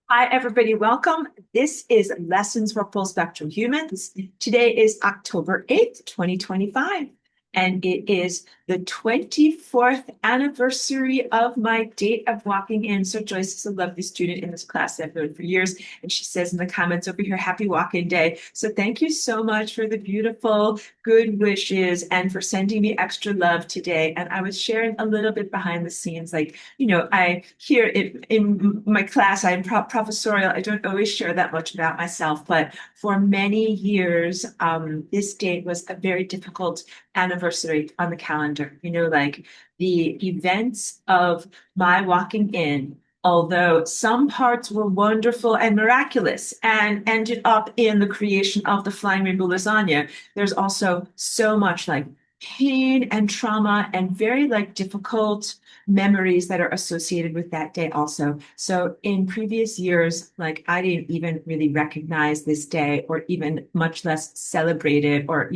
Hi, everybody. Welcome. This is Lessons for Full Spectrum Humans. Today is October 8th, 2025, and it is the 24th anniversary of my date of walking in. So Joyce is a lovely student in this class that I've known for years, and she says in the comments over here, happy walk-in day. So thank you so much for the beautiful good wishes and for sending me extra love today. And I was sharing a little bit behind the scenes, I here in my class, I'm professorial. I don't always share that much about myself, but for many years, this date was a very difficult anniversary on the calendar. Like the events of my walking in, although some parts were wonderful and miraculous and ended up in the creation of the Flying Rainbow Lasagna, there's also so much like pain and trauma and very like difficult memories that are associated with that day also. So in previous years, like I didn't even really recognize this day or even much less celebrate it or,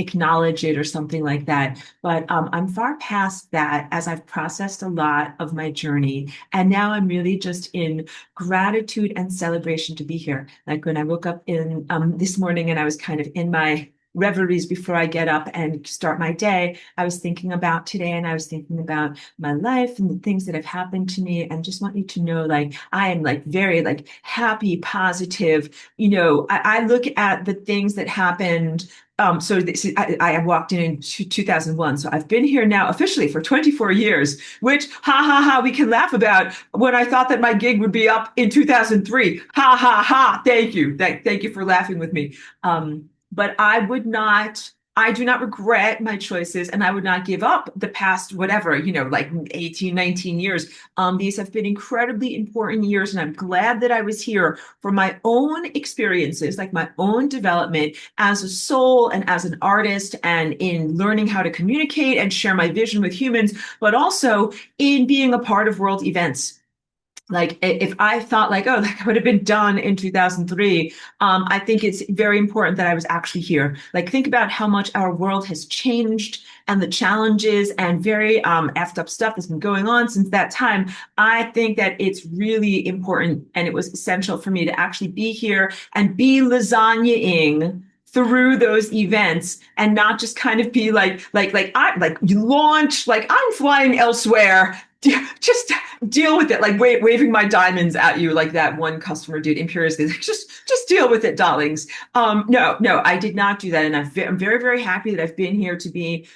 acknowledge it or something like that. But I'm far past that as I've processed a lot of my journey. And now I'm really just in gratitude and celebration to be here. Like when I woke up in this morning and I was kind of in my reveries before I get up and start my day, I was thinking about today and I was thinking about my life and the things that have happened to me and just want you to know like I am like very like happy, positive. I look at the things that happened. I walked in 2001. So I've been here now officially for 24 years, which ha ha ha, we can laugh about when I thought that my gig would be up in 2003. Ha ha ha. Thank you. Thank you for laughing with me. But I do not regret my choices and I would not give up the past, whatever, like 18, 19 years. These have been incredibly important years and I'm glad that I was here for my own experiences, like my own development as a soul and as an artist and in learning how to communicate and share my vision with humans, but also in being a part of world events. Like if I thought like, oh, that would have been done in 2003, I think it's very important that I was actually here. Like think about how much our world has changed and the challenges and very effed up stuff that's been going on since that time. I think that it's really important and it was essential for me to actually be here and be lasagna-ing through those events and not just kind of be like you launch like I'm flying elsewhere, just deal with it, like waving my diamonds at you like that one customer did imperiously. Like, just deal with it, darlings. No, I did not do that, and I'm very, very happy that I've been here to be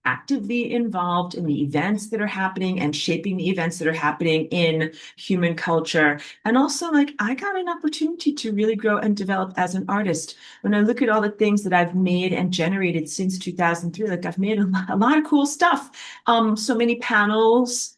actively involved in the events that are happening and shaping the events that are happening in human culture. And also, like, I got an opportunity to really grow and develop as an artist. When I look at all the things that I've made and generated since 2003, like I've made a lot of cool stuff. So many panels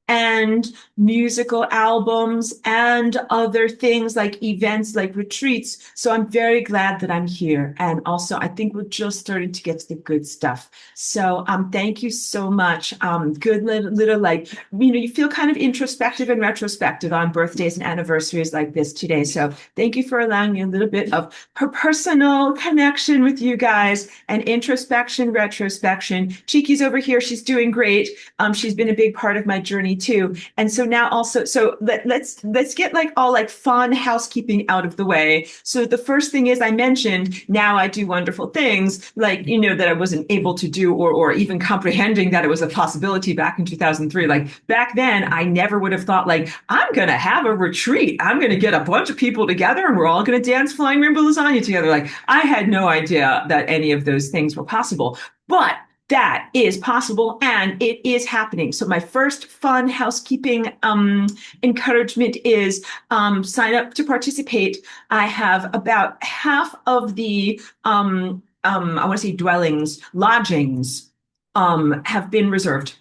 and musical albums and other things like events like retreats. So I'm very glad that I'm here. And also I think we're just starting to get to the good stuff. So thank you so much. Good little like, you feel kind of introspective and retrospective on birthdays and anniversaries like this today. So thank you for allowing me a little bit of her personal connection with you guys and introspection, retrospection. Cheeky's over here. She's doing great. She's been a big part of my journey too. And so now also, so let's get like all like fun housekeeping out of the way. So the first thing is I mentioned now I do wonderful things like, that I wasn't able to do or even comprehending that it was a possibility back in 2003. Like back then, I never would have thought like, I'm going to have a retreat. I'm going to get a bunch of people together and we're all going to dance Flying Rainbow Lasagna together. Like I had no idea that any of those things were possible. But that is possible and it is happening. So my first fun housekeeping encouragement is sign up to participate. I have about half of the I want to say dwellings, lodgings have been reserved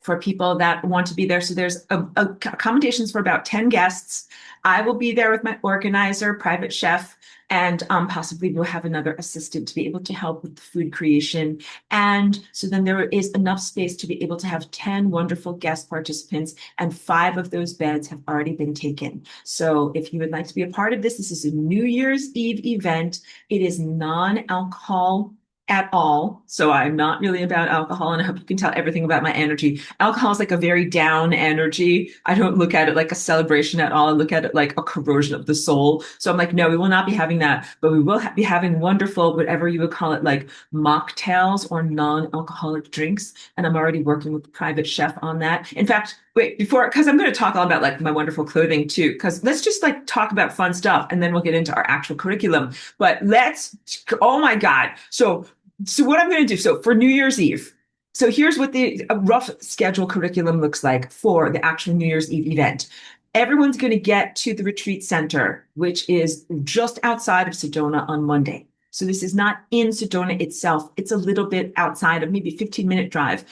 for people that want to be there. So there's accommodations for about 10 guests. I will be there with my organizer, private chef, and possibly we'll have another assistant to be able to help with the food creation. And so then there is enough space to be able to have 10 wonderful guest participants, and 5 of those beds have already been taken. So if you would like to be a part of this, this is a New Year's Eve event. It is non-alcohol at all. So I'm not really about alcohol, and I hope you can tell everything about my energy. Alcohol is like a very down energy. I don't look at it like a celebration at all. I look at it like a corrosion of the soul. So I'm like, no, we will not be having that, but we will be having wonderful, whatever you would call it, like mocktails or non-alcoholic drinks. And I'm already working with the private chef on that. In fact, wait, before, because I'm going to talk all about like my wonderful clothing too, because let's just like talk about fun stuff and then we'll get into our actual curriculum. But oh my God. So what I'm going to do, so for New Year's Eve, so here's what the a rough schedule curriculum looks like for the actual New Year's Eve event. Everyone's going to get to the retreat center, which is just outside of Sedona on Monday. So this is not in Sedona itself. It's a little bit outside of maybe 15-minute drive.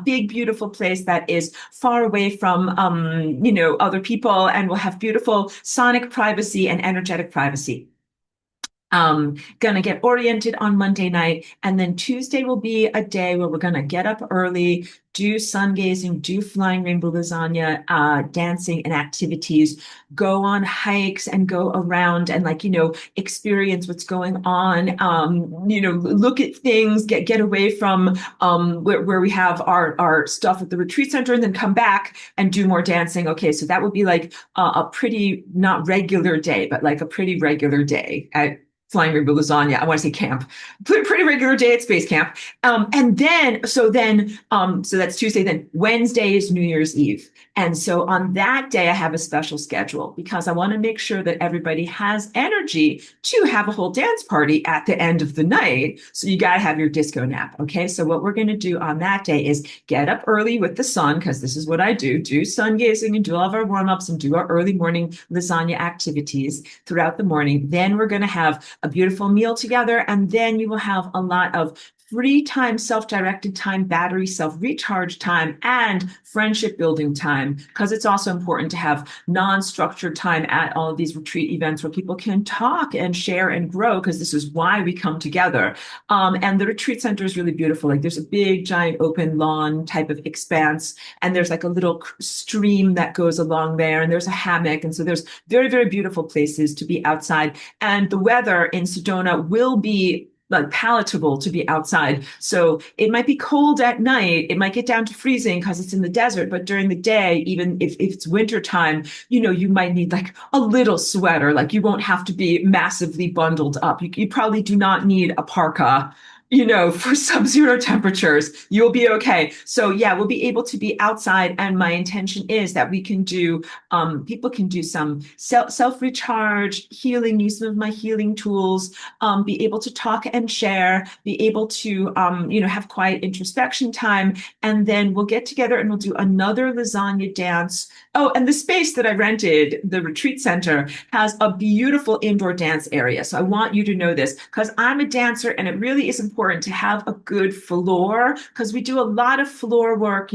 Big, beautiful place that is far away from, other people and will have beautiful sonic privacy and energetic privacy. Gonna get oriented on Monday night, and then Tuesday will be a day where we're gonna get up early, do sun gazing, do flying rainbow lasagna, dancing and activities, go on hikes and go around and experience what's going on. Look at things, get away from where we have our stuff at the retreat center, and then come back and do more dancing. Okay, so that would be like a pretty not regular day, but like a pretty regular day at Flying Rainbow Lasagna. I want to say camp. Pretty regular day at space camp. So that's Tuesday. Then Wednesday is New Year's Eve. And so on that day, I have a special schedule because I want to make sure that everybody has energy to have a whole dance party at the end of the night. So you got to have your disco nap. Okay. So what we're going to do on that day is get up early with the sun, because this is what I do sun gazing and do all of our warm-ups and do our early morning lasagna activities throughout the morning. Then we're going to have a beautiful meal together. And then you will have a lot of free time, self-directed time, battery self-recharge time, and friendship building time, because it's also important to have non-structured time at all of these retreat events where people can talk and share and grow, because this is why we come together. And the retreat center is really beautiful. Like there's a big, giant open lawn type of expanse, and there's like a little stream that goes along there, and there's a hammock. And so there's very, very beautiful places to be outside. And the weather in Sedona will be like palatable to be outside. So it might be cold at night. It might get down to freezing because it's in the desert, but during the day, even if it's winter time, you might need like a little sweater. Like you won't have to be massively bundled up. You probably do not need a parka, for sub-zero temperatures. You'll be okay. So yeah, we'll be able to be outside. And my intention is that we can do, people can do some self-recharge, healing, use some of my healing tools, be able to talk and share, be able to, have quiet introspection time. And then we'll get together and we'll do another lasagna dance. Oh, and the space that I rented, the retreat center, has a beautiful indoor dance area. So I want you to know this because I'm a dancer, and it really is important to have a good floor, because we do a lot of floor work.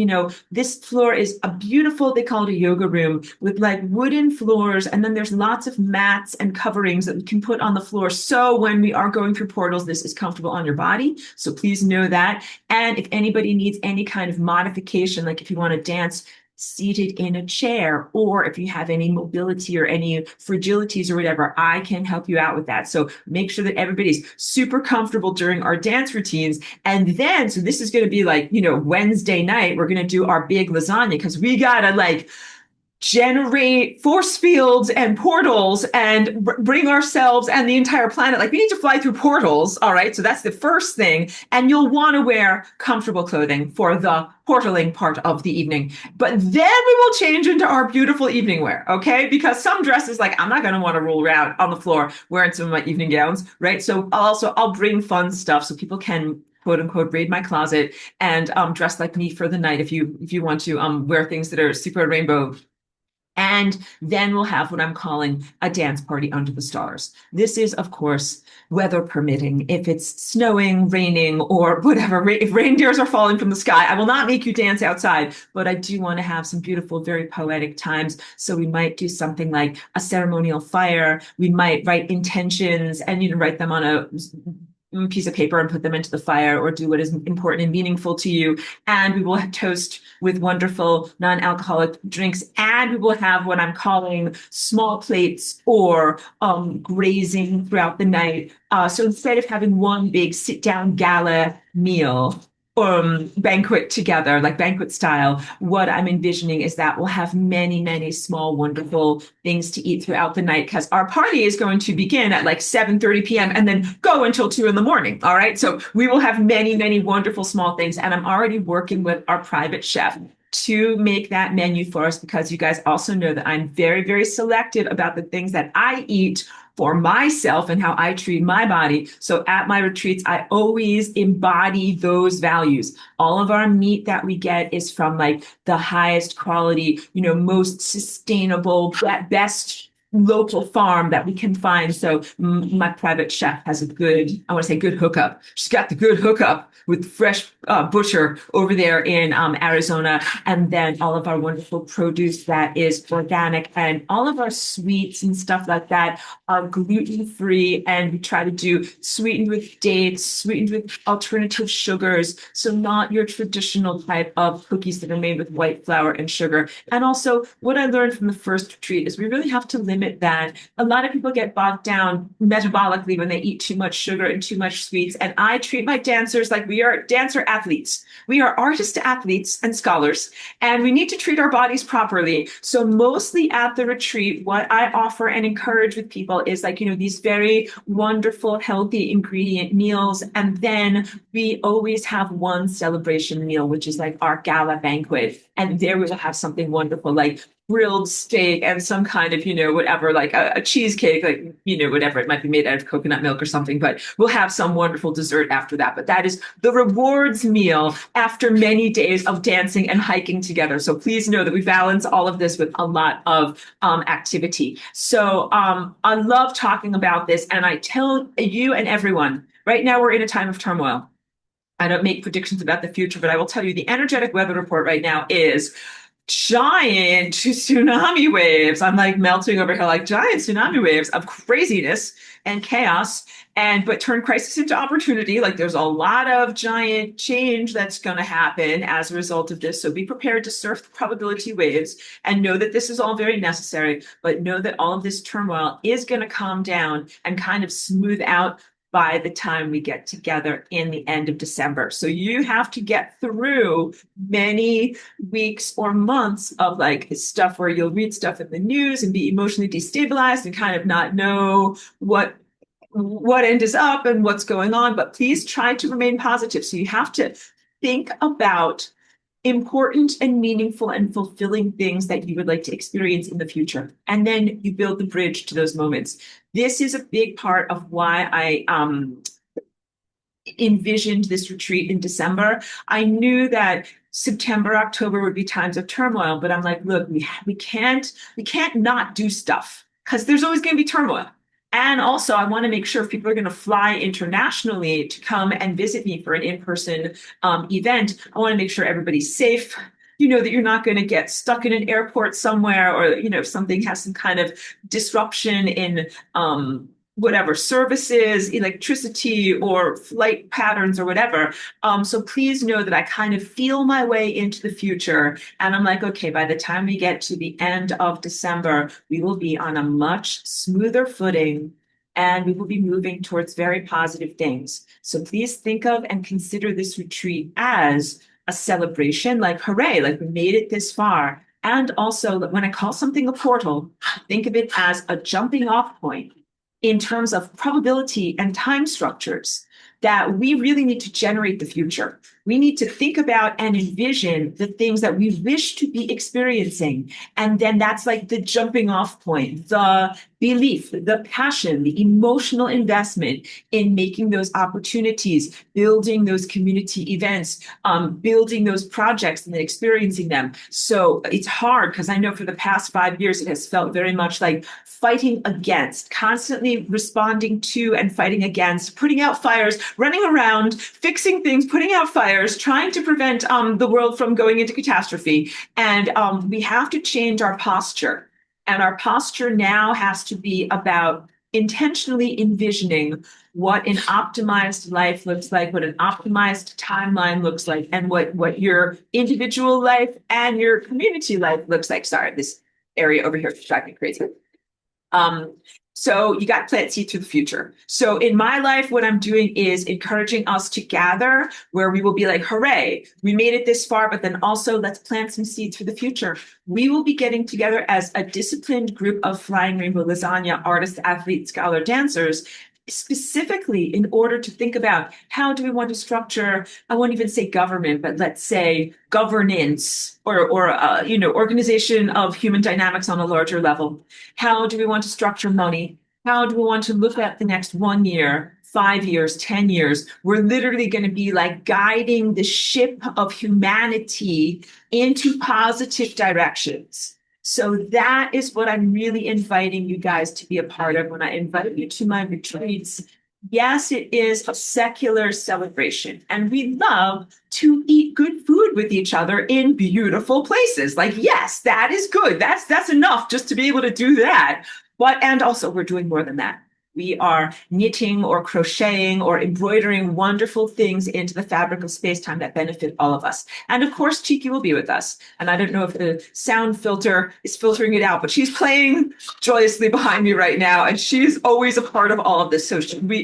This floor is a beautiful, they call it a yoga room, with like wooden floors. And then there's lots of mats and coverings that we can put on the floor. So when we are going through portals, this is comfortable on your body. So please know that. And if anybody needs any kind of modification, like if you want to dance seated in a chair, or if you have any mobility or any fragilities or whatever, I can help you out with that. So make sure that everybody's super comfortable during our dance routines. And then, so this is going to be like, Wednesday night, we're going to do our big lasagna, because we got to like generate force fields and portals and bring ourselves and the entire planet. Like we need to fly through portals. All right. So that's the first thing. And you'll want to wear comfortable clothing for the portaling part of the evening. But then we will change into our beautiful evening wear. Okay. Because some dresses, like I'm not going to want to roll around on the floor wearing some of my evening gowns. Right. So I'll bring fun stuff so people can quote unquote raid my closet and dress like me for the night if you want to wear things that are super rainbow. And then we'll have what I'm calling a dance party under the stars. This is, of course, weather permitting. If it's snowing, raining, or whatever, if reindeers are falling from the sky, I will not make you dance outside, but I do want to have some beautiful, very poetic times. So we might do something like a ceremonial fire. We might write intentions and, write them on a piece of paper and put them into the fire, or do what is important and meaningful to you. And we will toast with wonderful non-alcoholic drinks. And we will have what I'm calling small plates, or grazing throughout the night. So instead of having one big sit down gala meal, banquet together, like banquet style, what I'm envisioning is that we'll have many, many small, wonderful things to eat throughout the night, because our party is going to begin at like 7:30 p.m. and then go until 2 in the morning. All right. So we will have many, many wonderful small things. And I'm already working with our private chef to make that menu for us, because you guys also know that I'm very, very selective about the things that I eat for myself and how I treat my body. So at my retreats, I always embody those values. All of our meat that we get is from like the highest quality, most sustainable, best local farm that we can find. So my private chef has I want to say good hookup. She's got the good hookup with fresh butcher over there in Arizona. And then all of our wonderful produce that is organic, and all of our sweets and stuff like that are gluten-free. And we try to do sweetened with dates, sweetened with alternative sugars. So not your traditional type of cookies that are made with white flour and sugar. And also what I learned from the first retreat is we really have to limit that. A lot of people get bogged down metabolically when they eat too much sugar and too much sweets. And I treat my dancers like we are dancer athletes. We are artist athletes and scholars, and we need to treat our bodies properly. So mostly at the retreat, what I offer and encourage with people is like, these very wonderful, healthy ingredient meals. And then we always have one celebration meal, which is like our gala banquet. And there we will have something wonderful like grilled steak and some kind of, whatever, like a cheesecake, like, whatever, it might be made out of coconut milk or something, but we'll have some wonderful dessert after that. But that is the rewards meal after many days of dancing and hiking together. So please know that we balance all of this with a lot of activity. So I love talking about this. And I tell you and everyone, right now we're in a time of turmoil. I don't make predictions about the future, but I will tell you the energetic weather report right now is giant tsunami waves. I'm like melting over here, like giant tsunami waves of craziness and chaos, but turn crisis into opportunity. Like there's a lot of giant change that's going to happen as a result of this. So be prepared to surf the probability waves and know that this is all very necessary, but know that all of this turmoil is going to calm down and kind of smooth out by the time we get together in the end of December. So you have to get through many weeks or months of like stuff where you'll read stuff in the news and be emotionally destabilized and kind of not know what end is up and what's going on. But please try to remain positive. So you have to think about important and meaningful and fulfilling things that you would like to experience in the future. And then you build the bridge to those moments. This is a big part of why I envisioned this retreat in December. I knew that September, October would be times of turmoil, but I'm like, look, we can't not do stuff, because there's always going to be turmoil. And also, I want to make sure if people are going to fly internationally to come and visit me for an in-person event, I want to make sure everybody's safe. That you're not going to get stuck in an airport somewhere, or, if something has some kind of disruption in whatever services, electricity, or flight patterns, or whatever. So please know that I kind of feel my way into the future. And I'm like, okay, by the time we get to the end of December, we will be on a much smoother footing, and we will be moving towards very positive things. So please think of and consider this retreat as a celebration, like, hooray, like we made it this far. And also, when I call something a portal, think of it as a jumping off point in terms of probability and time structures, that we really need to generate the future. We need to think about and envision the things that we wish to be experiencing. And then that's like the jumping off point, the belief, the passion, the emotional investment in making those opportunities, building those community events, building those projects and then experiencing them. So it's hard, because I know for the past 5 years, it has felt very much like fighting against, constantly responding to and fighting against, putting out fires, running around, fixing things, putting out fires, trying to prevent the world from going into catastrophe. And we have to change our posture. And our posture now has to be about intentionally envisioning what an optimized life looks like, what an optimized timeline looks like, and what your individual life and your community life looks like. Sorry, this area over here is driving me crazy. Um, so you got to plant seed through the future. So in my life, what I'm doing is encouraging us to gather where we will be like, hooray, we made it this far, but then also let's plant some seeds for the future. We will be getting together as a disciplined group of Flying Rainbow Lasagna artists, athletes, scholar, dancers, specifically in order to think about how do we want to structure, I won't even say government, but let's say governance or organization of human dynamics on a larger level. How do we want to structure money? How do we want to look at the next 1 year, 5 years, 10 years? We're literally going to be like guiding the ship of humanity into positive directions. So that is what I'm really inviting you guys to be a part of when I invite you to my retreats. Yes, it is a secular celebration, and we love to eat good food with each other in beautiful places. Like, yes, that is good. That's enough just to be able to do that. But and also we're doing more than that. We are knitting or crocheting or embroidering wonderful things into the fabric of space-time that benefit all of us. And of course, Cheeky will be with us. And I don't know if the sound filter is filtering it out, but she's playing joyously behind me right now. And she's always a part of all of this. So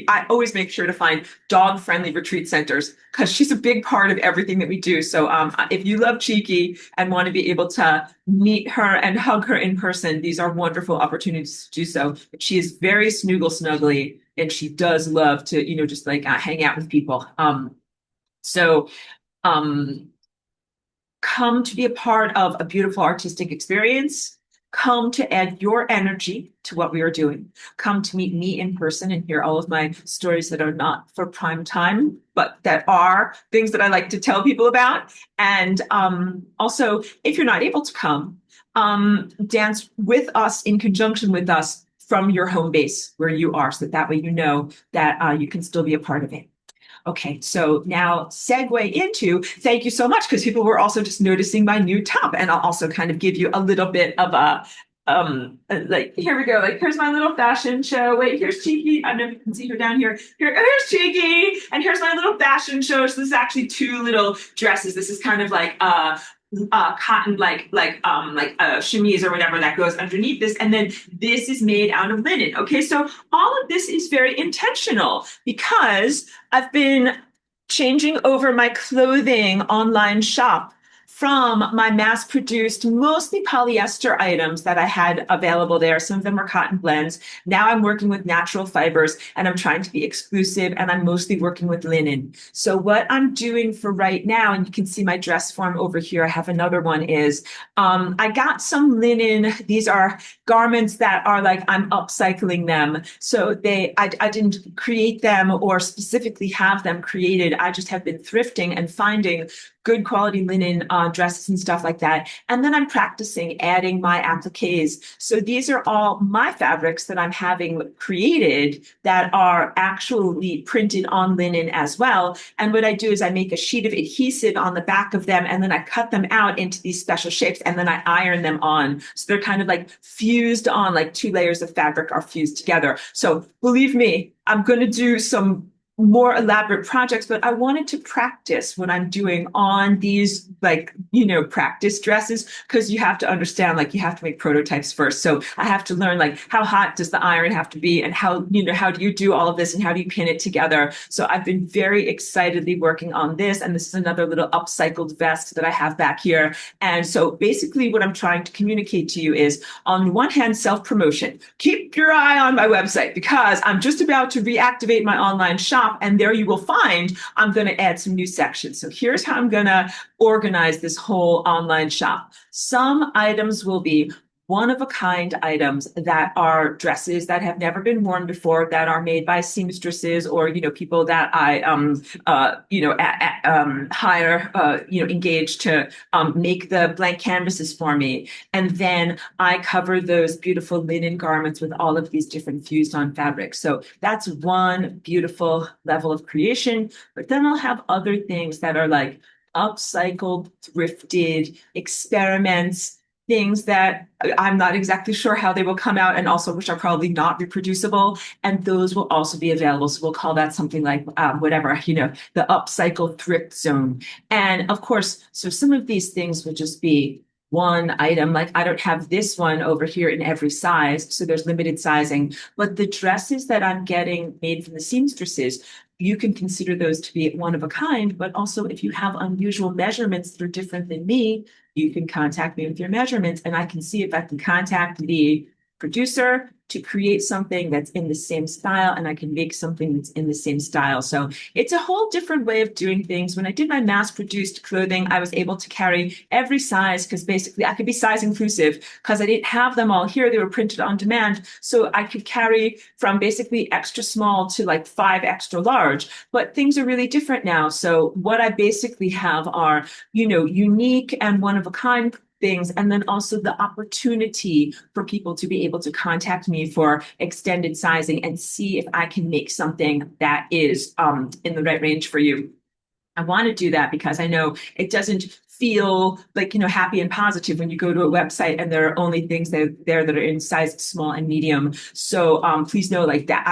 I always make sure to find dog-friendly retreat centers because she's a big part of everything that we do. So if you love Cheeky and want to be able to meet her and hug her in person, these are wonderful opportunities to do so. But she is very snuggly, and she does love to, just like hang out with people. So come to be a part of a beautiful artistic experience. Come to add your energy to what we are doing. Come to meet me in person and hear all of my stories that are not for prime time, but that are things that I like to tell people about. And also, if you're not able to come, dance with us in conjunction with us from your home base where you are, so that way you know that you can still be a part of it. Okay, so now segue into thank you so much because people were also just noticing my new top, and I'll also kind of give you a little bit of a like here we go. Like here's my little fashion show. Wait, here's Cheeky. I don't know if you can see her down here. Here's Cheeky, and here's my little fashion show. So this is actually two little dresses. This is kind of like cotton like a chemise or whatever that goes underneath this, and then this is made out of linen. Okay, so all of this is very intentional because I've been changing over my clothing online shop from my mass-produced, mostly polyester items that I had available there. Some of them are cotton blends. Now I'm working with natural fibers, and I'm trying to be exclusive, and I'm mostly working with linen. So what I'm doing for right now, and you can see my dress form over here, I have another one, is I got some linen. These are garments that are like I'm upcycling them. So I didn't create them or specifically have them created. I just have been thrifting and finding good quality linen dresses and stuff like that. And then I'm practicing adding my appliques. So these are all my fabrics that I'm having created that are actually printed on linen as well. And what I do is I make a sheet of adhesive on the back of them, and then I cut them out into these special shapes, and then I iron them on. So they're kind of like fused on, like two layers of fabric are fused together. So believe me, I'm going to do some more elaborate projects, but I wanted to practice what I'm doing on these, like, practice dresses, because you have to understand, like, you have to make prototypes first. So I have to learn, like, how hot does the iron have to be, and how do you do all of this, and how do you pin it together? So I've been very excitedly working on this, and this is another little upcycled vest that I have back here. And so basically what I'm trying to communicate to you is, on one hand, self-promotion. Keep your eye on my website, because I'm just about to reactivate my online shop, and there you will find I'm going to add some new sections. So here's how I'm going to organize this whole online shop. Some items will be one-of-a-kind items that are dresses that have never been worn before, that are made by seamstresses or people that I hire engage to make the blank canvases for me, and then I cover those beautiful linen garments with all of these different fused on fabrics. So that's one beautiful level of creation. But then I'll have other things that are like upcycled, thrifted experiments things that I'm not exactly sure how they will come out, and also which are probably not reproducible. And those will also be available. So we'll call that something like whatever, the upcycle thrift zone. And of course, so some of these things would just be one item. Like I don't have this one over here in every size, so there's limited sizing. But the dresses that I'm getting made from the seamstresses, you can consider those to be one of a kind. But also, if you have unusual measurements that are different than me, you can contact me with your measurements, and I can see if I can contact the producer to create something that's in the same style, and I can make something that's in the same style. So it's a whole different way of doing things. When I did my mass produced clothing, I was able to carry every size because basically I could be size inclusive because I didn't have them all here. They were printed on demand. So I could carry from basically extra small to like 5 extra large. But things are really different now. So what I basically have are, unique and one of a kind things, and then also the opportunity for people to be able to contact me for extended sizing and see if I can make something that is in the right range for you. I want to do that because I know it doesn't feel like, happy and positive when you go to a website and there are only things that are in size small and medium. So please know like that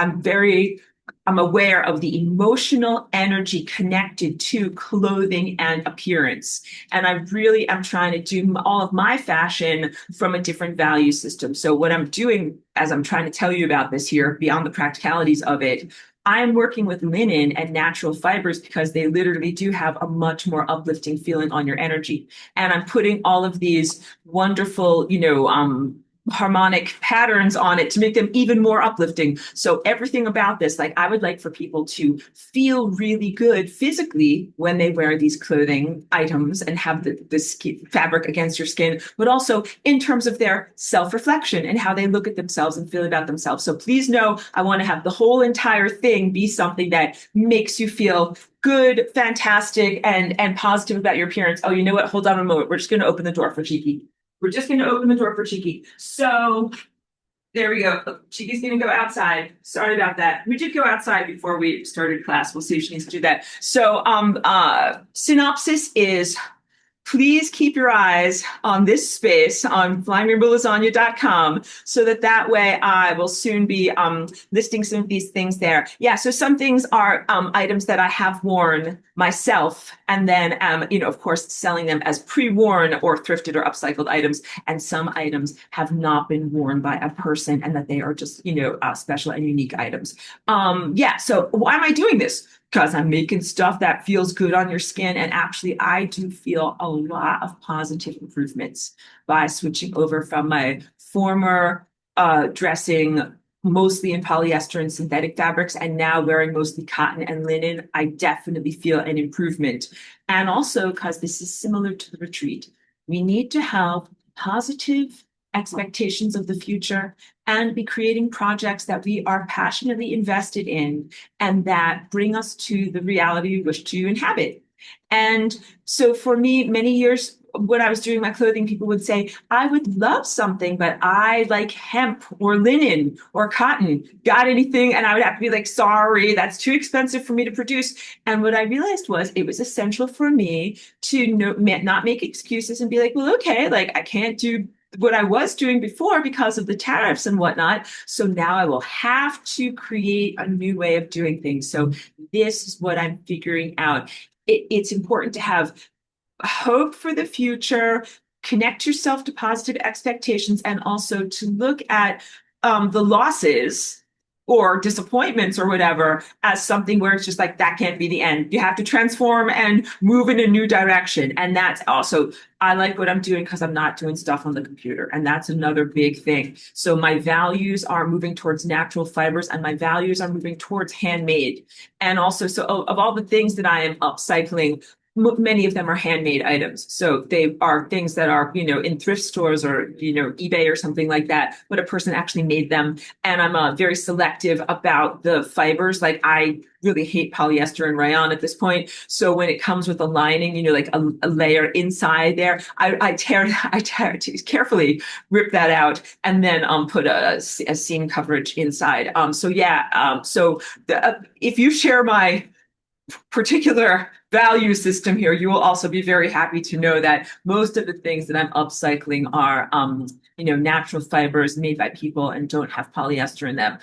I'm aware of the emotional energy connected to clothing and appearance. And I really am trying to do all of my fashion from a different value system. So what I'm doing as I'm trying to tell you about this here, beyond the practicalities of it, I'm working with linen and natural fibers because they literally do have a much more uplifting feeling on your energy. And I'm putting all of these wonderful, harmonic patterns on it to make them even more uplifting. So everything about this, like I would like for people to feel really good physically when they wear these clothing items and have the fabric against your skin, but also in terms of their self-reflection and how they look at themselves and feel about themselves. So please know I want to have the whole entire thing be something that makes you feel good, fantastic, and positive about your appearance. Oh, you know what? Hold on a moment. We're just going to open the door for Cheeky. We're just going to open the door for Cheeky. So there we go. Cheeky's going to go outside. Sorry about that. We did go outside before we started class. We'll see if she needs to do that. So synopsis is, please keep your eyes on this space on flyingrainbowlasagna.com so that way I will soon be listing some of these things there. Yeah, so some things are items that I have worn myself, and then, of course, selling them as pre-worn or thrifted or upcycled items. And some items have not been worn by a person and that they are just, special and unique items. Yeah, so why am I doing this? Because I'm making stuff that feels good on your skin. And actually, I do feel a lot of positive improvements by switching over from my former dressing mostly in polyester and synthetic fabrics and now wearing mostly cotton and linen. I definitely feel an improvement. And also because this is similar to the retreat, we need to have positive expectations of the future and be creating projects that we are passionately invested in and that bring us to the reality we wish to inhabit. And so for me, many years when I was doing my clothing, people would say, I would love something, but I like hemp or linen or cotton. Got anything? And I would have to be like, sorry, that's too expensive for me to produce. And what I realized was it was essential for me to not make excuses and be like, well, okay, like I can't do what I was doing before because of the tariffs and whatnot. So now I will have to create a new way of doing things. So this is what I'm figuring out. It's important to have hope for the future, connect yourself to positive expectations, and also to look at the losses or disappointments or whatever as something where it's just like that can't be the end. You have to transform and move in a new direction. And that's also, I like what I'm doing because I'm not doing stuff on the computer. And that's another big thing. So my values are moving towards natural fibers and my values are moving towards handmade. And also, so of all the things that I am upcycling, many of them are handmade items. So they are things that are, in thrift stores or, eBay or something like that, but a person actually made them. And I'm very selective about the fibers. Like I really hate polyester and rayon at this point. So when it comes with a lining, like a layer inside there, I carefully rip that out and then put a seam coverage inside. So if you share my particular value system here, you will also be very happy to know that most of the things that I'm upcycling are, natural fibers made by people and don't have polyester in them.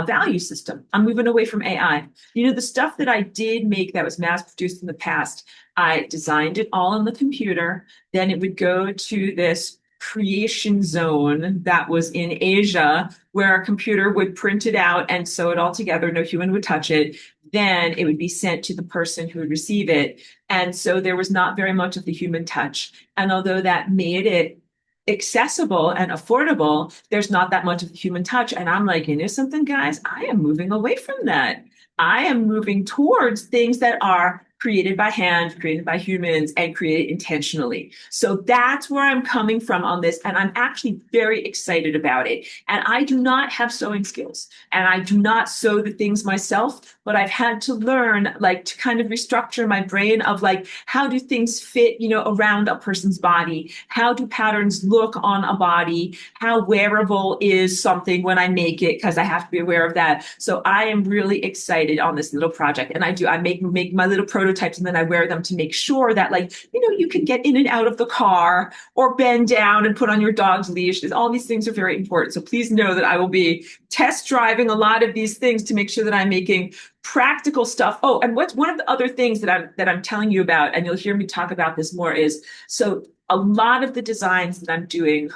Value system. I'm moving away from AI. The stuff that I did make that was mass produced in the past, I designed it all on the computer. Then it would go to this creation zone that was in Asia, where a computer would print it out and sew it all together. No human would touch it. Then it would be sent to the person who would receive it. And so there was not very much of the human touch. And although that made it accessible and affordable, there's not that much of the human touch. And I'm like, you know something, guys, I am moving away from that. I am moving towards things that are created by hand, created by humans, and created intentionally. So that's where I'm coming from on this. And I'm actually very excited about it. And I do not have sewing skills and I do not sew the things myself, but I've had to learn, like, to kind of restructure my brain of like, how do things fit, around a person's body? How do patterns look on a body? How wearable is something when I make it? Because I have to be aware of that. So I am really excited on this little project. And I make my little prototypes and then I wear them to make sure that, like, you can get in and out of the car or bend down and put on your dog's leash. All these things are very important. So please know that I will be test driving a lot of these things to make sure that I'm making practical stuff. Oh, and what's one of the other things that I'm telling you about, and you'll hear me talk about this more, is so a lot of the designs that I'm doing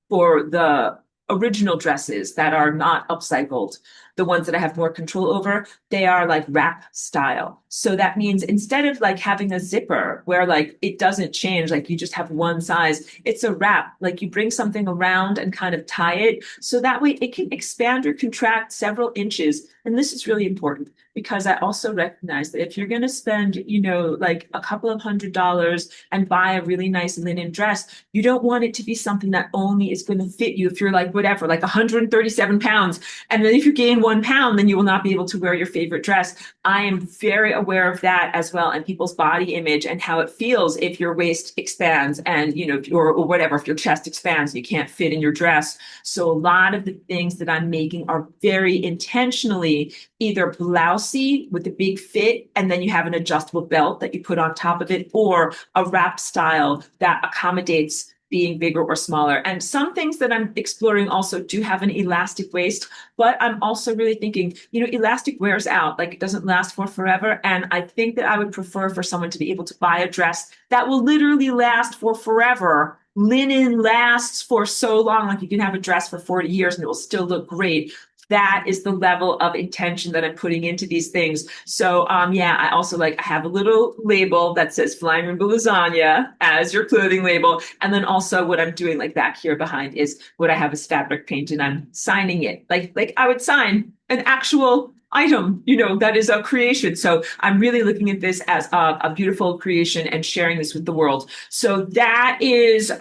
for the original dresses that are not upcycled, the ones that I have more control over, they are like wrap style. So that means instead of like having a zipper where like it doesn't change, like you just have one size, it's a wrap. Like you bring something around and kind of tie it. So that way it can expand or contract several inches. And this is really important because I also recognize that if you're going to spend, like a couple of $100s and buy a really nice linen dress, you don't want it to be something that only is going to fit you if you're like, whatever, like 137 pounds. And then if you gain 1 pound, then you will not be able to wear your favorite dress. I am very aware of that as well, and people's body image and how it feels if your waist expands and, or whatever, if your chest expands, you can't fit in your dress. So a lot of the things that I'm making are very intentionally either blousey with a big fit, and then you have an adjustable belt that you put on top of it, or a wrap style that accommodates being bigger or smaller. And some things that I'm exploring also do have an elastic waist, but I'm also really thinking, elastic wears out, like it doesn't last for forever. And I think that I would prefer for someone to be able to buy a dress that will literally last for forever. Linen lasts for so long, like you can have a dress for 40 years and it will still look great. That is the level of intention that I'm putting into these things. So, I also I have a little label that says Flying Rainbow Lasagna as your clothing label. And then also what I'm doing like back here behind is what I have is fabric paint and I'm signing it like I would sign an actual item, that is a creation. So I'm really looking at this as a beautiful creation and sharing this with the world. So that is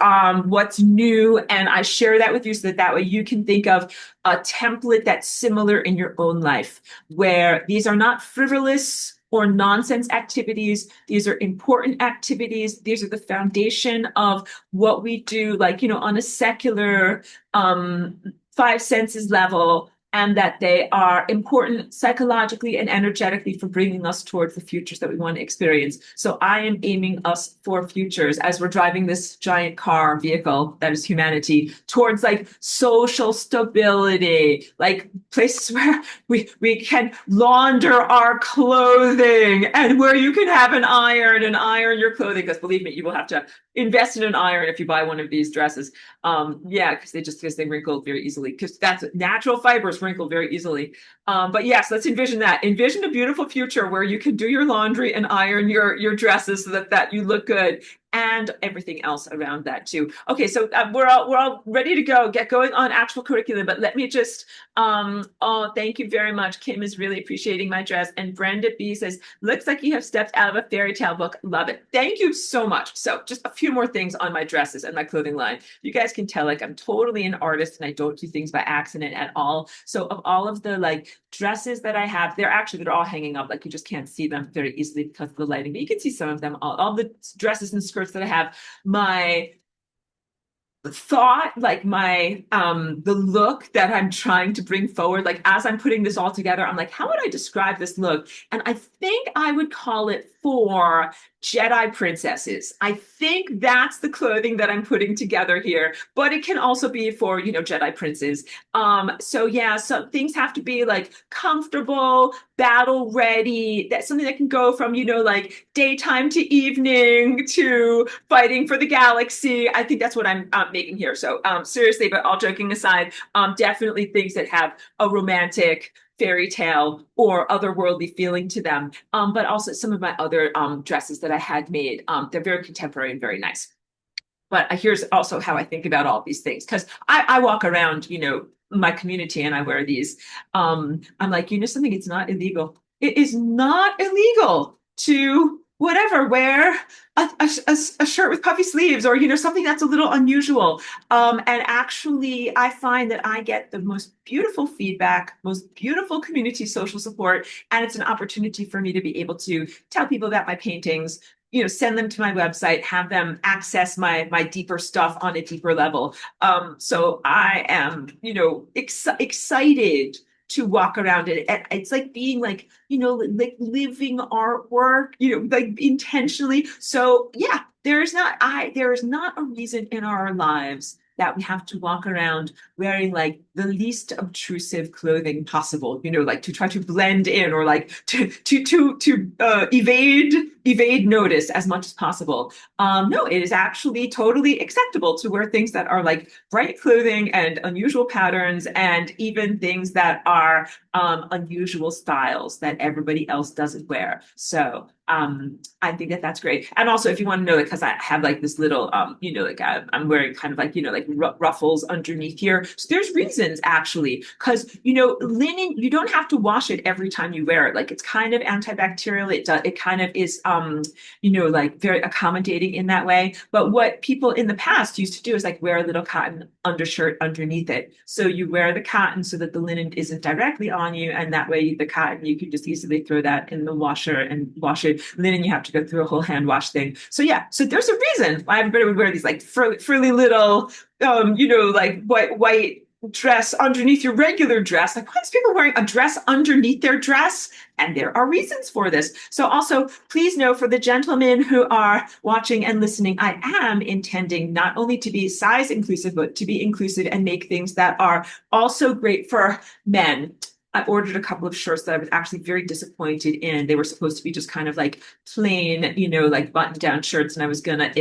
what's new. And I share that with you so that way you can think of a template that's similar in your own life, where these are not frivolous or nonsense activities. These are important activities. These are the foundation of what we do, on a secular five senses level, and that they are important psychologically and energetically for bringing us towards the futures that we want to experience. So I am aiming us for futures as we're driving this giant car vehicle that is humanity towards social stability, like places where we can launder our clothing and where you can have an iron and iron your clothing. Because believe me, you will have to invest in an iron if you buy one of these dresses. Because they wrinkle very easily, because that's natural fibers wrinkle very easily. But yes, let's envision that. Envision a beautiful future where you can do your laundry and iron your dresses so that you look good, and everything else around that too. Okay, so we're all ready to go, get going on actual curriculum. But let me just thank you very much. Kim is really appreciating my dress, and Brenda B says, looks like you have stepped out of a fairy tale book. Love it. Thank you so much. So just a few more things on my dresses and my clothing line. You guys can tell I'm totally an artist and I don't do things by accident at all. So of all of the dresses that I have, they're all hanging up. You just can't see them very easily because of the lighting, but you can see some of them. All the dresses and skirts that I have, my thought, like my the look that I'm trying to bring forward, like as I'm putting this all together, I'm like, how would I describe this look? And I think I would call it for Jedi princesses. I think that's the clothing that I'm putting together here, but it can also be for, Jedi princes. So yeah, so things have to be like comfortable, battle ready. That's something that can go from, like daytime to evening to fighting for the galaxy. I think that's what I'm making here. So seriously, but all joking aside, definitely things that have a romantic fairy tale or otherworldly feeling to them. But also some of my other dresses that I had made, they're very contemporary and very nice. But here's also how I think about all these things because I walk around, my community and I wear these. I'm like, something, it's not illegal. It is not illegal to whatever wear a shirt with puffy sleeves or something that's a little unusual. And actually, I find that I get the most beautiful feedback, most beautiful community social support, and it's an opportunity for me to be able to tell people about my paintings, send them to my website, have them access my deeper stuff on a deeper level. So I am, excited to walk around it. It's like being like, like living artwork, like intentionally. So yeah, there is not a reason in our lives that we have to walk around wearing like the least obtrusive clothing possible, like to try to blend in or like to evade notice as much as possible. No, it is actually totally acceptable to wear things that are like bright clothing and unusual patterns and even things that are unusual styles that everybody else doesn't wear. So I think that that's great. And also, if you want to know, because I have like this little, like I'm wearing kind of like, like ruffles underneath here. So there's reasons actually, because, linen, you don't have to wash it every time you wear it. Like it's kind of antibacterial. It kind of is, like very accommodating in that way. But what people in the past used to do is like wear a little cotton undershirt underneath it. So you wear the cotton so that the linen isn't directly on you. And that way the cotton, you can just easily throw that in the washer and wash it. Linen, you have to go through a whole hand wash thing. So yeah, so there's a reason why everybody would wear these like frilly little, like white dress underneath your regular dress. Like, why is people wearing a dress underneath their dress? And there are reasons for this. So also, please know for the gentlemen who are watching and listening, I am intending not only to be size inclusive, but to be inclusive and make things that are also great for men. I ordered a couple of shirts that I was actually very disappointed in. They were supposed to be just kind of like plain, like button down shirts, and I was gonna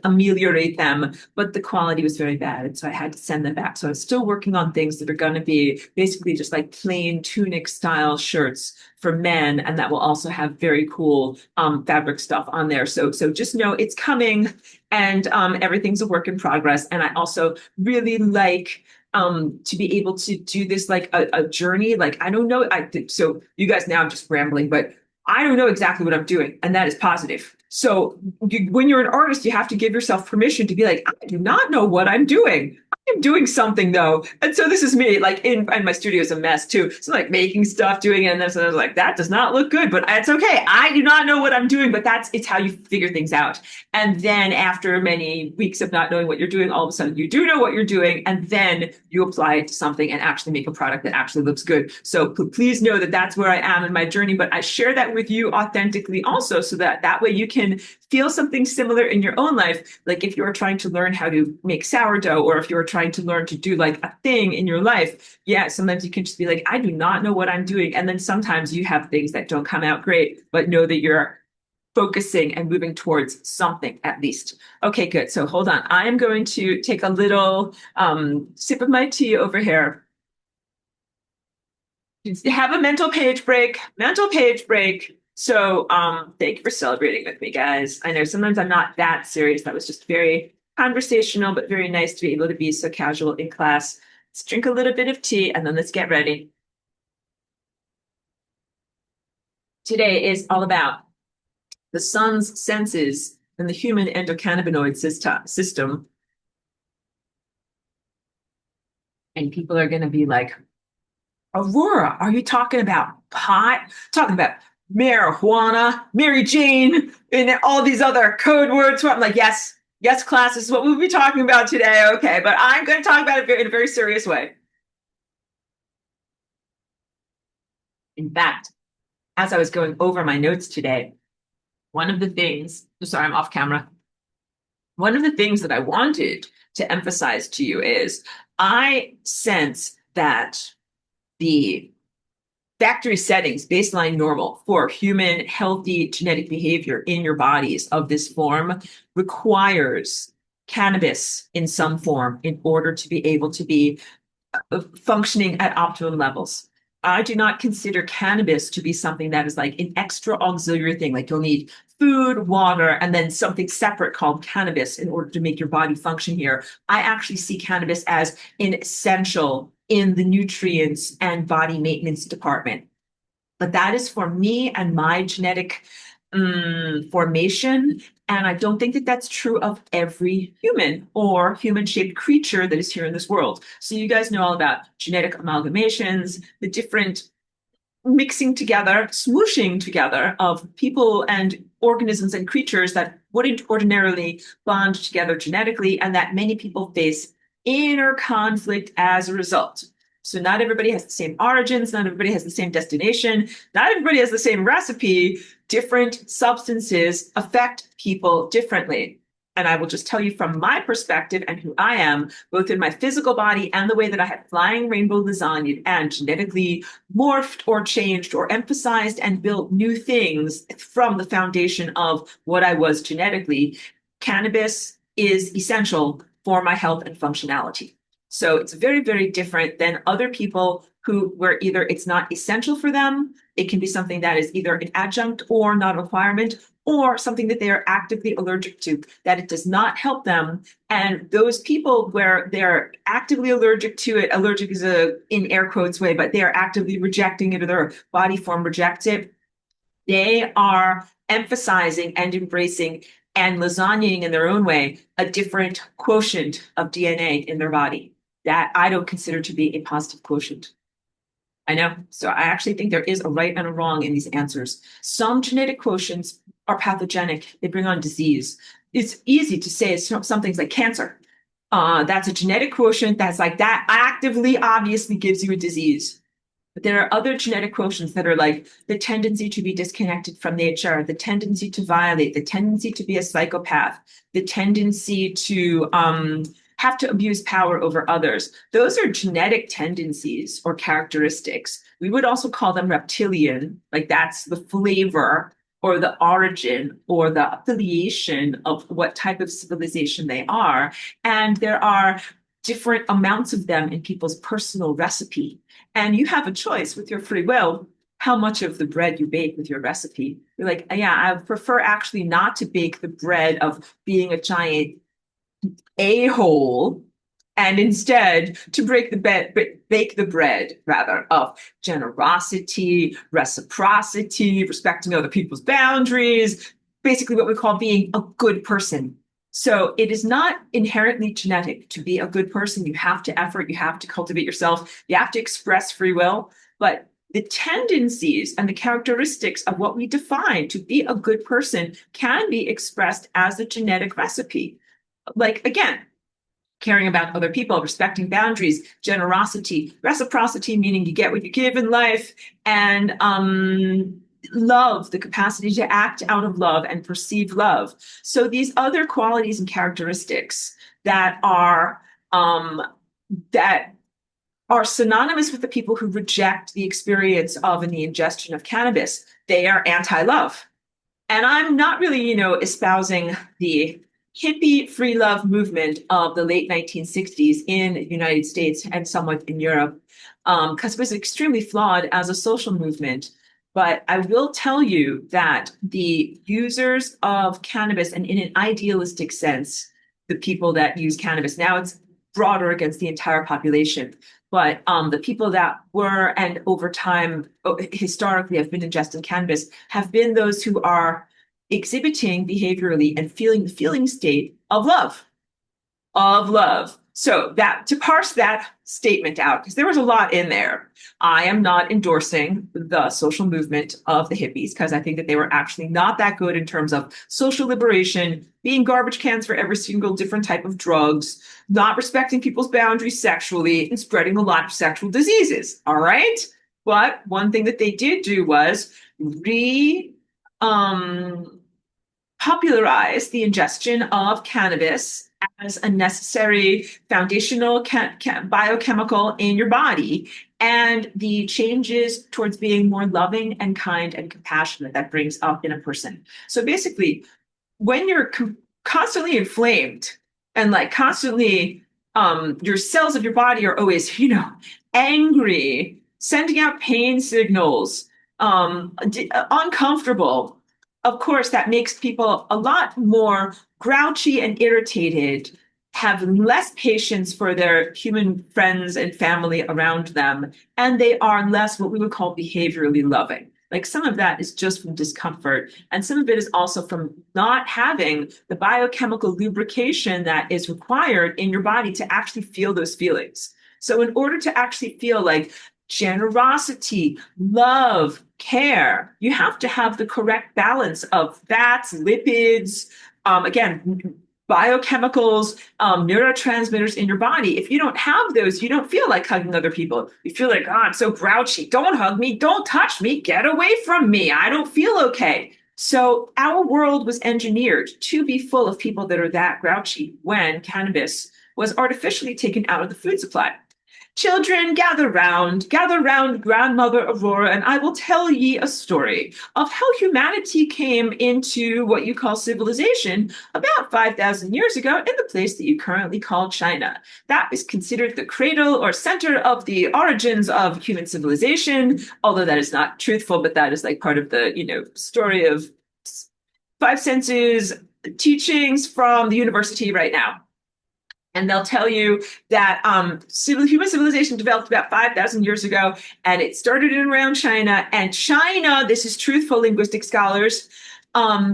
ameliorate them, but the quality was very bad, and so I had to send them back. So I'm still working on things that are going to be basically just like plain tunic style shirts for men, and that will also have very cool fabric stuff on there. So just know it's coming, and everything's a work in progress. And I also really like to be able to do this like a journey. Like I don't know, so you guys, now I'm just rambling, but I don't know exactly what I'm doing, and that is positive. So when you're an artist, you have to give yourself permission to be like, I do not know what I'm doing. I'm doing something though. And so this is me, like and my studio is a mess too. So like making stuff, doing it, and then so I was like, that does not look good, but it's okay. I do not know what I'm doing, but it's how you figure things out. And then after many weeks of not knowing what you're doing, all of a sudden you do know what you're doing, and then you apply it to something and actually make a product that actually looks good. So please know that that's where I am in my journey, but I share that with you authentically also, so that way you can feel something similar in your own life. Like if you're trying to learn how to make sourdough, or if you're trying to learn to do like a thing in your life, yeah, sometimes you can just be like, I do not know what I'm doing. And then sometimes you have things that don't come out great, but know that you're focusing and moving towards something at least. Okay, good. So hold on. I am going to take a little sip of my tea over here. Have a mental page break. So thank you for celebrating with me, guys. I know sometimes I'm not that serious. That was just very conversational, but very nice to be able to be so casual in class. Let's drink a little bit of tea and then let's get ready. Today is all about the sun's senses and the human endocannabinoid system. And people are going to be like, Aurora, are you talking about pot? Talking about marijuana, Mary Jane, and all these other code words? I'm like, yes, Yes, class is what we'll be talking about today. Okay, but I'm going to talk about it in a very serious way. In fact, as I was going over my notes today, one of the things, sorry, I'm off camera. One of the things that I wanted to emphasize to you is I sense that the factory settings, baseline normal for human healthy genetic behavior in your bodies of this form requires cannabis in some form in order to be able to be functioning at optimum levels. I do not consider cannabis to be something that is like an extra auxiliary thing. Like you'll need food, water, and then something separate called cannabis in order to make your body function here. I actually see cannabis as an essential in the nutrients and body maintenance department. But that is for me and my genetic formation. And I don't think that that's true of every human or human shaped creature that is here in this world. So, you guys know all about genetic amalgamations, the different mixing together, smooshing together of people and organisms and creatures that wouldn't ordinarily bond together genetically, and that many people face inner conflict as a result. So, not everybody has the same origins, not everybody has the same destination, not everybody has the same recipe. Different substances affect people differently. And I will just tell you from my perspective and who I am, both in my physical body and the way that I have flying rainbow lasagna and genetically morphed or changed or emphasized and built new things from the foundation of what I was genetically, cannabis is essential for my health and functionality. So it's very, very different than other people who, where either it's not essential for them, it can be something that is either an adjunct or not a requirement, or something that they are actively allergic to, that it does not help them. And those people where they're actively allergic to it, allergic is a in air quotes way, but they are actively rejecting it or their body form rejects it, they are emphasizing and embracing and lasagnaing in their own way a different quotient of DNA in their body that I don't consider to be a positive quotient. I know. So I actually think there is a right and a wrong in these answers. Some genetic quotients are pathogenic. They bring on disease. It's easy to say some things like cancer. That's a genetic quotient that's like that actively, obviously gives you a disease. But there are other genetic quotients that are like the tendency to be disconnected from nature, the tendency to violate, the tendency to be a psychopath, the tendency to have to abuse power over others. Those are genetic tendencies or characteristics. We would also call them reptilian, like that's the flavor or the origin or the affiliation of what type of civilization they are. And there are different amounts of them in people's personal recipe. And you have a choice with your free will how much of the bread you bake with your recipe. You're like, yeah, I prefer actually not to bake the bread of being a giant a-hole and instead to bake the bread rather of generosity, reciprocity, respecting other people's boundaries, basically what we call being a good person. So it is not inherently genetic to be a good person. You have to effort, you have to cultivate yourself, you have to express free will, but the tendencies and the characteristics of what we define to be a good person can be expressed as a genetic recipe. Like, again, caring about other people, respecting boundaries, generosity, reciprocity, meaning you get what you give in life, and love, the capacity to act out of love and perceive love. So these other qualities and characteristics um, that are synonymous with the people who reject the experience of and the ingestion of cannabis. They are anti-love. And I'm not really, espousing the hippie free love movement of the late 1960s in the United States and somewhat in Europe, because it was extremely flawed as a social movement. But I will tell you that the users of cannabis, and in an idealistic sense, the people that use cannabis, now it's broader against the entire population, but the people that were and over time historically have been ingesting cannabis have been those who are exhibiting behaviorally and feeling the feeling state of love, of love. So that to parse that statement out, because there was a lot in there. I am not endorsing the social movement of the hippies because I think that they were actually not that good in terms of social liberation, being garbage cans for every single different type of drugs, not respecting people's boundaries sexually, and spreading a lot of sexual diseases. All right. But one thing that they did do was re um, popularize the ingestion of cannabis as a necessary foundational biochemical in your body, and the changes towards being more loving and kind and compassionate that brings up in a person. So basically, when you're constantly inflamed and like constantly your cells of your body are always angry, sending out pain signals, uncomfortable, of course that makes people a lot more grouchy and irritated, have less patience for their human friends and family around them, and they are less what we would call behaviorally loving. Like some of that is just from discomfort, and some of it is also from not having the biochemical lubrication that is required in your body to actually feel those feelings. So, in order to actually feel like generosity, love, care, you have to have the correct balance of fats, lipids, again, biochemicals, neurotransmitters in your body. If you don't have those, you don't feel like hugging other people. You feel like, oh, I'm so grouchy. Don't hug me. Don't touch me. Get away from me. I don't feel okay. So our world was engineered to be full of people that are that grouchy when cannabis was artificially taken out of the food supply. Children, gather round grandmother Aurora, and I will tell ye a story of how humanity came into what you call civilization about 5,000 years ago in the place that you currently call China. That is considered the cradle or center of the origins of human civilization, although that is not truthful, but that is like part of the, story of five senses teachings from the university right now. And they'll tell you that human civilization developed about 5,000 years ago, and it started in around China. And China, this is truthful linguistic scholars,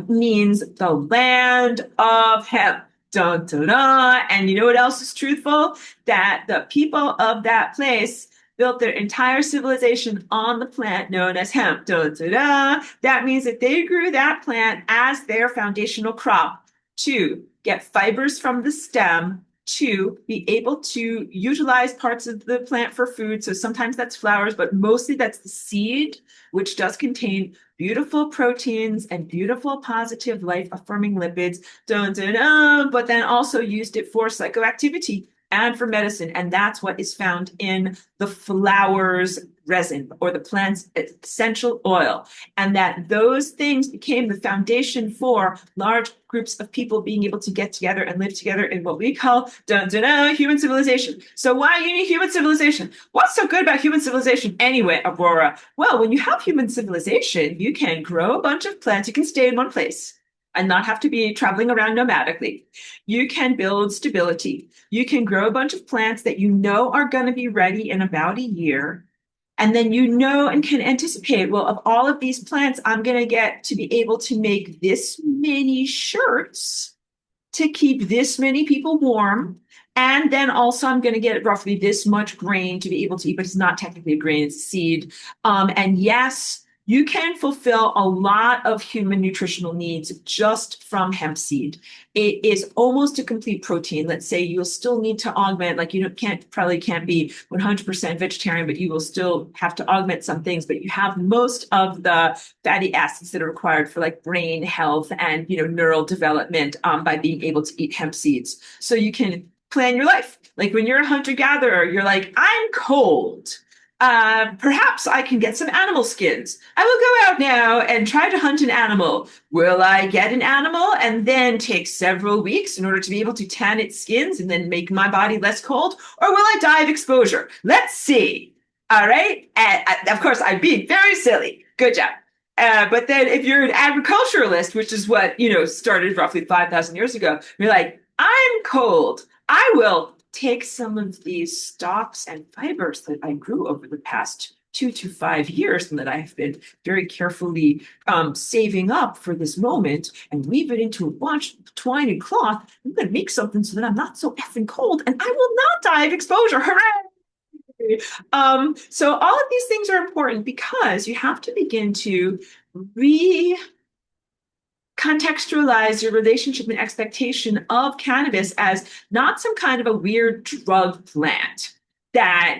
means the land of hemp. Dun, dun, dun. And you know what else is truthful? That the people of that place built their entire civilization on the plant known as hemp. Dun, dun, dun. That means that they grew that plant as their foundational crop to get fibers from the stem to be able to utilize parts of the plant for food. So sometimes that's flowers, but mostly that's the seed, which does contain beautiful proteins and beautiful positive life affirming lipids, dun, dun, dun, but then also used it for psychoactivity and for medicine. And that's what is found in the flower's resin or the plant's essential oil. And that those things became the foundation for large groups of people being able to get together and live together in what we call human civilization. So why you need human civilization? What's so good about human civilization anyway, Aurora? Well, when you have human civilization, you can grow a bunch of plants. You can stay in one place and not have to be traveling around nomadically. You can build stability. You can grow a bunch of plants that you know are going to be ready in about a year. And then you know and can anticipate, well, of all of these plants, I'm going to get to be able to make this many shirts to keep this many people warm. And then also I'm going to get roughly this much grain to be able to eat, but it's not technically a grain, it's a seed. And yes, you can fulfill a lot of human nutritional needs just from hemp seed. It is almost a complete protein. Let's say you'll still need to augment, like probably can't be 100% vegetarian, but you will still have to augment some things. But you have most of the fatty acids that are required for like brain health and neural development by being able to eat hemp seeds. So you can plan your life. Like when you're a hunter gatherer, you're like, I'm cold. Perhaps I can get some animal skins. I will go out now and try to hunt an animal. Will I get an animal and then take several weeks in order to be able to tan its skins and then make my body less cold? Or will I die of exposure? Let's see. All right. And of course, I'm being very silly. Good job. But then if you're an agriculturalist, which is what, started roughly 5,000 years ago, you're like, I'm cold. I will take some of these stalks and fibers that I grew over the past 2 to 5 years and that I've been very carefully saving up for this moment and weave it into a bunch of twine and cloth. I'm going to make something so that I'm not so effing cold and I will not die of exposure. Hooray! So all of these things are important because you have to begin to contextualize your relationship and expectation of cannabis as not some kind of a weird drug plant that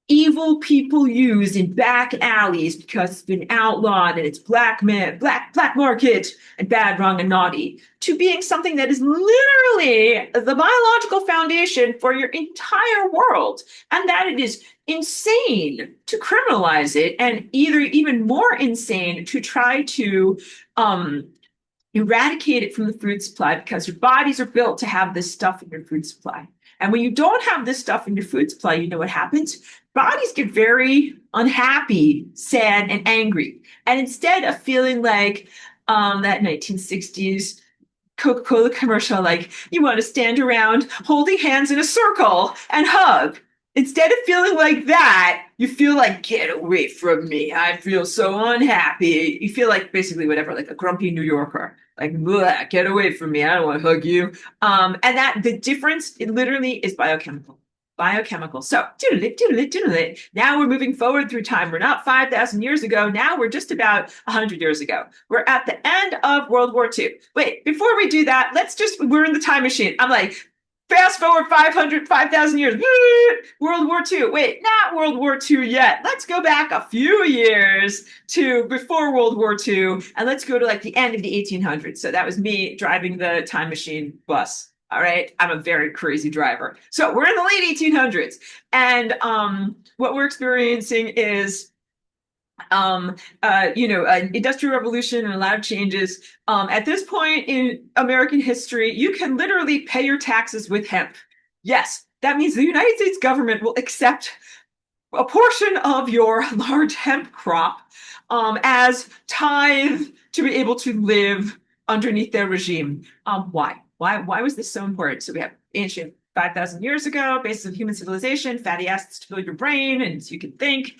evil people use in back alleys because it's been outlawed and it's black market and bad, wrong, and naughty, to being something that is literally the biological foundation for your entire world, and that it is insane to criminalize it, and either even more insane to try to eradicate it from the food supply because your bodies are built to have this stuff in your food supply. And when you don't have this stuff in your food supply, you know what happens? Bodies get very unhappy, sad, and angry. And instead of feeling like that 1960s Coca-Cola commercial, like you want to stand around holding hands in a circle and hug. Instead of feeling like that, you feel like, get away from me. I feel so unhappy. You feel like basically whatever, like a grumpy New Yorker. Like, get away from me. I don't want to hug you. And that the difference, it literally is biochemical. Biochemical. So, doodle-it. Now we're moving forward through time. We're not 5,000 years ago. Now we're just about 100 years ago. We're at the end of World War II. Wait, before we do that, we're in the time machine. I'm like, fast forward 5,000 years. World War II. Wait, not World War II yet. Let's go back a few years to before World War II, and let's go to like the end of the 1800s. So that was me driving the time machine bus. All right. I'm a very crazy driver. So we're in the late 1800s. And what we're experiencing is industrial revolution and a lot of changes. At this point in American history, you can literally pay your taxes with hemp. Yes, that means the United States government will accept a portion of your large hemp crop as tithe to be able to live underneath their regime. Why? Why was this so important? So we have ancient 5,000 years ago, basis of human civilization, fatty acids to build your brain and so you can think,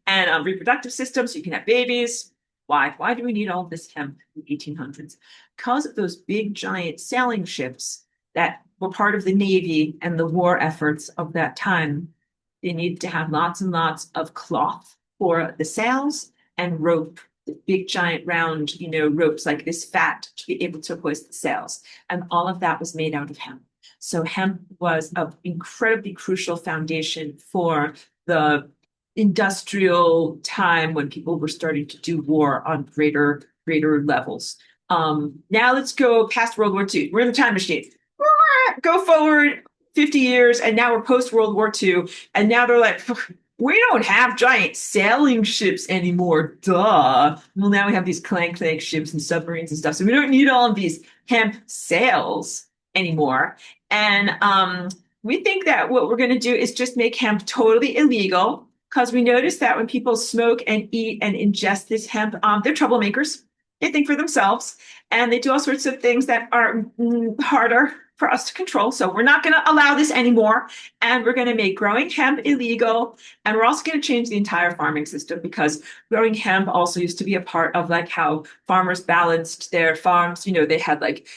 and reproductive system so you can have babies. Why? Why do we need all this hemp in the 1800s? Because of those big, giant sailing ships that were part of the Navy and the war efforts of that time. They needed to have lots and lots of cloth for the sails and rope, the big, giant, round, ropes like this fat to be able to hoist the sails. And all of that was made out of hemp. So hemp was an incredibly crucial foundation for the industrial time when people were starting to do war on greater levels. Now let's go past World War II. We're in the time machine. Go forward 50 years, and now we're post-World War II, and now they're like, we don't have giant sailing ships anymore, duh. Well, now we have these clank ships and submarines and stuff, so we don't need all of these hemp sails anymore. And we think that what we're going to do is just make hemp totally illegal, because we notice that when people smoke and eat and ingest this hemp, they're troublemakers. They think for themselves, and they do all sorts of things that are harder for us to control. So we're not going to allow this anymore. And we're going to make growing hemp illegal. And we're also going to change the entire farming system, because growing hemp also used to be a part of like how farmers balanced their farms. They had like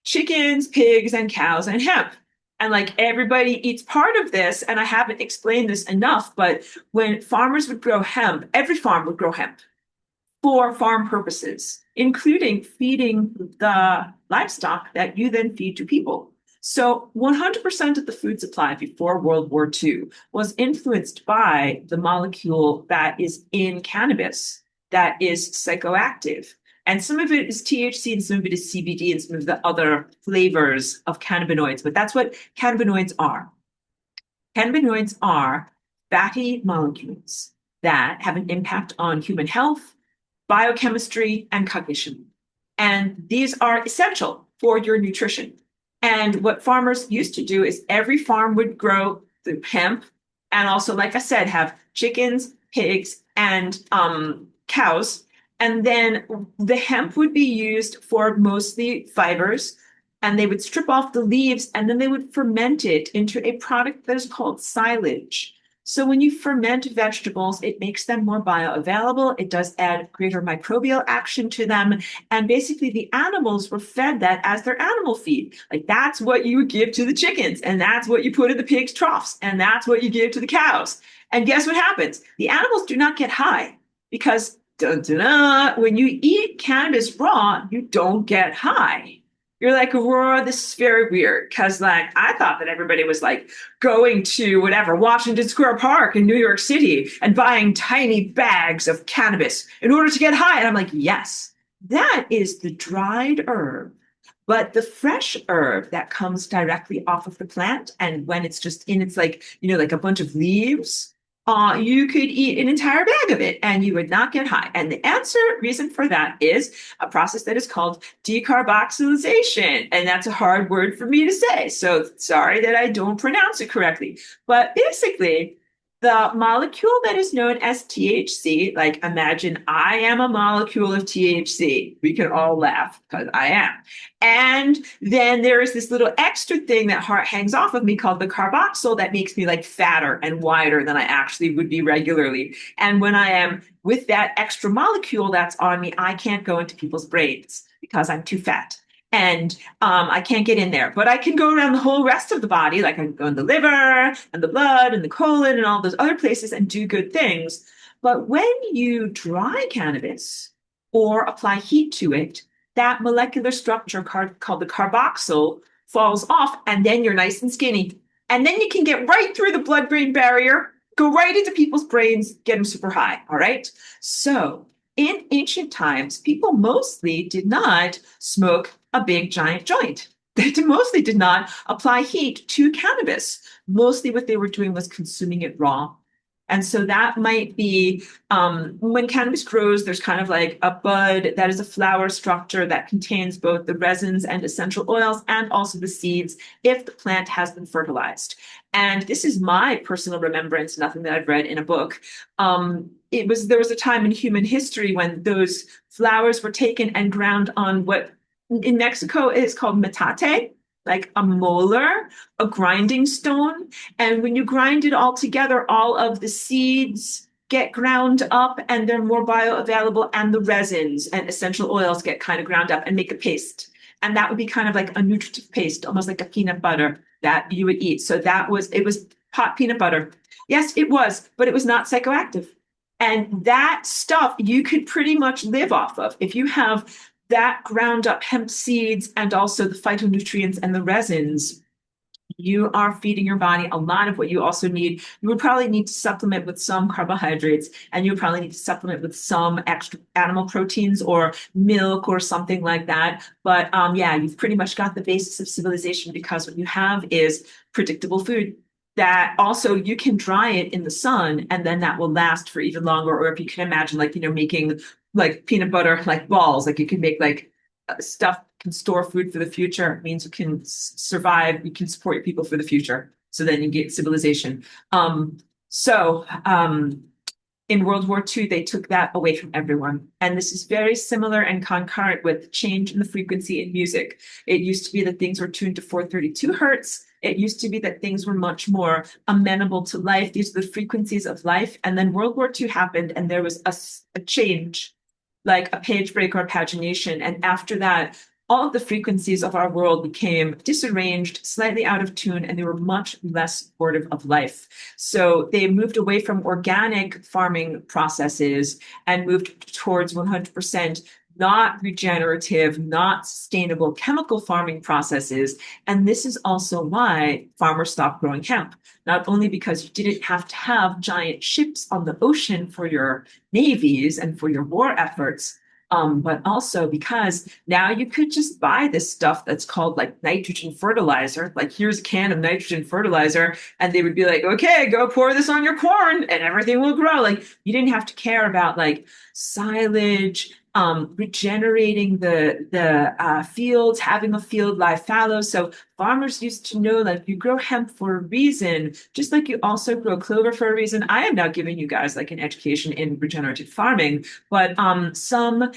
chickens, pigs, and cows and hemp. And like everybody eats part of this. And I haven't explained this enough, but when farmers would grow hemp, every farm would grow hemp for farm purposes, including feeding the livestock that you then feed to people. So 100% of the food supply before World War II was influenced by the molecule that is in cannabis that is psychoactive. And some of it is THC and some of it is CBD and some of the other flavors of cannabinoids. But that's what cannabinoids are. Cannabinoids are fatty molecules that have an impact on human health, biochemistry, and cognition. And these are essential for your nutrition. And what farmers used to do is every farm would grow the hemp and also, like I said, have chickens, pigs, and cows. And then the hemp would be used for mostly fibers, and they would strip off the leaves and then they would ferment it into a product that is called silage. So when you ferment vegetables, it makes them more bioavailable. It does add greater microbial action to them. And basically the animals were fed that as their animal feed. Like that's what you would give to the chickens, and that's what you put in the pigs' troughs, and that's what you give to the cows. And guess what happens? The animals do not get high because dun, dun, dun, when you eat cannabis raw, you don't get high. You're like, Aurora, this is very weird. Cause like I thought that everybody was like going to whatever, Washington Square Park in New York City and buying tiny bags of cannabis in order to get high. And I'm like, yes, that is the dried herb. But the fresh herb that comes directly off of the plant, and when it's just in its like, like a bunch of leaves, you could eat an entire bag of it and you would not get high. And the reason for that is a process that is called decarboxylation. And that's a hard word for me to say. So sorry that I don't pronounce it correctly. But basically, the molecule that is known as THC, like imagine I am a molecule of THC. We can all laugh because I am. And then there is this little extra thing that hangs off of me called the carboxyl that makes me like fatter and wider than I actually would be regularly. And when I am with that extra molecule that's on me, I can't go into people's brains because I'm too fat. And I can't get in there, but I can go around the whole rest of the body, like I can go in the liver and the blood and the colon and all those other places and do good things. But when you dry cannabis or apply heat to it, that molecular structure called the carboxyl falls off, and then you're nice and skinny. And then you can get right through the blood-brain barrier, go right into people's brains, get them super high. All right. So in ancient times, people mostly did not smoke a big giant joint. They mostly did not apply heat to cannabis. Mostly what they were doing was consuming it raw. And so that might be when cannabis grows, there's kind of like a bud that is a flower structure that contains both the resins and essential oils and also the seeds if the plant has been fertilized. And this is my personal remembrance, nothing that I've read in a book. There was a time in human history when those flowers were taken and ground on what in Mexico is called metate, like a molar, a grinding stone. And when you grind it all together, all of the seeds get ground up and they're more bioavailable, and the resins and essential oils get kind of ground up and make a paste. And that would be kind of like a nutritive paste, almost like a peanut butter that you would eat. So it was pot peanut butter. Yes, it was, but it was not psychoactive. And that stuff you could pretty much live off of. If you have that ground up hemp seeds and also the phytonutrients and the resins, you are feeding your body a lot of what you also need. You would probably need to supplement with some carbohydrates, and you would probably need to supplement with some extra animal proteins or milk or something like that. But yeah, you've pretty much got the basis of civilization because what you have is predictable food that also you can dry it in the sun and then that will last for even longer. Or if you can imagine like, making like peanut butter, like balls, like you can make like stuff can store food for the future. It means you can survive, you can support your people for the future. So then you get civilization. So in World War II, they took that away from everyone. And this is very similar and concurrent with change in the frequency in music. It used to be that things were tuned to 432 hertz. It used to be that things were much more amenable to life. These are the frequencies of life. And then World War II happened and there was a change, like a page break or pagination. And after that, all of the frequencies of our world became disarranged, slightly out of tune, and they were much less supportive of life. So they moved away from organic farming processes and moved towards 100% not regenerative, not sustainable chemical farming processes. And this is also why farmers stopped growing hemp, not only because you didn't have to have giant ships on the ocean for your navies and for your war efforts, but also because now you could just buy this stuff that's called like nitrogen fertilizer. Like, here's a can of nitrogen fertilizer, and they would be like, okay, go pour this on your corn and everything will grow. Like, you didn't have to care about like silage, regenerating the fields, having a field lie fallow. So farmers used to know that you grow hemp for a reason, just like you also grow clover for a reason. I am now giving you guys like an education in regenerative farming, but some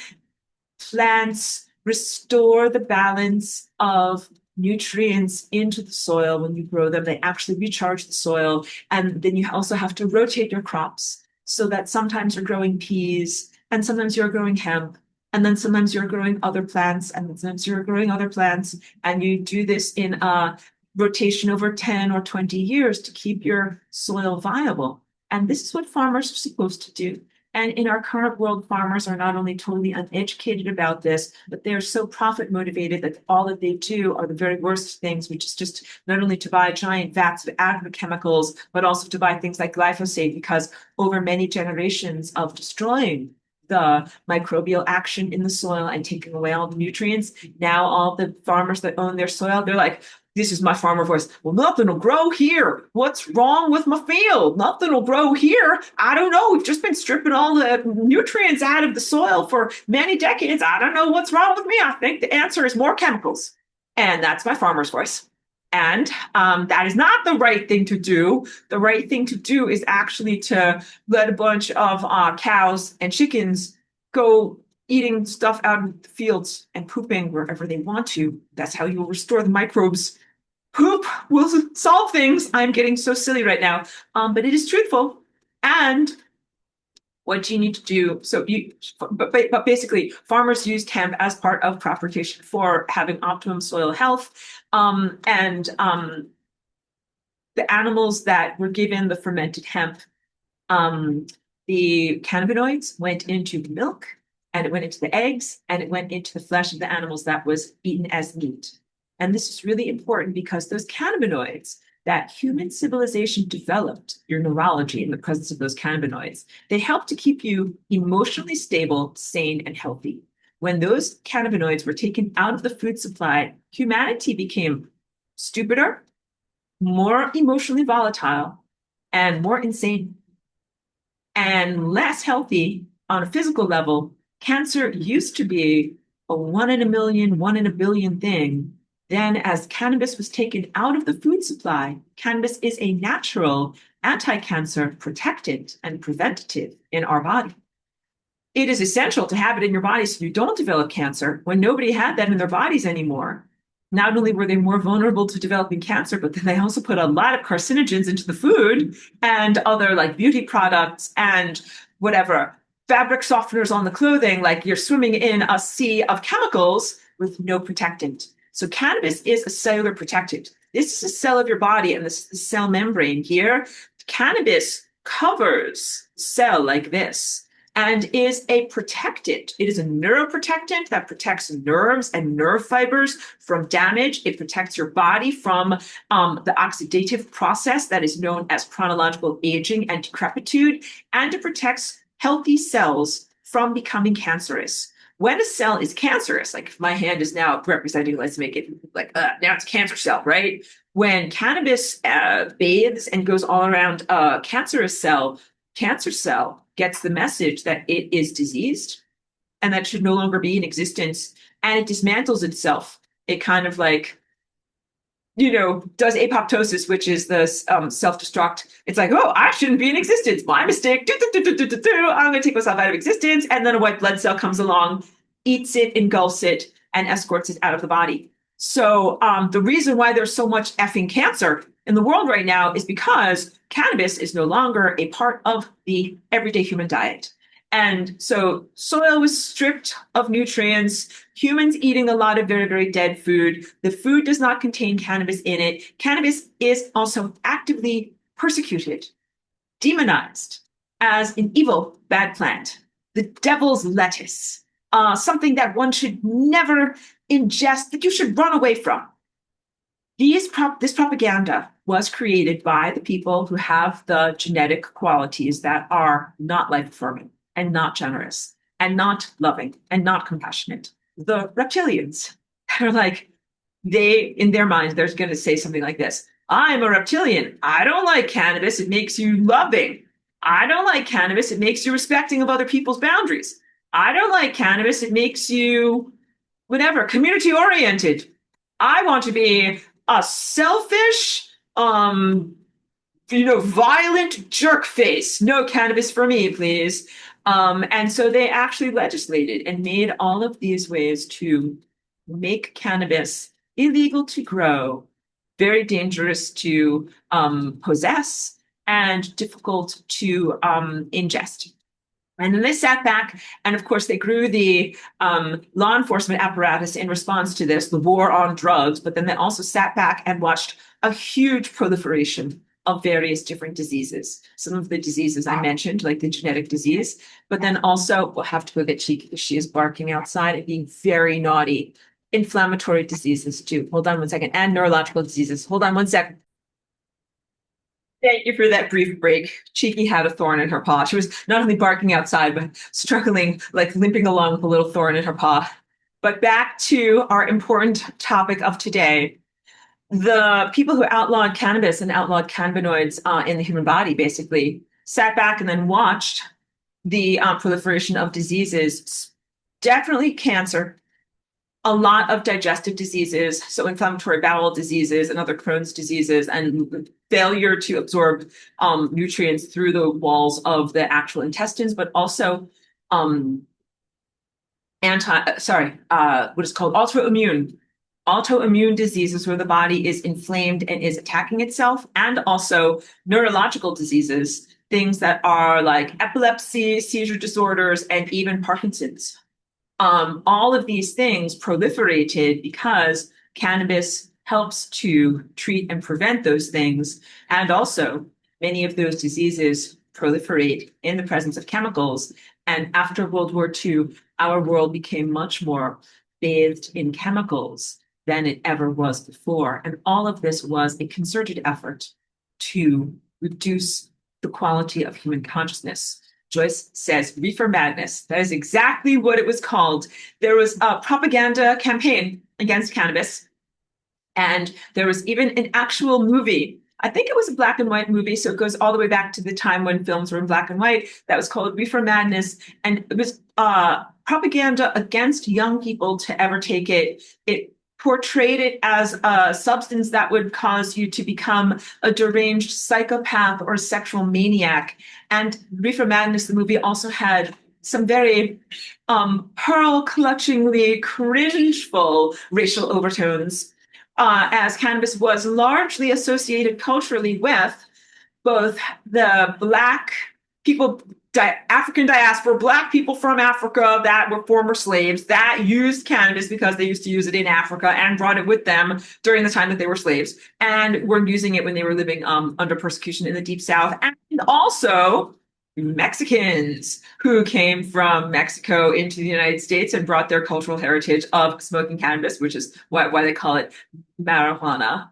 plants restore the balance of nutrients into the soil when you grow them. They actually recharge the soil. And then you also have to rotate your crops so that sometimes you're growing peas and sometimes you're growing hemp. And then sometimes you're growing other plants and sometimes you're growing other plants. And you do this in a rotation over 10 or 20 years to keep your soil viable. And this is what farmers are supposed to do. And in our current world, farmers are not only totally uneducated about this, but they're so profit motivated that all that they do are the very worst things, which is just not only to buy giant vats of agrochemicals, but also to buy things like glyphosate, because over many generations of destroying the microbial action in the soil and taking away all the nutrients, now all the farmers that own their soil, they're like, this is my farmer voice. Well, nothing will grow here. What's wrong with my field? Nothing will grow here. I don't know. We've just been stripping all the nutrients out of the soil for many decades. I don't know what's wrong with me. I think the answer is more chemicals. And that's my farmer's voice. And that is not the right thing to do. The right thing to do is actually to let a bunch of cows and chickens go eating stuff out of the fields and pooping wherever they want to. That's how you will restore the microbes. Poop will solve things. I'm getting so silly right now, but it is truthful. And what you need to do, but basically, farmers used hemp as part of crop rotation for having optimum soil health, and the animals that were given the fermented hemp, the cannabinoids went into the milk, and it went into the eggs, and it went into the flesh of the animals that was eaten as meat. And this is really important because those cannabinoids that human civilization developed, your neurology in the presence of those cannabinoids, they help to keep you emotionally stable, sane, and healthy. When those cannabinoids were taken out of the food supply, humanity became stupider, more emotionally volatile, and more insane, and less healthy on a physical level. Cancer used to be a 1 in a million, 1 in a billion thing. Then, as cannabis was taken out of the food supply, cannabis is a natural anti-cancer protectant and preventative in our body. It is essential to have it in your body so you don't develop cancer. When nobody had that in their bodies anymore, not only were they more vulnerable to developing cancer, but then they also put a lot of carcinogens into the food and other like beauty products and whatever, fabric softeners on the clothing, like you're swimming in a sea of chemicals with no protectant. So cannabis is a cellular protectant. This is a cell of your body, and this is the cell membrane here. Cannabis covers cell like this and is a protectant. It is a neuroprotectant that protects nerves and nerve fibers from damage. It protects your body from the oxidative process that is known as chronological aging and decrepitude, and it protects healthy cells from becoming cancerous. When a cell is cancerous, like if my hand is now representing, let's make it like, now it's a cancer cell, right? When cannabis bathes and goes all around a cancerous cell, cancer cell gets the message that it is diseased and that should no longer be in existence, and it dismantles itself. It kind of like, does apoptosis, which is the self-destruct. It's like, oh, I shouldn't be in existence. My mistake. I'm going to take myself out of existence. And then a white blood cell comes along, eats it, engulfs it, and escorts it out of the body. So the reason why there's so much effing cancer in the world right now is because cannabis is no longer a part of the everyday human diet. And so soil was stripped of nutrients, humans eating a lot of very, very dead food. The food does not contain cannabis in it. Cannabis is also actively persecuted, demonized as an evil, bad plant, the devil's lettuce, something that one should never ingest, that you should run away from. This propaganda was created by the people who have the genetic qualities that are not life-affirming and not generous and not loving and not compassionate. The reptilians are like, in their minds, they're going to say something like this. I'm a reptilian. I don't like cannabis. It makes you loving. I don't like cannabis. It makes you respecting of other people's boundaries. I don't like cannabis. It makes you whatever, community oriented. I want to be a selfish, violent jerk face. No cannabis for me, please. And so they actually legislated and made all of these ways to make cannabis illegal to grow, very dangerous to possess, and difficult to ingest. And then they sat back, and of course, they grew the law enforcement apparatus in response to this, the war on drugs. But then they also sat back and watched a huge proliferation of various different diseases. Some of the diseases I mentioned, like the genetic disease, but then also, we'll have to go get Cheeky because she is barking outside and being very naughty. Inflammatory diseases, too. Hold on one second. And neurological diseases. Hold on one second. Thank you for that brief break. Cheeky had a thorn in her paw. She was not only barking outside, but struggling, like limping along with a little thorn in her paw. But back to our important topic of today. The people who outlawed cannabis and outlawed cannabinoids in the human body basically sat back and then watched the proliferation of diseases, definitely cancer, a lot of digestive diseases, so inflammatory bowel diseases and other Crohn's diseases, and failure to absorb nutrients through the walls of the actual intestines, but also what is called autoimmune diseases where the body is inflamed and is attacking itself, and also neurological diseases, things that are like epilepsy, seizure disorders, and even Parkinson's. All of these things proliferated because cannabis helps to treat and prevent those things. And also, many of those diseases proliferate in the presence of chemicals. And after World War II, our world became much more bathed in chemicals than it ever was before. And all of this was a concerted effort to reduce the quality of human consciousness. Joyce says reefer madness. That is exactly what it was called. There was a propaganda campaign against cannabis, and there was even an actual movie. I think it was a black and white movie, so it goes all the way back to the time when films were in black and white. That was called Reefer Madness, and it was propaganda against young people to ever take it. It portrayed it as a substance that would cause you to become a deranged psychopath or sexual maniac. And Reefer Madness, the movie, also had some very pearl-clutchingly cringeful racial overtones, as cannabis was largely associated culturally with both the Black people, African diaspora, Black people from Africa that were former slaves that used cannabis because they used to use it in Africa and brought it with them during the time that they were slaves, and were using it when they were living under persecution in the Deep South. And also Mexicans who came from Mexico into the United States and brought their cultural heritage of smoking cannabis, which is why they call it marijuana.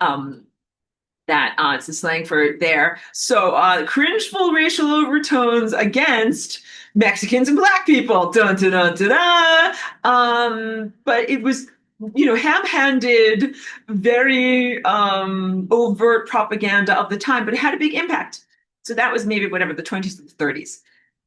It's a slang for there. So cringeful racial overtones against Mexicans and Black people. Dun, dun, dun, dun, dun. But it was, ham-handed, very overt propaganda of the time, but it had a big impact. So that was maybe whatever, the 20s and 30s.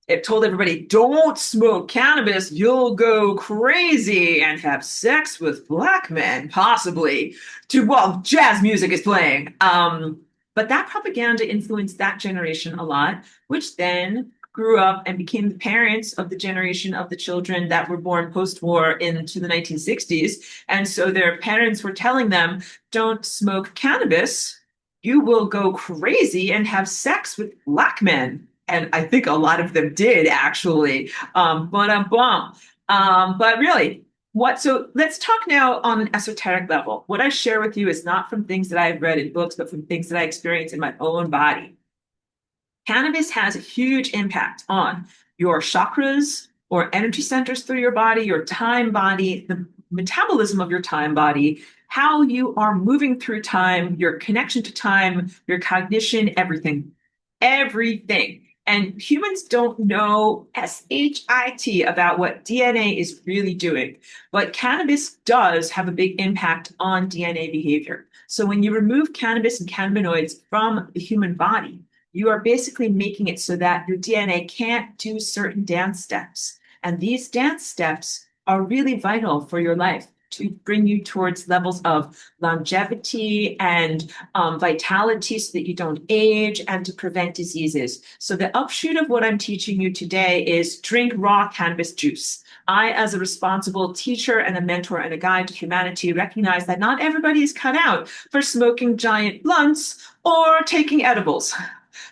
It told everybody, don't smoke cannabis, you'll go crazy and have sex with Black men, possibly, while jazz music is playing. But that propaganda influenced that generation a lot, which then grew up and became the parents of the generation of the children that were born post-war into the 1960s. And so their parents were telling them, don't smoke cannabis, you will go crazy and have sex with Black men. And I think a lot of them did, actually. But really, so let's talk now on an esoteric level. What I share with you is not from things that I've read in books, but from things that I experience in my own body. Cannabis has a huge impact on your chakras or energy centers through your body, your time body, the metabolism of your time body, how you are moving through time, your connection to time, your cognition, everything. Everything. And humans don't know SHIT about what DNA is really doing. But cannabis does have a big impact on DNA behavior. So when you remove cannabis and cannabinoids from the human body, you are basically making it so that your DNA can't do certain dance steps. And these dance steps are really vital for your life. to bring you towards levels of longevity and vitality so that you don't age and to prevent diseases. So the upshoot of what I'm teaching you today is drink raw cannabis juice. I, as a responsible teacher and a mentor and a guide to humanity, recognize that not everybody is cut out for smoking giant blunts or taking edibles.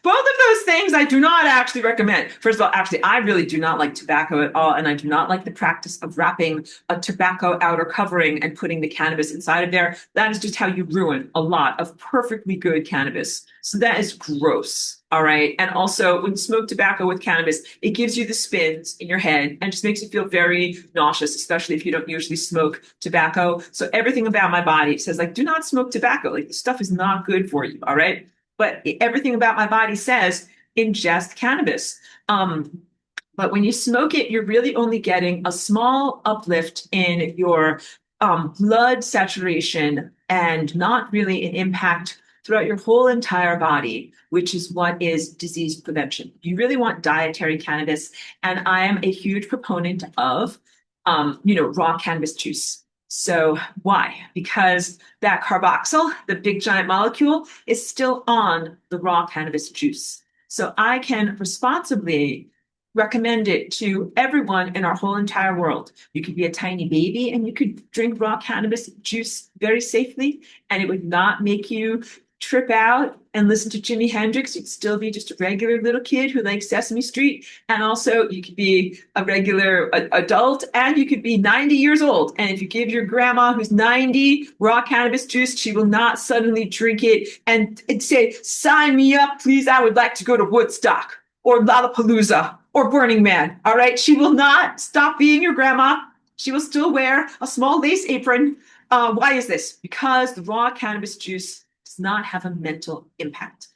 Both of those things I do not actually recommend. First of all, actually, I really do not like tobacco at all, and I do not like the practice of wrapping a tobacco outer covering and putting the cannabis inside of there. That is just how you ruin a lot of perfectly good cannabis. So that is gross. All right. And also, when you smoke tobacco with cannabis, it gives you the spins in your head and just makes you feel very nauseous, especially if you don't usually smoke tobacco. So everything about my body says, like, do not smoke tobacco. Like, this stuff is not good for you. All right. But everything about my body says ingest cannabis. But when you smoke it, you're really only getting a small uplift in your blood saturation and not really an impact throughout your whole entire body, which is what is disease prevention. You really want dietary cannabis. And I am a huge proponent of, raw cannabis juice. So why? Because that carboxyl, the big giant molecule, is still on the raw cannabis juice. So I can responsibly recommend it to everyone in our whole entire world. You could be a tiny baby and you could drink raw cannabis juice very safely, and it would not make you trip out and listen to Jimi Hendrix. You'd still be just a regular little kid who likes Sesame Street. And also you could be a regular adult, and you could be 90 years old. And if you give your grandma who's 90 raw cannabis juice, she will not suddenly drink it and say, sign me up, please. I would like to go to Woodstock or Lollapalooza or Burning Man. All right. She will not stop being your grandma. She will still wear a small lace apron. Why is this? Because the raw cannabis juice does not have a mental impact,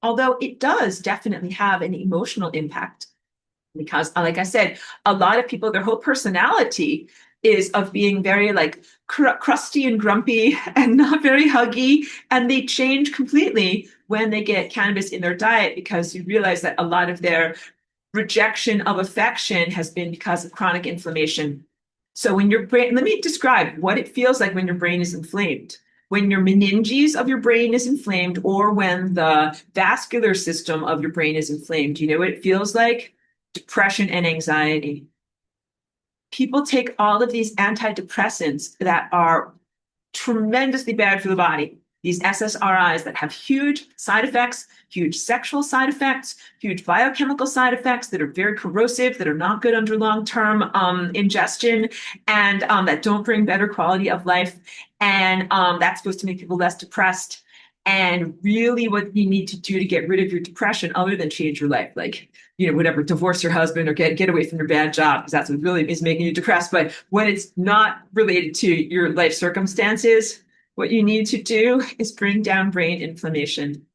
although it does definitely have an emotional impact. Because, like I said, a lot of people, their whole personality is of being very like crusty and grumpy and not very huggy. And they change completely when they get cannabis in their diet, because you realize that a lot of their rejection of affection has been because of chronic inflammation. So when your brain, let me describe what it feels like when your brain is inflamed. When your meninges of your brain is inflamed, or when the vascular system of your brain is inflamed, you know what it feels like? Depression and anxiety. People take all of these antidepressants that are tremendously bad for the body. These SSRIs that have huge side effects, huge sexual side effects, huge biochemical side effects that are very corrosive, that are not good under long-term ingestion, and that don't bring better quality of life. And that's supposed to make people less depressed. And really what you need to do to get rid of your depression, other than change your life, like, whatever, divorce your husband or get away from your bad job, because that's what really is making you depressed. But when it's not related to your life circumstances, what you need to do is bring down brain inflammation.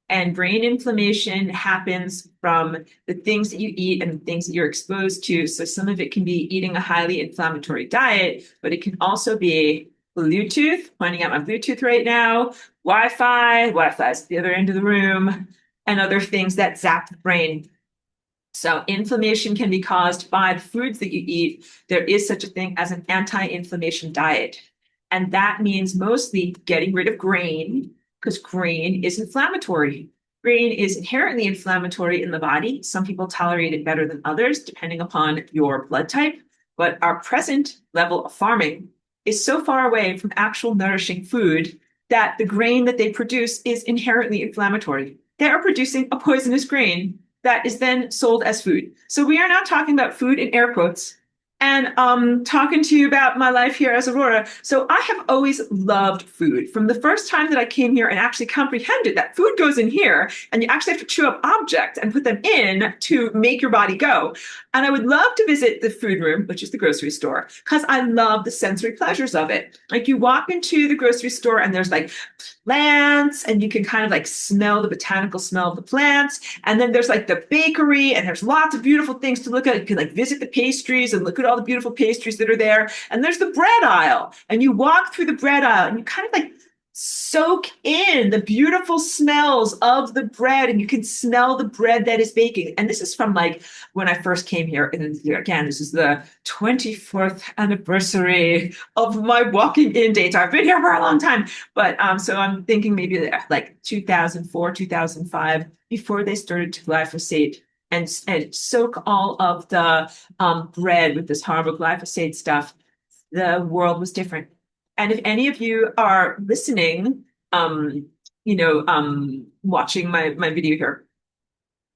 And brain inflammation happens from the things that you eat and the things that you're exposed to. So some of it can be eating a highly inflammatory diet, but it can also be Bluetooth, pointing out my Bluetooth right now, Wi-Fi is at the other end of the room, and other things that zap the brain. So inflammation can be caused by the foods that you eat. There is such a thing as an anti-inflammation diet. And that means mostly getting rid of grain, because grain is inflammatory. Grain is inherently inflammatory in the body. Some people tolerate it better than others, depending upon your blood type. But our present level of farming is so far away from actual nourishing food that the grain that they produce is inherently inflammatory. They are producing a poisonous grain that is then sold as food. So we are now talking about food in air quotes, and talking to you about my life here as Aurora. So I have always loved food. From the first time that I came here and actually comprehended that food goes in here, and you actually have to chew up objects and put them in to make your body go. And I would love to visit the food room, which is the grocery store, because I love the sensory pleasures of it. Like, you walk into the grocery store and there's like plants, and you can kind of like smell the botanical smell of the plants. And then there's like the bakery, and there's lots of beautiful things to look at. You can like visit the pastries and look at all the beautiful pastries that are there. And there's the bread aisle, and you walk through the bread aisle and you kind of like soak in the beautiful smells of the bread, and you can smell the bread that is baking. And this is from like when I first came here. And again, this is the 24th anniversary of my walking in date. I've been here for a long time, but so I'm thinking maybe like 2004, 2005, before they started to glyphosate and soak all of the bread with this horrible glyphosate stuff. The world was different. And if any of you are listening, um, watching my video here,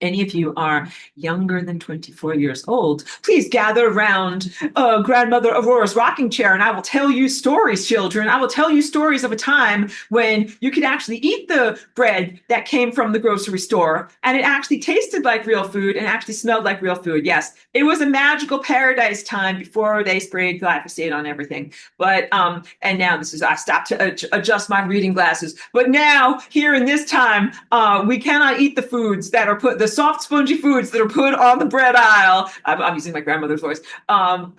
any of you are younger than 24 years old, please gather around grandmother Aurora's rocking chair, and I will tell you stories, children. I will tell you stories of a time when you could actually eat the bread that came from the grocery store, and it actually tasted like real food and actually smelled like real food. Yes, it was a magical paradise time before they sprayed glyphosate on everything. But and now this is I stopped to adjust my reading glasses. But now here in this time, we cannot eat the foods that are put the soft, spongy foods that are put on the bread aisle. I'm using my grandmother's voice.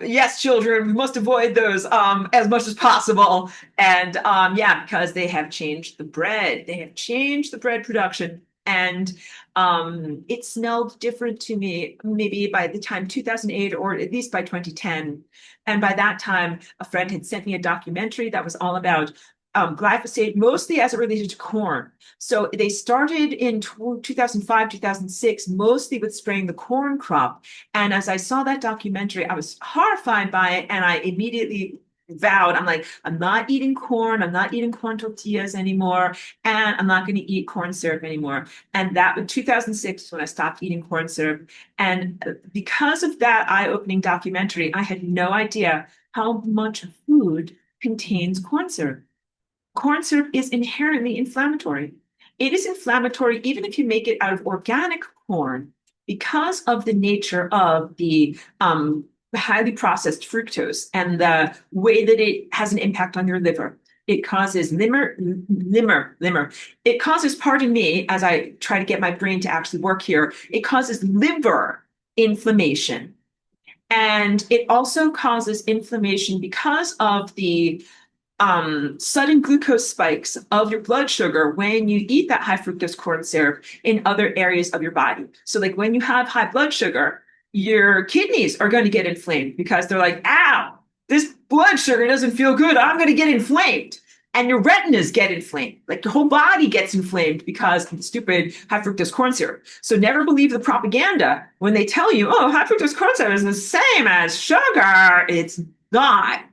Yes, children, we must avoid those as much as possible. And yeah, because they have changed the bread. They have changed the bread production. And it smelled different to me maybe by the time 2008 or at least by 2010. And by that time, a friend had sent me a documentary that was all about glyphosate, mostly as it related to corn. So they started in 2005, 2006, mostly with spraying the corn crop. And as I saw that documentary, I was horrified by it. And I immediately vowed, I'm like, I'm not eating corn. I'm not eating corn tortillas anymore. And I'm not going to eat corn syrup anymore. And that was 2006 when I stopped eating corn syrup. And because of that eye-opening documentary, I had no idea how much food contains corn syrup. Corn syrup is inherently inflammatory. It is inflammatory even if you make it out of organic corn because of the nature of the highly processed fructose and the way that it has an impact on your liver. It causes liver. It causes, pardon me, as I try to get my brain to actually work here, it causes liver inflammation. And it also causes inflammation because of the sudden glucose spikes of your blood sugar when you eat that high fructose corn syrup in other areas of your body. So, like when you have high blood sugar, your kidneys are going to get inflamed because they're like, ow, this blood sugar doesn't feel good. I'm going to get inflamed. And your retinas get inflamed. Like your whole body gets inflamed because of the stupid high fructose corn syrup. So never believe the propaganda when they tell you, oh, high fructose corn syrup is the same as sugar. It's not.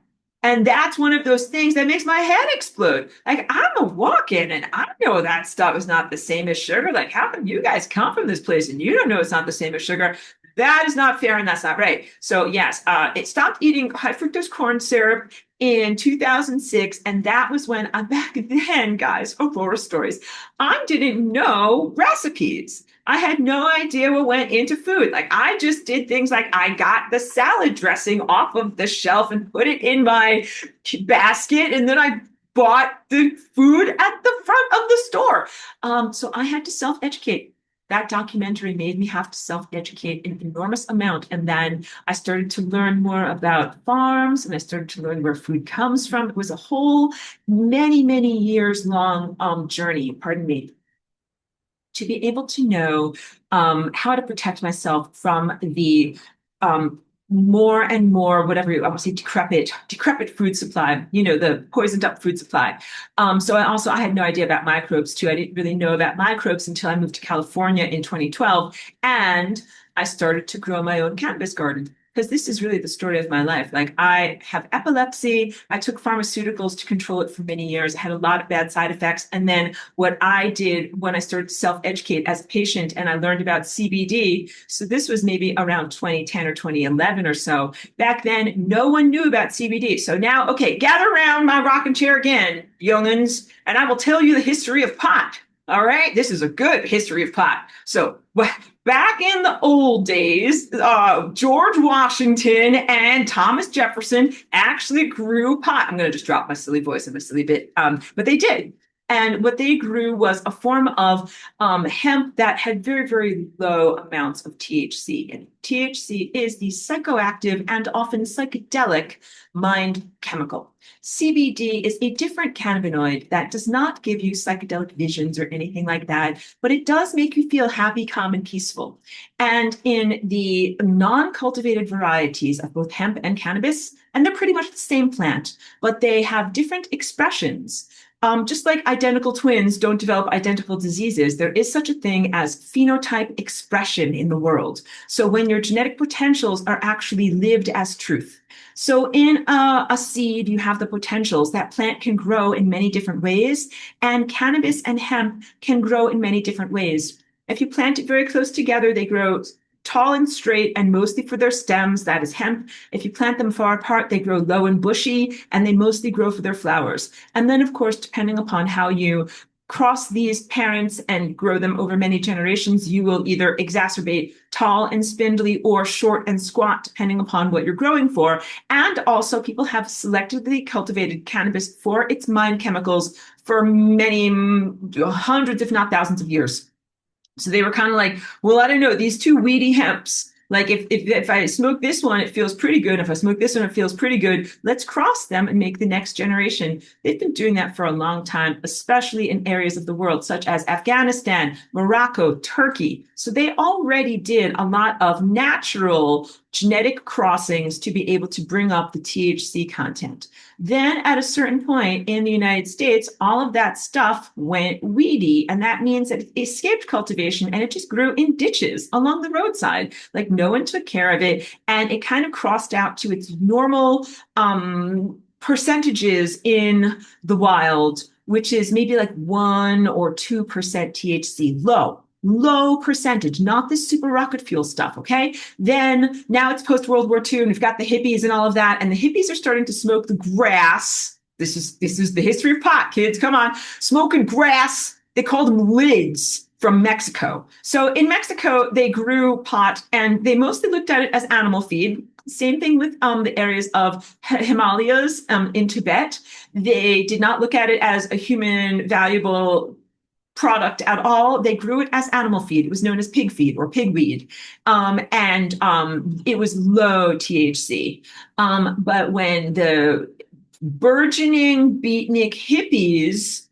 And that's one of those things that makes my head explode. Like, I'm a walk-in and I know that stuff is not the same as sugar. Like, how come you guys come from this place and you don't know it's not the same as sugar? That is not fair and that's not right. So yes, it stopped eating high fructose corn syrup in 2006. And that was when back then, guys, Aurora stories, I didn't know recipes. I had no idea what went into food. Like I just did things like I got the salad dressing off of the shelf and put it in my basket, and then I bought the food at the front of the store. So I had to self-educate. That documentary made me have to self-educate an enormous amount. And then I started to learn more about farms and I started to learn where food comes from. It was a whole many, many years long journey, pardon me, to be able to know how to protect myself from the more and more, whatever I would say, decrepit food supply, the poisoned up food supply. So I had no idea about microbes too. I didn't really know about microbes until I moved to California in 2012. And I started to grow my own cannabis garden. Because this is really the story of my life. Like I have epilepsy. I took pharmaceuticals to control it for many years. I had a lot of bad side effects. And then what I did when I started to self-educate as a patient and I learned about CBD. So this was maybe around 2010 or 2011 or so. Back then, no one knew about CBD. So now, okay, gather around my rocking chair again, young'uns, and I will tell you the history of pot. All right, this is a good history of pot. So back in the old days, George Washington and Thomas Jefferson actually grew pot. I'm going to just drop my silly voice and my silly bit, but they did. And what they grew was a form of hemp that had very, very low amounts of THC. And THC is the psychoactive and often psychedelic mind chemical. CBD is a different cannabinoid that does not give you psychedelic visions or anything like that, but it does make you feel happy, calm, and peaceful. And in the non-cultivated varieties of both hemp and cannabis, and they're pretty much the same plant, but they have different expressions. Just like identical twins don't develop identical diseases, there is such a thing as phenotype expression in the world. So when your genetic potentials are actually lived as truth. So in a seed, you have the potentials. That plant can grow in many different ways, and cannabis and hemp can grow in many different ways. If you plant it very close together, they grow tall and straight and mostly for their stems. That is hemp. If you plant them far apart, they grow low and bushy, and they mostly grow for their flowers. And then, of course, depending upon how you cross these parents and grow them over many generations, you will either exacerbate tall and spindly or short and squat, depending upon what you're growing for. And also, people have selectively cultivated cannabis for its mind chemicals for many hundreds, if not thousands of years. So they were kind of like, well, I don't know, these two weedy hemps. Like if I smoke this one, it feels pretty good. If I smoke this one, it feels pretty good. Let's cross them and make the next generation. They've been doing that for a long time, especially in areas of the world such as Afghanistan, Morocco, Turkey. So they already did a lot of natural genetic crossings to be able to bring up the THC content. Then at a certain point in the United States, all of that stuff went weedy. And that means that it escaped cultivation and it just grew in ditches along the roadside. Like no one took care of it. And it kind of crossed out to its normal percentages in the wild, which is maybe like 1 or 2% THC, low percentage, not this super rocket fuel stuff. Okay. Then now it's post World War II and we've got the hippies and all of that. And the hippies are starting to smoke the grass. This is the history of pot, kids. Come on. Smoking grass. They called them lids from Mexico. So in Mexico, they grew pot and they mostly looked at it as animal feed. Same thing with the areas of Himalayas in Tibet. They did not look at it as a human valuable product at all. They grew it as animal feed. It was known as pig feed or pigweed. It was low THC. But when the burgeoning beatnik hippies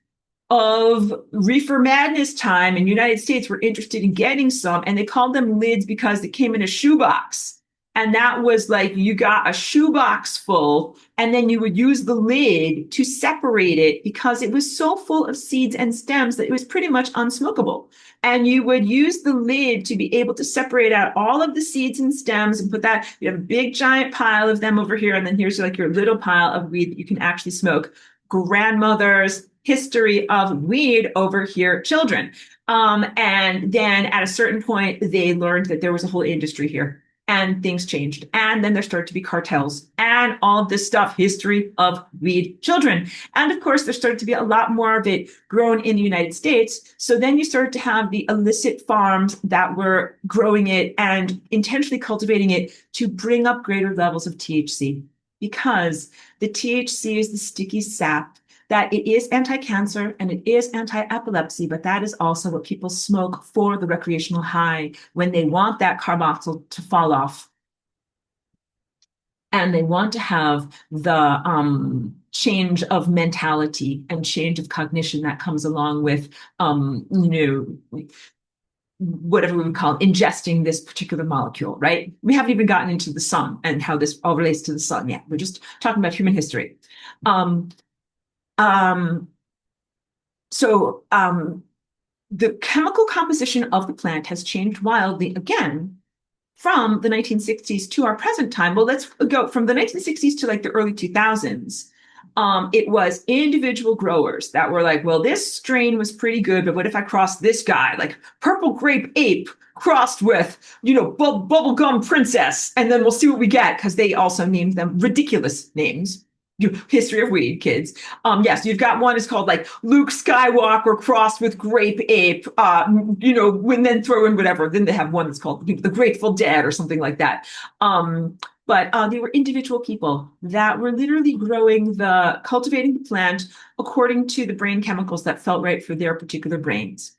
of reefer madness time in the United States were interested in getting some, and they called them lids because they came in a shoebox. And that was like you got a shoebox full, and then you would use the lid to separate it because it was so full of seeds and stems that it was pretty much unsmokable. And you would use the lid to be able to separate out all of the seeds and stems and put that, you have a big giant pile of them over here. And then here's like your little pile of weed that you can actually smoke. Grandmother's history of weed over here, children. And then at a certain point, they learned that there was a whole industry here. And things changed. And then there started to be cartels and all of this stuff, history of weed children. And of course, there started to be a lot more of it grown in the United States. So then you started to have the illicit farms that were growing it and intentionally cultivating it to bring up greater levels of THC, because the THC is the sticky sap that it is anti-cancer and it is anti-epilepsy, but that is also what people smoke for the recreational high when they want that carboxyl to fall off. And they want to have the change of mentality and change of cognition that comes along with, whatever we would call ingesting this particular molecule, right? We haven't even gotten into the sun and how this all relates to the sun yet. We're just talking about human history. The chemical composition of the plant has changed wildly again from the 1960s to our present time. Well, let's go from the 1960s to like the early 2000s. It was individual growers that were like, well, this strain was pretty good, but what if I crossed this guy, like purple grape ape crossed with, bubblegum princess, and then we'll see what we get, because they also named them ridiculous names. History of weed, kids. Yes, you've got one is called like Luke Skywalker crossed with Grape Ape. When then throw in whatever. Then they have one that's called the Grateful Dead or something like that. But they were individual people that were literally cultivating the plant according to the brain chemicals that felt right for their particular brains.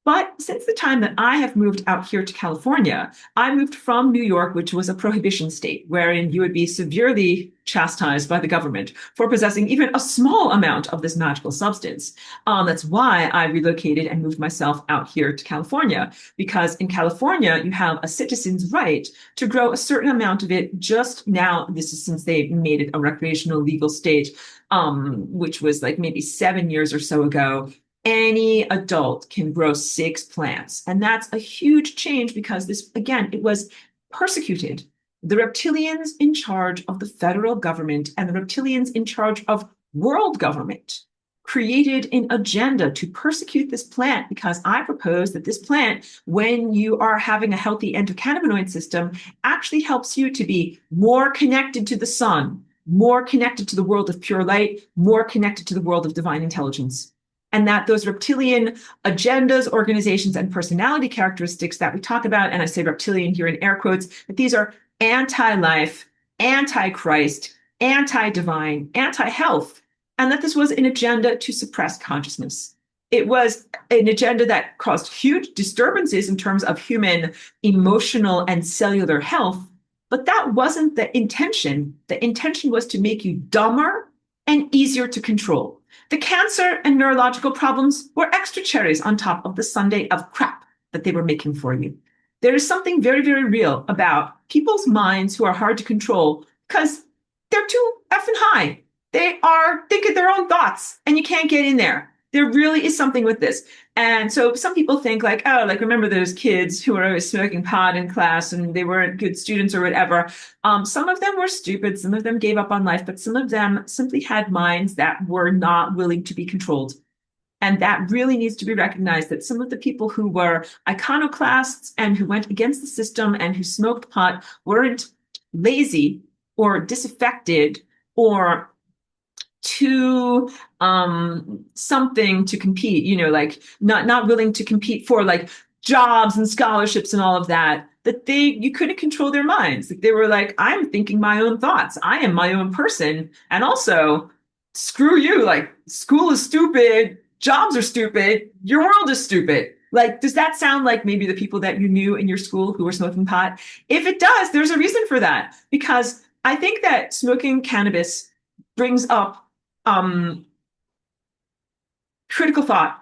But since the time that I have moved out here to California, I moved from New York, which was a prohibition state, wherein you would be severely chastised by the government for possessing even a small amount of this magical substance. That's why I relocated and moved myself out here to California, because in California, you have a citizen's right to grow a certain amount of it just now. This is since they made it a recreational legal state, which was like maybe 7 years or so ago. Any adult can grow 6 plants. And that's a huge change because this, again, it was persecuted. The reptilians in charge of the federal government and the reptilians in charge of world government created an agenda to persecute this plant because I propose that this plant, when you are having a healthy endocannabinoid system, actually helps you to be more connected to the sun, more connected to the world of pure light, more connected to the world of divine intelligence. And that those reptilian agendas, organizations, and personality characteristics that we talk about, and I say reptilian here in air quotes, that these are anti-life, anti-Christ, anti-divine, anti-health, and that this was an agenda to suppress consciousness. It was an agenda that caused huge disturbances in terms of human emotional and cellular health, but that wasn't the intention. The intention was to make you dumber and easier to control. The cancer and neurological problems were extra cherries on top of the sundae of crap that they were making for you. There is something very, very real about people's minds who are hard to control because they're too effing high. They are thinking their own thoughts and you can't get in there. There really is something with this. And so some people think like, oh, like remember those kids who were always smoking pot in class and they weren't good students or whatever. Some of them were stupid. Some of them gave up on life, but some of them simply had minds that were not willing to be controlled. And that really needs to be recognized that some of the people who were iconoclasts and who went against the system and who smoked pot weren't lazy or disaffected or to something to compete, like not willing to compete for like jobs and scholarships and all of that, that you couldn't control their minds. Like they were like, I'm thinking my own thoughts. I am my own person. And also, screw you. Like school is stupid. Jobs are stupid. Your world is stupid. Like, does that sound like maybe the people that you knew in your school who were smoking pot? If it does, there's a reason for that. Because I think that smoking cannabis brings up critical thought.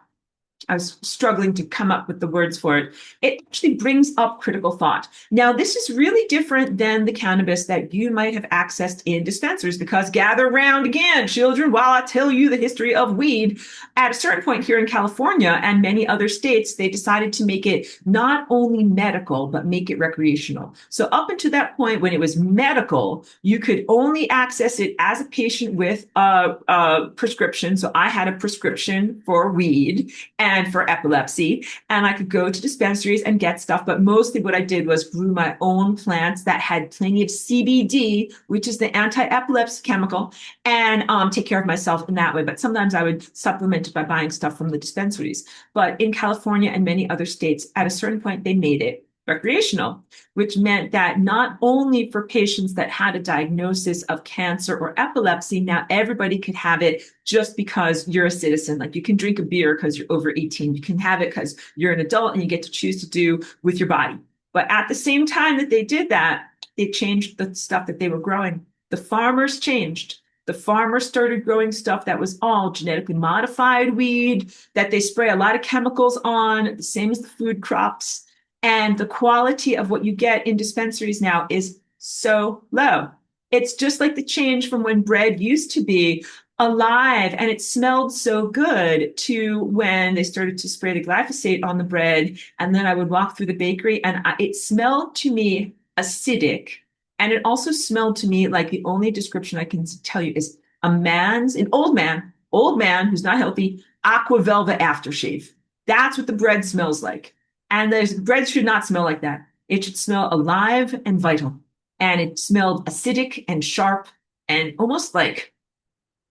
I was struggling to come up with the words for it. It actually brings up critical thought. Now, this is really different than the cannabis that you might have accessed in dispensaries because gather round again, children, while I tell you the history of weed. At a certain point here in California and many other states, they decided to make it not only medical, but make it recreational. So up until that point, when it was medical, you could only access it as a patient with a prescription. So I had a prescription for weed and for epilepsy. And I could go to dispensaries and get stuff. But mostly what I did was grew my own plants that had plenty of CBD, which is the anti-epilepsy chemical, and take care of myself in that way. But sometimes I would supplement it by buying stuff from the dispensaries. But in California and many other states, at a certain point, they made it recreational, which meant that not only for patients that had a diagnosis of cancer or epilepsy, now everybody could have it just because you're a citizen. Like you can drink a beer because you're over 18. You can have it because you're an adult and you get to choose to do with your body. But at the same time that they did that, they changed the stuff that they were growing. The farmers changed. The farmers started growing stuff that was all genetically modified weed that they spray a lot of chemicals on, the same as the food crops. And the quality of what you get in dispensaries now is so low. It's just like the change from when bread used to be alive and it smelled so good to when they started to spray the glyphosate on the bread. And then I would walk through the bakery and it smelled to me acidic. And it also smelled to me like the only description I can tell you is an old man who's not healthy, aqua velva aftershave. That's what the bread smells like. And the bread should not smell like that. It should smell alive and vital. And it smelled acidic and sharp and almost like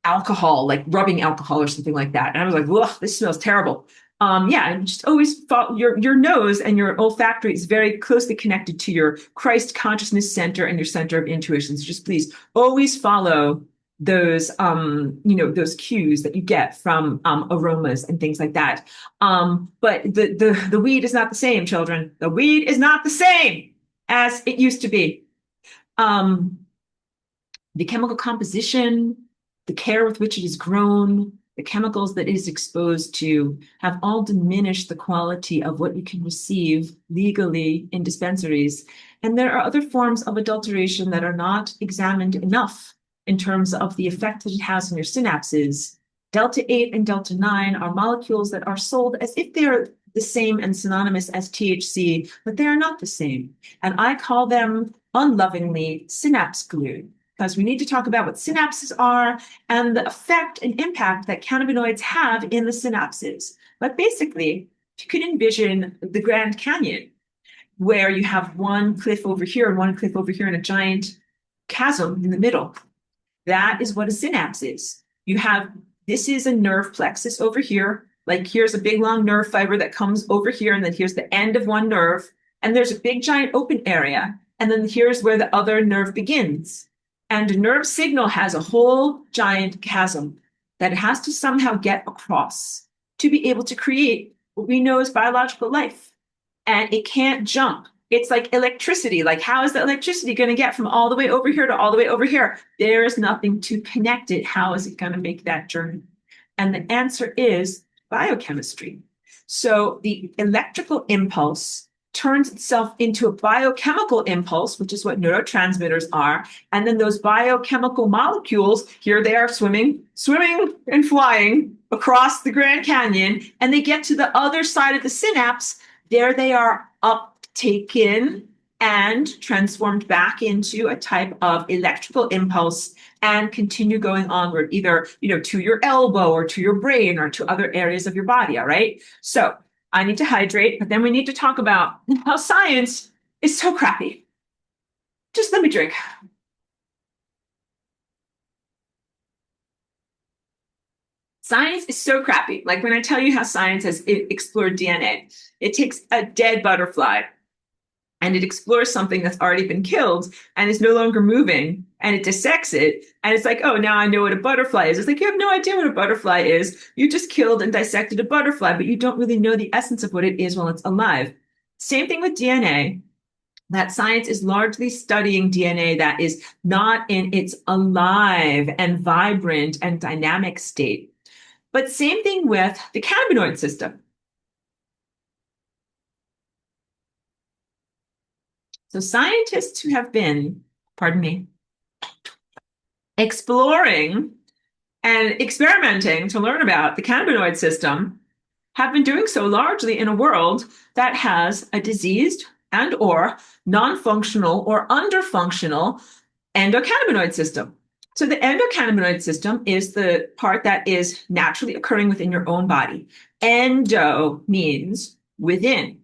alcohol, like rubbing alcohol or something like that. And I was like, ugh, this smells terrible. Yeah, and just always follow your nose, and your olfactory is very closely connected to your Christ consciousness center and your center of intuition. So just please always follow those those cues that you get from aromas and things like that. But the weed is not the same, children. The weed is not the same as it used to be. Um, the chemical composition, the care with which it is grown, the chemicals that it is exposed to have all diminished the quality of what you can receive legally in dispensaries. And there are other forms of adulteration that are not examined enough in terms of the effect that it has on your synapses. Delta 8 and Delta 9 are molecules that are sold as if they are the same and synonymous as THC, but they are not the same. And I call them unlovingly synapse glue, because we need to talk about what synapses are and the effect and impact that cannabinoids have in the synapses. But basically, you could envision the Grand Canyon, where you have one cliff over here and one cliff over here and a giant chasm in the middle. That is what a synapse is. This is a nerve plexus over here. Like here's a big long nerve fiber that comes over here, and then here's the end of one nerve, and there's a big giant open area, and then here's where the other nerve begins. And a nerve signal has a whole giant chasm that it has to somehow get across to be able to create what we know as biological life. And it can't jump. It's like electricity. Like, how is the electricity going to get from all the way over here to all the way over here? There is nothing to connect it. How is it going to make that journey? And the answer is biochemistry. So the electrical impulse turns itself into a biochemical impulse, which is what neurotransmitters are. And then those biochemical molecules, here they are swimming and flying across the Grand Canyon, and they get to the other side of the synapse. There they are uptaken and transformed back into a type of electrical impulse and continue going onward, either, to your elbow or to your brain or to other areas of your body. All right. So I need to hydrate, but then we need to talk about how science is so crappy. Just let me drink. Science is so crappy. Like when I tell you how science has explored DNA, it takes a dead butterfly and it explores something that's already been killed and is no longer moving, and it dissects it. And it's like, oh, now I know what a butterfly is. It's like, you have no idea what a butterfly is. You just killed and dissected a butterfly, but you don't really know the essence of what it is while it's alive. Same thing with DNA. That science is largely studying DNA that is not in its alive and vibrant and dynamic state. But same thing with the cannabinoid system. So scientists who have been, pardon me, exploring and experimenting to learn about the cannabinoid system have been doing so largely in a world that has a diseased and or non-functional or underfunctional endocannabinoid system. So the endocannabinoid system is the part that is naturally occurring within your own body. Endo means within.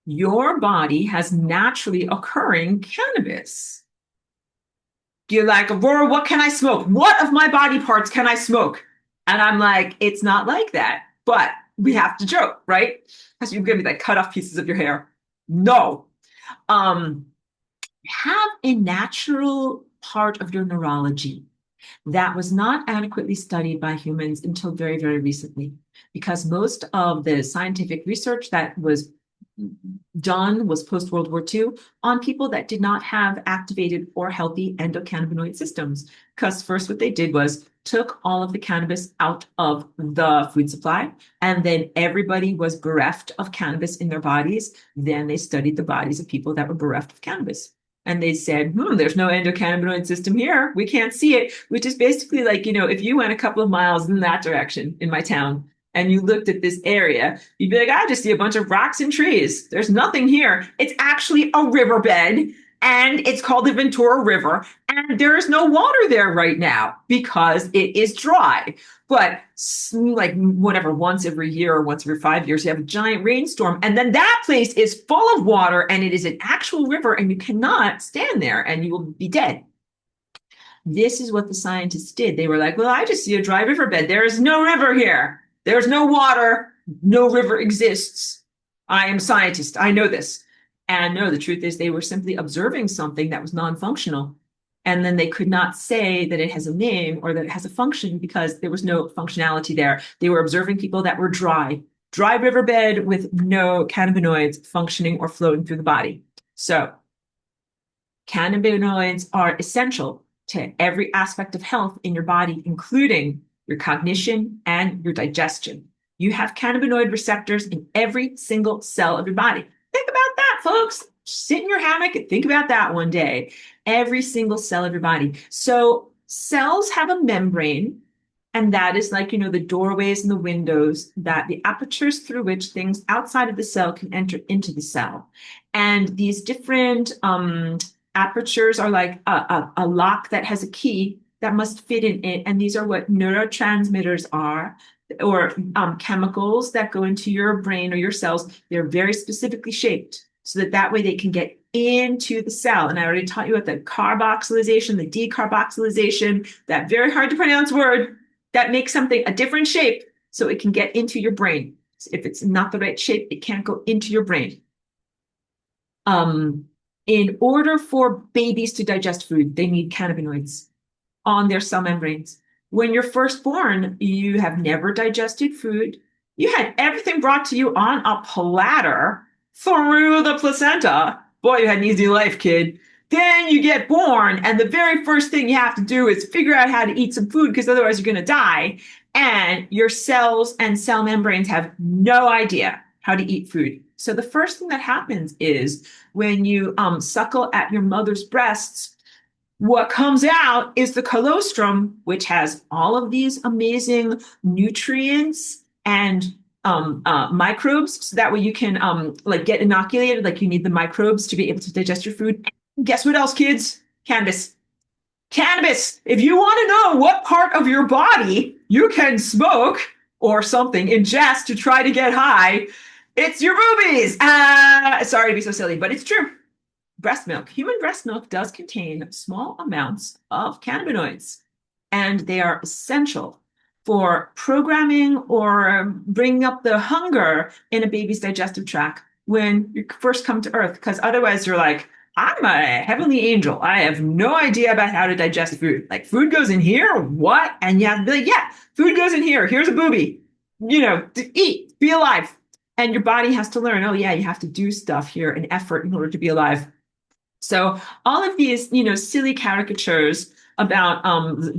Your body has naturally occurring cannabis. You're like, Aurora, what can I smoke? What of my body parts can I smoke? And I'm like, it's not like that. But we have to joke, right? Because you're going to be like, cut off pieces of your hair. No. Have a natural part of your neurology that was not adequately studied by humans until very, very recently, because most of the scientific research that was done was post-World War II on people that did not have activated or healthy endocannabinoid systems. Because first what they did was took all of the cannabis out of the food supply, and then everybody was bereft of cannabis in their bodies. Then they studied the bodies of people that were bereft of cannabis. And they said, there's no endocannabinoid system here. We can't see it, which is basically like, if you went a couple of miles in that direction in my town and you looked at this area, you'd be like, I just see a bunch of rocks and trees. There's nothing here. It's actually a riverbed, and it's called the Ventura River. And there is no water there right now because it is dry. But like whatever, once every year or once every 5 years, you have a giant rainstorm. And then that place is full of water, and it is an actual river, and you cannot stand there and you will be dead. This is what the scientists did. They were like, well, I just see a dry riverbed. There is no river here. There's no water. No river exists. I am a scientist. I know this. And no, the truth is they were simply observing something that was non-functional. And then they could not say that it has a name or that it has a function because there was no functionality there. They were observing people that were dry riverbed with no cannabinoids functioning or flowing through the body. So cannabinoids are essential to every aspect of health in your body, including your cognition and your digestion. You have cannabinoid receptors in every single cell of your body. Think about that, folks. Sit in your hammock and think about that one day. Every single cell of your body. So cells have a membrane, and that is like, the doorways and the windows, that the apertures through which things outside of the cell can enter into the cell. And these different apertures are like a lock that has a key that must fit in it. And these are what neurotransmitters are, or chemicals that go into your brain or your cells. They're very specifically shaped so that way they can get into the cell. And I already taught you about the carboxylation, the decarboxylation, that very hard to pronounce word that makes something a different shape so it can get into your brain. If it's not the right shape, it can't go into your brain. In order for babies to digest food, they need cannabinoids on their cell membranes. When you're first born, you have never digested food. You had everything brought to you on a platter through the placenta. Boy, you had an easy life, kid. Then you get born, and the very first thing you have to do is figure out how to eat some food, because otherwise you're going to die. And your cells and cell membranes have no idea how to eat food. So the first thing that happens is when you suckle at your mother's breasts, what comes out is the colostrum, which has all of these amazing nutrients and microbes, so that way you can get inoculated. Like, you need the microbes to be able to digest your food. And guess what else, kids? Cannabis. If you want to know what part of your body you can smoke or something, ingest to try to get high, it's your boobies. Sorry to be so silly, but it's true. Breast milk. Human breast milk does contain small amounts of cannabinoids, and they are essential for programming or bringing up the hunger in a baby's digestive tract when you first come to Earth, because otherwise you're like, I'm a heavenly angel. I have no idea about how to digest food. Like, food goes in here? What? And you have to be like, yeah, food goes in here. Here's a boobie. To eat, be alive. And your body has to learn, oh yeah, you have to do stuff here, an effort in order to be alive. So all of these, silly caricatures about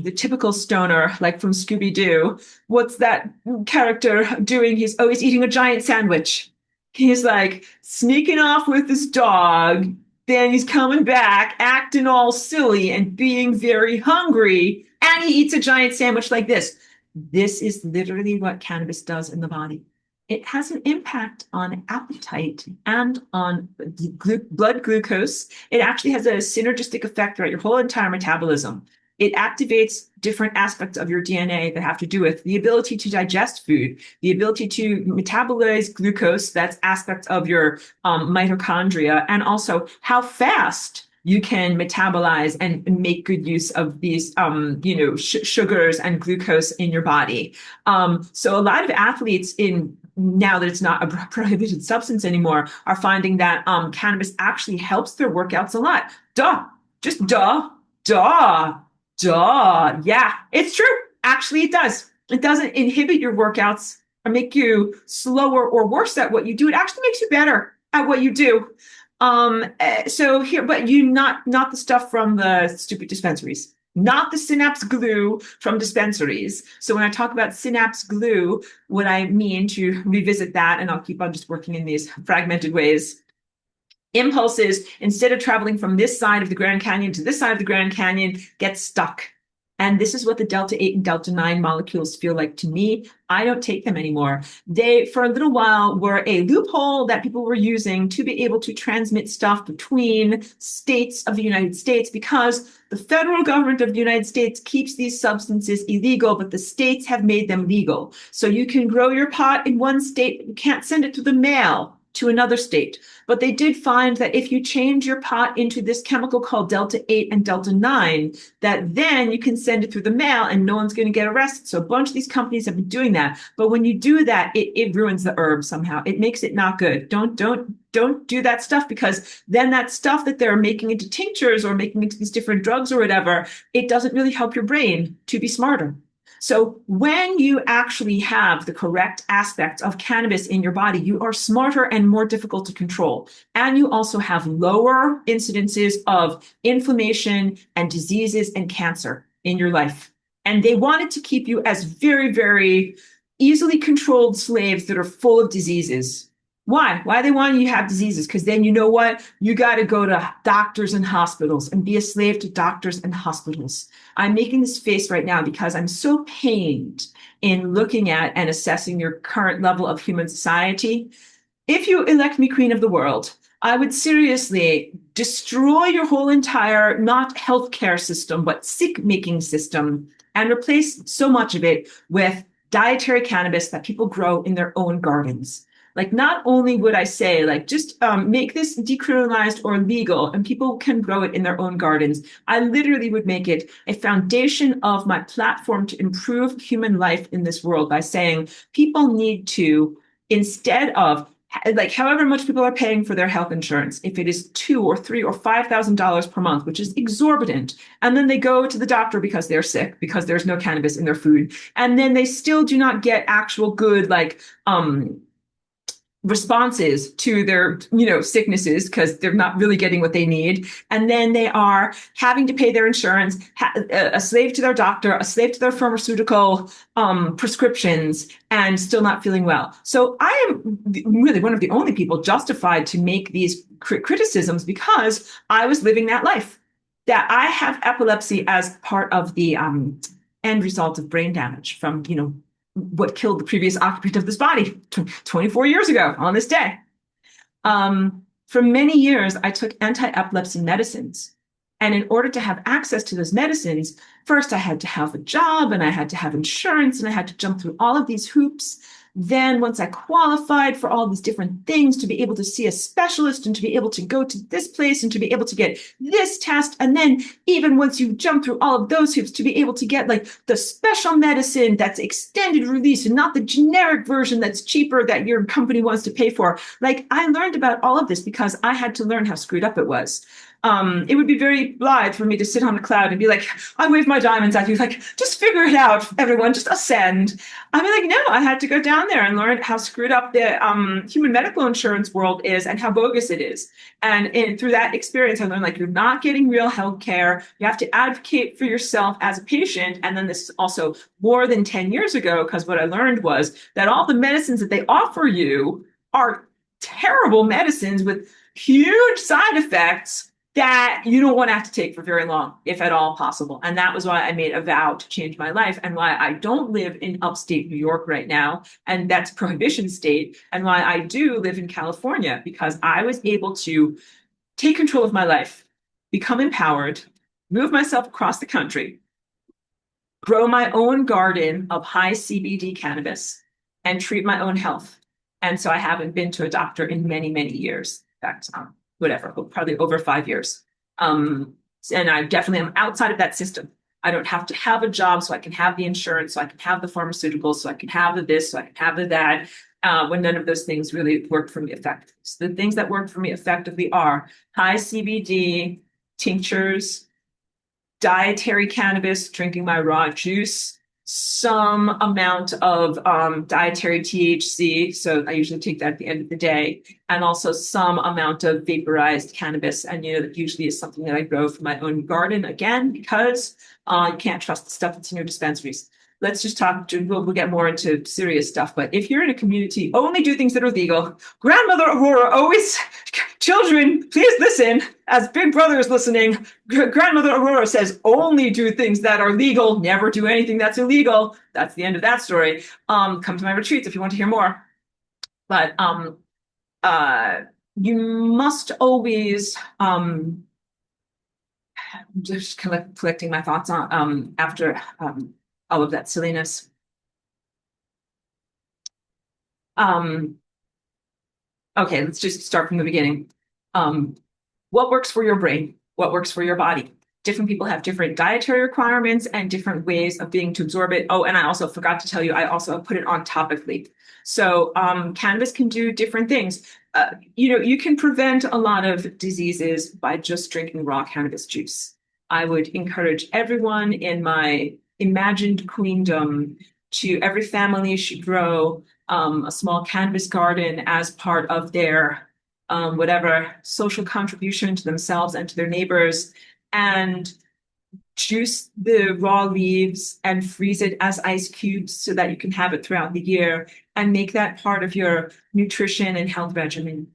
the typical stoner, like from Scooby-Doo. What's that character doing? He's always eating a giant sandwich. He's like sneaking off with his dog. Then he's coming back, acting all silly and being very hungry. And he eats a giant sandwich like this. This is literally what cannabis does in the body. It has an impact on appetite and on blood glucose. It actually has a synergistic effect throughout your whole entire metabolism. It activates different aspects of your DNA that have to do with the ability to digest food, the ability to metabolize glucose, that's aspects of your mitochondria, and also how fast you can metabolize and make good use of these, sugars and glucose in your body. So a lot of athletes, now that it's not a prohibited substance anymore, are finding that cannabis actually helps their workouts a lot. Just duh. Yeah, it's true. Actually, it does. It doesn't inhibit your workouts or make you slower or worse at what you do. It actually makes you better at what you do. So here, but not the stuff from the stupid dispensaries, not the synapse glue from dispensaries. So when I talk about synapse glue, what I mean, to revisit that, and I'll keep on just working in these fragmented ways. Impulses, instead of traveling from this side of the Grand Canyon to this side of the Grand Canyon, get stuck. And this is what the delta 8 and delta 9 molecules feel like to me. I don't take them anymore. They, for a little while, were a loophole that people were using to be able to transmit stuff between states of the United States, because the federal government of the United States keeps these substances illegal, but the states have made them legal. So you can grow your pot in one state, but you can't send it to the mail to another state. But they did find that if you change your pot into this chemical called delta 8 and delta 9, that then you can send it through the mail and no one's going to get arrested. So a bunch of these companies have been doing that. But when you do that, it ruins the herb somehow. It makes it not good. Don't do that stuff, because then that stuff that they're making into tinctures or making into these different drugs or whatever, it doesn't really help your brain to be smarter. So when you actually have the correct aspects of cannabis in your body, you are smarter and more difficult to control. And you also have lower incidences of inflammation and diseases and cancer in your life. And they wanted to keep you as very, very easily controlled slaves that are full of diseases. Why? Why they want you to have diseases? Because then you know what? You got to go to doctors and hospitals and be a slave to doctors and hospitals. I'm making this face right now because I'm so pained in looking at and assessing your current level of human society. If you elect me queen of the world, I would seriously destroy your whole entire, not healthcare system, but sick making system, and replace so much of it with dietary cannabis that people grow in their own gardens. Like, not only would I say, like, just make this decriminalized or legal and people can grow it in their own gardens, I literally would make it a foundation of my platform to improve human life in this world by saying people need to, instead of like however much people are paying for their health insurance, if it is $2 or $3 or $5,000 per month, which is exorbitant, and then they go to the doctor because they're sick, because there's no cannabis in their food, and then they still do not get actual good, like, responses to their, sicknesses, because they're not really getting what they need. And then they are having to pay their insurance, a slave to their doctor, a slave to their pharmaceutical prescriptions, and still not feeling well. So I am really one of the only people justified to make these criticisms, because I was living that life. That I have epilepsy as part of the end result of brain damage from, what killed the previous occupant of this body 24 years ago on this day. For many years, I took anti-epilepsy medicines. And in order to have access to those medicines, first I had to have a job and I had to have insurance and I had to jump through all of these hoops. Then once I qualified for all these different things, to be able to see a specialist and to be able to go to this place and to be able to get this test. And then even once you jump through all of those hoops, to be able to get like the special medicine that's extended release and not the generic version that's cheaper that your company wants to pay for. Like, I learned about all of this because I had to learn how screwed up it was. It would be very blithe for me to sit on a cloud and be like, I wave my diamonds at you, like, just figure it out, everyone, just ascend. I'd be like, no, I had to go down there and learn how screwed up the human medical insurance world is and how bogus it is. And through that experience, I learned, like, you're not getting real health care. You have to advocate for yourself as a patient. And then this is also more than 10 years ago, because what I learned was that all the medicines that they offer you are terrible medicines with huge side effects that you don't want to have to take for very long, if at all possible. And that was why I made a vow to change my life, and why I don't live in upstate New York right now, and that's prohibition state, and why I do live in California, because I was able to take control of my life, become empowered, move myself across the country, grow my own garden of high CBD cannabis, and treat my own health. And so I haven't been to a doctor in many, many years. In fact, whatever, probably over 5 years. And I definitely am outside of that system. I don't have to have a job so I can have the insurance, so I can have the pharmaceuticals, so I can have the this, so I can have the that, when none of those things really work for me effectively. So the things that work for me effectively are high CBD, tinctures, dietary cannabis, drinking my raw juice, some amount of dietary THC. So I usually take that at the end of the day, and also some amount of vaporized cannabis. And, that usually is something that I grow from my own garden, again, because you can't trust the stuff that's in your dispensaries. Let's just talk, we'll get more into serious stuff. But if you're in a community, only do things that are legal. Grandmother Aurora always, children, please listen, as Big Brother is listening. Grandmother Aurora says, only do things that are legal, never do anything that's illegal. That's the end of that story. Come to my retreats if you want to hear more. But you must always, just collecting my thoughts on after all of that silliness. Okay, let's just start from the beginning. Um, what works for your brain? What works for your body? Different people have different dietary requirements and different ways of being to absorb it. Oh, and I also forgot to tell you, I also put it on topically. So cannabis can do different things. You can prevent a lot of diseases by just drinking raw cannabis juice. I would encourage everyone in my imagined queendom to every family should grow a small cannabis garden as part of their whatever social contribution to themselves and to their neighbors, and juice the raw leaves and freeze it as ice cubes so that you can have it throughout the year and make that part of your nutrition and health regimen.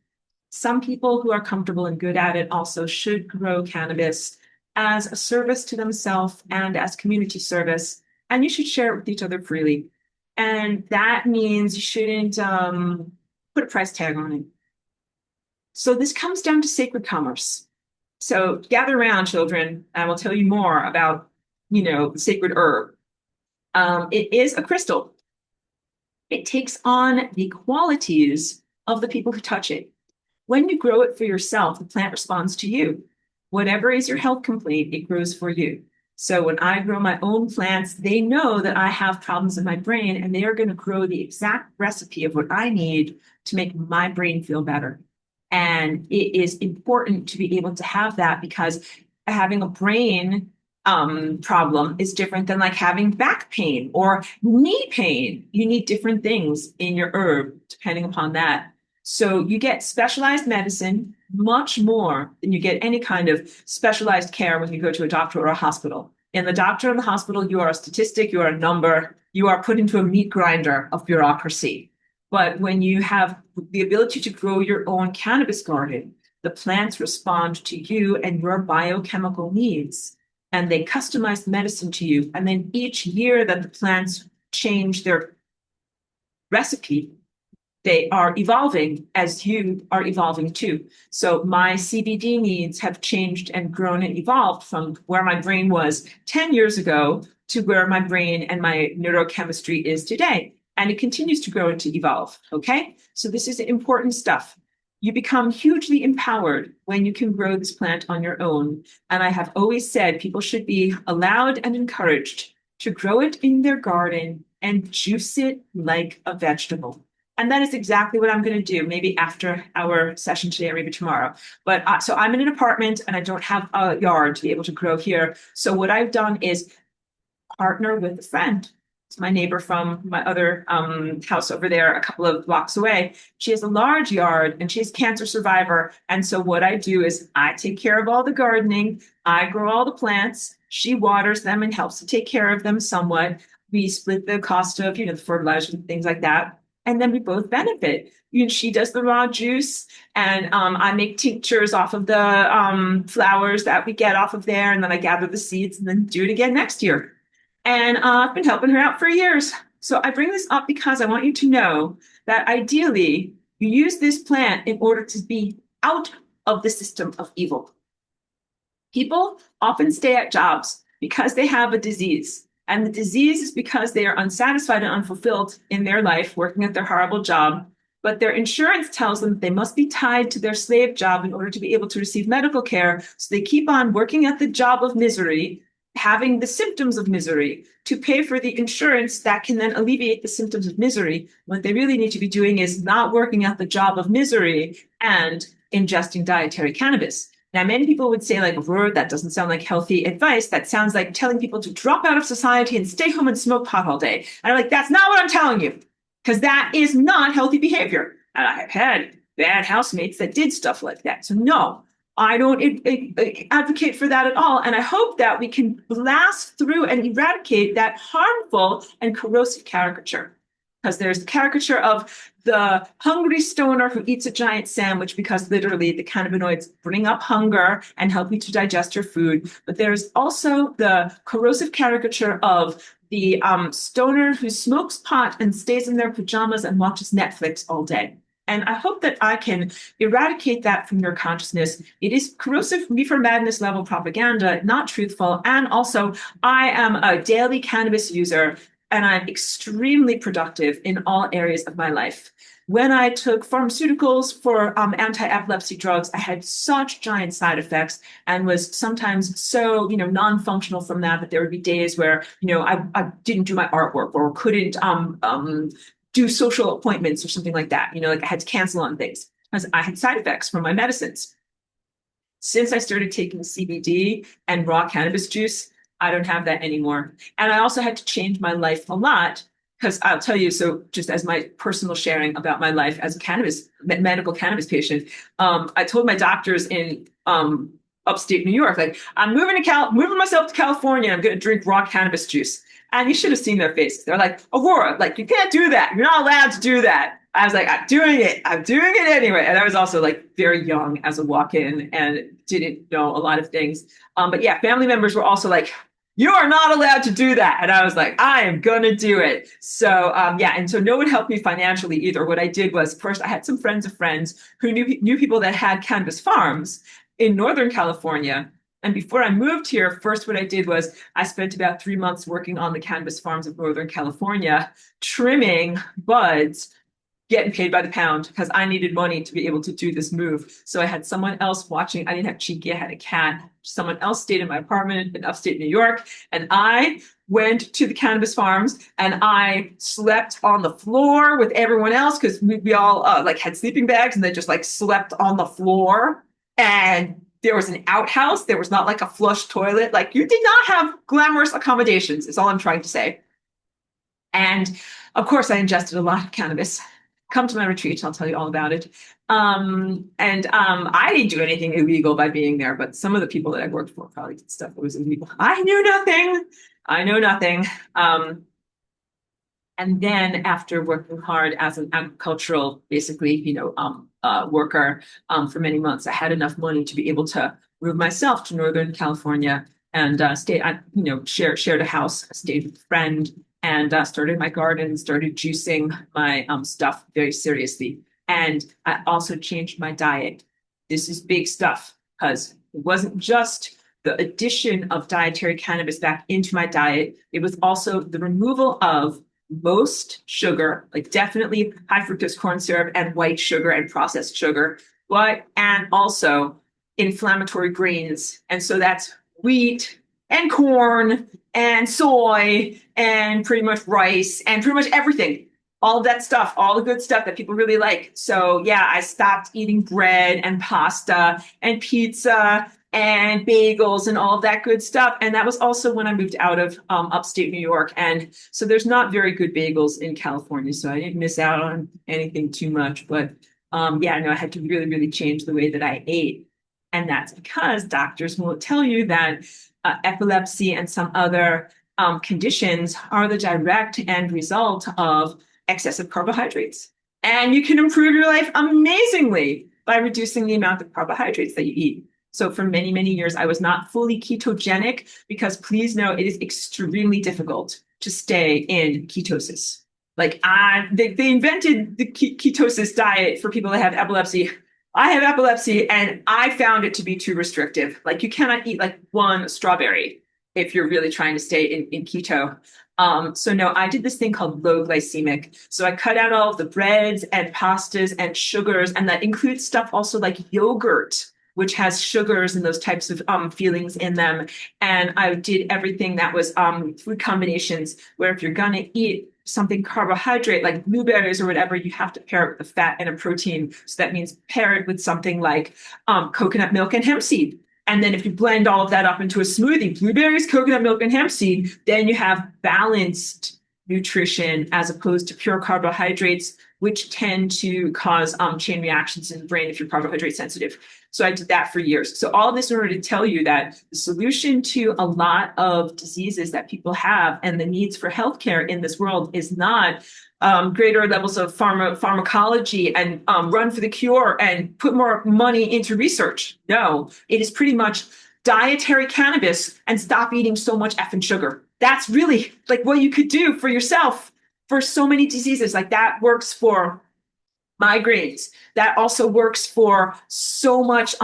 Some people who are comfortable and good at it also should grow cannabis as a service to themselves and as community service, and you should share it with each other freely. And that means you shouldn't put a price tag on it. So this comes down to sacred commerce. So gather around, children. I will tell you more about, the sacred herb. It is a crystal. It takes on the qualities of the people who touch it. When you grow it for yourself, the plant responds to you. Whatever is your health complaint, it grows for you. So when I grow my own plants, they know that I have problems in my brain, and they are going to grow the exact recipe of what I need to make my brain feel better. And it is important to be able to have that, because having a brain problem is different than like having back pain or knee pain. You need different things in your herb depending upon that. So you get specialized medicine much more than you get any kind of specialized care when you go to a doctor or a hospital. In the doctor and the hospital, you are a statistic, you are a number, you are put into a meat grinder of bureaucracy. But when you have the ability to grow your own cannabis garden, the plants respond to you and your biochemical needs, and they customize medicine to you. And then each year that the plants change their recipe, they are evolving as you are evolving too. So my CBD needs have changed and grown and evolved from where my brain was 10 years ago to where my brain and my neurochemistry is today. And it continues to grow and to evolve. Okay. So this is important stuff. You become hugely empowered when you can grow this plant on your own. And I have always said people should be allowed and encouraged to grow it in their garden and juice it like a vegetable. And that is exactly what I'm going to do, maybe after our session today or maybe tomorrow. But so I'm in an apartment and I don't have a yard to be able to grow here. So what I've done is partner with a friend. It's my neighbor from my other house over there, a couple of blocks away. She has a large yard and she's a cancer survivor. And so what I do is I take care of all the gardening. I grow all the plants. She waters them and helps to take care of them somewhat. We split the cost of, the fertilizer and things like that. And then we both benefit. She does the raw juice, and I make tinctures off of the flowers that we get off of there, and then I gather the seeds and then do it again next year. And I've been helping her out for years. So I bring this up because I want you to know that ideally you use this plant in order to be out of the system of evil. People often stay at jobs because they have a disease. And the disease is because they are unsatisfied and unfulfilled in their life, working at their horrible job. But their insurance tells them that they must be tied to their slave job in order to be able to receive medical care. So they keep on working at the job of misery, having the symptoms of misery to pay for the insurance that can then alleviate the symptoms of misery. What they really need to be doing is not working at the job of misery and ingesting dietary cannabis. Now, many people would say, like, Aurora, that doesn't sound like healthy advice. That sounds like telling people to drop out of society and stay home and smoke pot all day. And I'm like, that's not what I'm telling you, because that is not healthy behavior. And I have had bad housemates that did stuff like that. So no, I don't advocate for that at all. And I hope that we can blast through and eradicate that harmful and corrosive caricature. Because there's the caricature of the hungry stoner who eats a giant sandwich because literally the cannabinoids bring up hunger and help you to digest your food. But there's also the corrosive caricature of the stoner who smokes pot and stays in their pajamas and watches Netflix all day. And I hope that I can eradicate that from your consciousness. It is corrosive reefer madness level propaganda, not truthful. And also, I am a daily cannabis user. and I'm extremely productive in all areas of my life. When I took pharmaceuticals for anti-epilepsy drugs, I had such giant side effects and was sometimes so, non-functional from that there would be days where, I didn't do my artwork or couldn't do social appointments or something like that. Like I had to cancel on things because I had side effects from my medicines. Since I started taking CBD and raw cannabis juice, I don't have that anymore. And I also had to change my life a lot because I'll tell you, so just as my personal sharing about my life as a medical cannabis patient, I told my doctors in upstate New York, like, I'm moving myself to California. I'm going to drink raw cannabis juice. And you should have seen their faces. They're like, Aurora, like, you can't do that. You're not allowed to do that. I was like, I'm doing it. I'm doing it anyway. And I was also like very young as a walk-in and didn't know a lot of things. But yeah, family members were also like, you are not allowed to do that. And I was like, I am going to do it. So yeah, and so no one helped me financially either. What I did was first I had some friends of friends who knew people that had cannabis farms in Northern California. And before I moved here, first what I did was I spent about 3 months working on the cannabis farms of Northern California, trimming buds, getting paid by the pound because I needed money to be able to do this move. So I had someone else watching. I didn't have Cheeky, I had a cat. Someone else stayed in my apartment in upstate New York. And I went to the cannabis farms and I slept on the floor with everyone else because we all like had sleeping bags and they just like slept on the floor. And there was an outhouse. There was not like a flush toilet. Like you did not have glamorous accommodations is all I'm trying to say. And of course I ingested a lot of cannabis. Come to my retreat, I'll tell you all about it. I didn't do anything illegal by being there, but some of the people that I worked for probably did stuff that was illegal. I knew nothing. I know nothing. And then after working hard as an agricultural, basically, worker for many months, I had enough money to be able to move myself to Northern California and stay. Shared a house, stayed with a friend, and started my garden, started juicing my stuff very seriously. And I also changed my diet. This is big stuff because it wasn't just the addition of dietary cannabis back into my diet. It was also the removal of most sugar, like definitely high fructose corn syrup and white sugar and processed sugar, and also inflammatory grains. And so that's wheat and corn and soy and pretty much rice and pretty much everything. All of that stuff, all the good stuff that people really like. So yeah, I stopped eating bread and pasta and pizza and bagels and all of that good stuff. And that was also when I moved out of upstate New York. And so there's not very good bagels in California. So I didn't miss out on anything too much. But yeah, no, I had to really, really change the way that I ate. And that's because doctors will tell you that epilepsy and some other conditions are the direct end result of excessive carbohydrates. And you can improve your life amazingly by reducing the amount of carbohydrates that you eat. So for many, many years, I was not fully ketogenic because please know it is extremely difficult to stay in ketosis. Like they invented the ketosis diet for people that have epilepsy. I have epilepsy and I found it to be too restrictive. Like you cannot eat like one strawberry if you're really trying to stay in keto. So no, I did this thing called low glycemic. So I cut out all of the breads and pastas and sugars, and that includes stuff also like yogurt, which has sugars and those types of feelings in them. And I did everything that was food combinations, where if you're gonna eat something carbohydrate like blueberries or whatever, you have to pair it with a fat and a protein. So that means pair it with something like coconut milk and hemp seed. And then if you blend all of that up into a smoothie, blueberries, coconut milk, and hemp seed, then you have balanced nutrition as opposed to pure carbohydrates, which tend to cause chain reactions in the brain if you're carbohydrate sensitive. So I did that for years. So all of this in order to tell you that the solution to a lot of diseases that people have and the needs for healthcare in this world is not greater levels of pharmacology and run for the cure and put more money into research. No, it is pretty much dietary cannabis and stop eating so much effing sugar. That's really like what you could do for yourself for so many diseases. Like that works for migraines. That also works for so much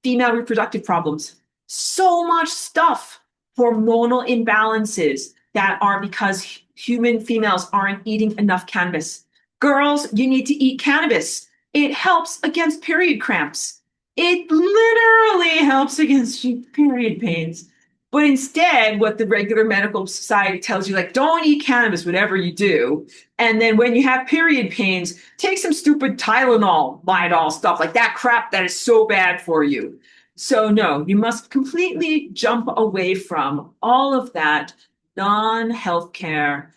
female reproductive problems. So much stuff, hormonal imbalances that are because human females aren't eating enough cannabis. Girls, you need to eat cannabis. It helps against period cramps. It literally helps against period pains. But instead, what the regular medical society tells you, like, don't eat cannabis, whatever you do. And then when you have period pains, take some stupid Tylenol, Midol, stuff like that crap that is so bad for you. So no, you must completely jump away from all of that non-healthcare,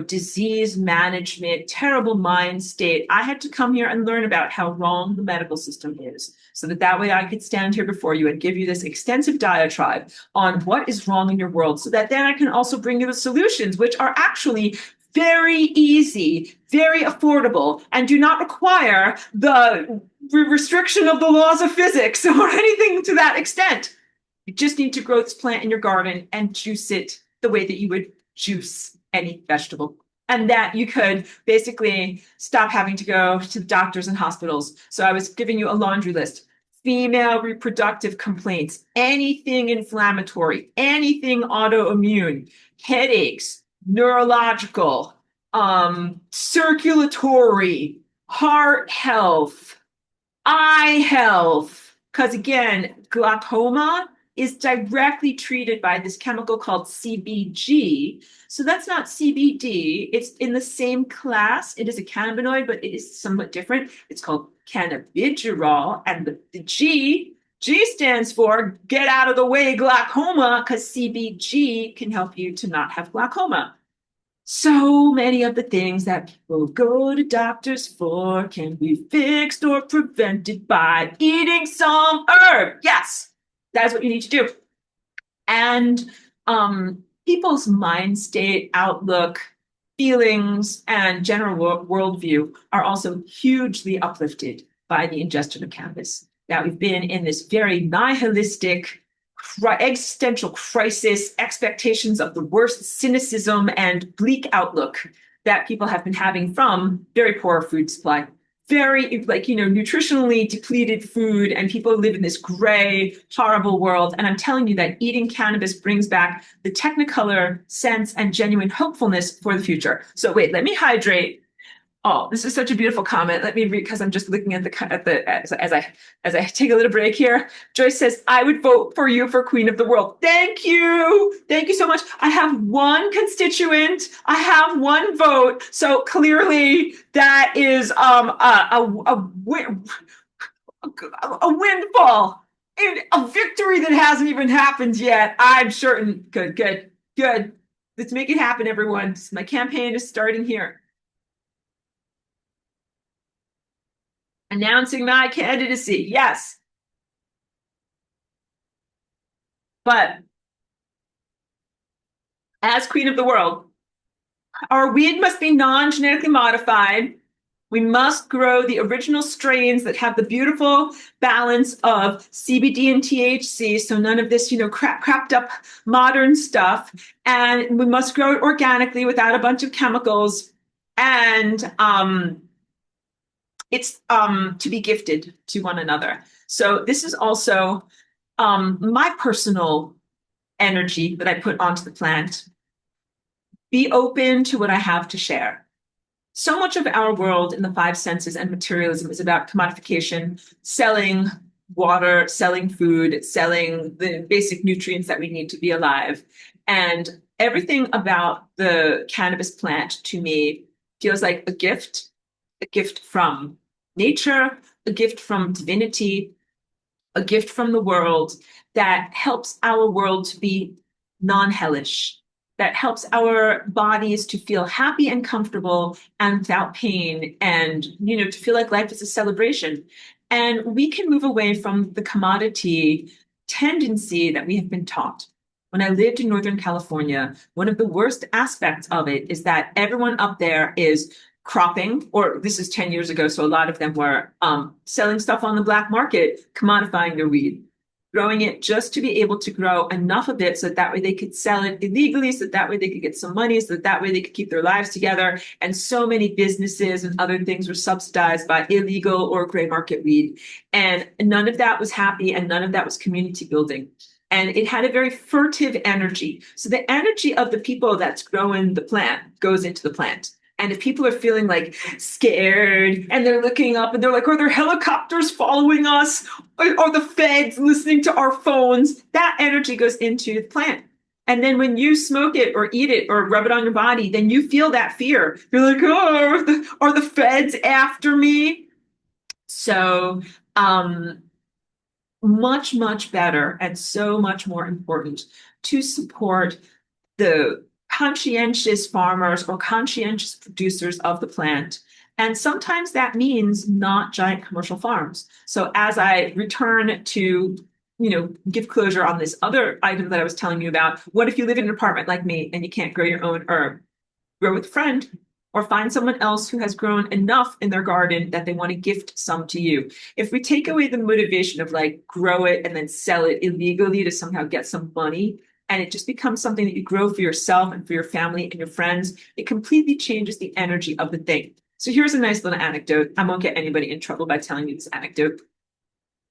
disease management, terrible mind state. I had to come here and learn about how wrong the medical system is so that way I could stand here before you and give you this extensive diatribe on what is wrong in your world so that then I can also bring you the solutions, which are actually very easy, very affordable, and do not require the restriction of the laws of physics or anything to that extent. You just need to grow this plant in your garden and juice it the way that you would juice any vegetable. And that you could basically stop having to go to doctors and hospitals. So I was giving you a laundry list. Female reproductive complaints, anything inflammatory, anything autoimmune, headaches, neurological, circulatory, heart health, eye health. Because again, glaucoma is directly treated by this chemical called CBG. So that's not CBD. It's in the same class. It is a cannabinoid, but it is somewhat different. It's called cannabidiol. And the G stands for get out of the way glaucoma, because CBG can help you to not have glaucoma. So many of the things that people go to doctors for can be fixed or prevented by eating some herb. Yes, that's what you need to do. And people's mind state, outlook, feelings, and general worldview are also hugely uplifted by the ingestion of cannabis. Now, we've been in this very nihilistic, existential crisis, expectations of the worst, cynicism, and bleak outlook that people have been having from very poor food supply. Very, nutritionally depleted food, and people live in this gray, horrible world. And I'm telling you that eating cannabis brings back the technicolor sense and genuine hopefulness for the future. So wait, let me hydrate. Oh, this is such a beautiful comment. Let me read, because I'm just looking at the as I take a little break here. Joyce says, "I would vote for you for Queen of the World." Thank you so much. I have one constituent. I have one vote. So clearly, that is a windfall, and a victory that hasn't even happened yet. I'm certain. Good. Let's make it happen, everyone. My campaign is starting here. Announcing my candidacy, yes. But as Queen of the World, our weed must be non-genetically modified. We must grow the original strains that have the beautiful balance of CBD and THC, so none of this, crapped up modern stuff. And we must grow it organically without a bunch of chemicals. And it's to be gifted to one another. So this is also my personal energy that I put onto the plant. Be open to what I have to share. So much of our world in the five senses and materialism is about commodification, selling water, selling food, selling the basic nutrients that we need to be alive. And everything about the cannabis plant to me feels like a gift from nature, a gift from divinity, a gift from the world that helps our world to be non-hellish, that helps our bodies to feel happy and comfortable and without pain, and to feel like life is a celebration. And we can move away from the commodity tendency that we have been taught. When I lived in Northern California, one of the worst aspects of it is that everyone up there is cropping, or this is 10 years ago, so a lot of them were selling stuff on the black market, commodifying their weed, growing it just to be able to grow enough of it so that way they could sell it illegally, so that way they could get some money, so that way they could keep their lives together. And so many businesses and other things were subsidized by illegal or gray market weed. And none of that was happy, and none of that was community building. and it had a very furtive energy. So the energy of the people that's growing the plant goes into the plant. And if people are feeling like scared and they're looking up and they're like, are there helicopters following us? Are the feds listening to our phones? That energy goes into the plant. And then when you smoke it or eat it or rub it on your body, then you feel that fear. You're like, oh, are the feds after me? So, much, much better and so much more important to support the conscientious farmers or conscientious producers of the plant. And sometimes that means not giant commercial farms. So as I return to, give closure on this other item that I was telling you about, what if you live in an apartment like me and you can't grow your own herb? Grow with a friend or find someone else who has grown enough in their garden that they want to gift some to you. If we take away the motivation of like grow it and then sell it illegally to somehow get some money, and it just becomes something that you grow for yourself and for your family and your friends, it completely changes the energy of the thing. So here's a nice little anecdote. I won't get anybody in trouble by telling you this anecdote.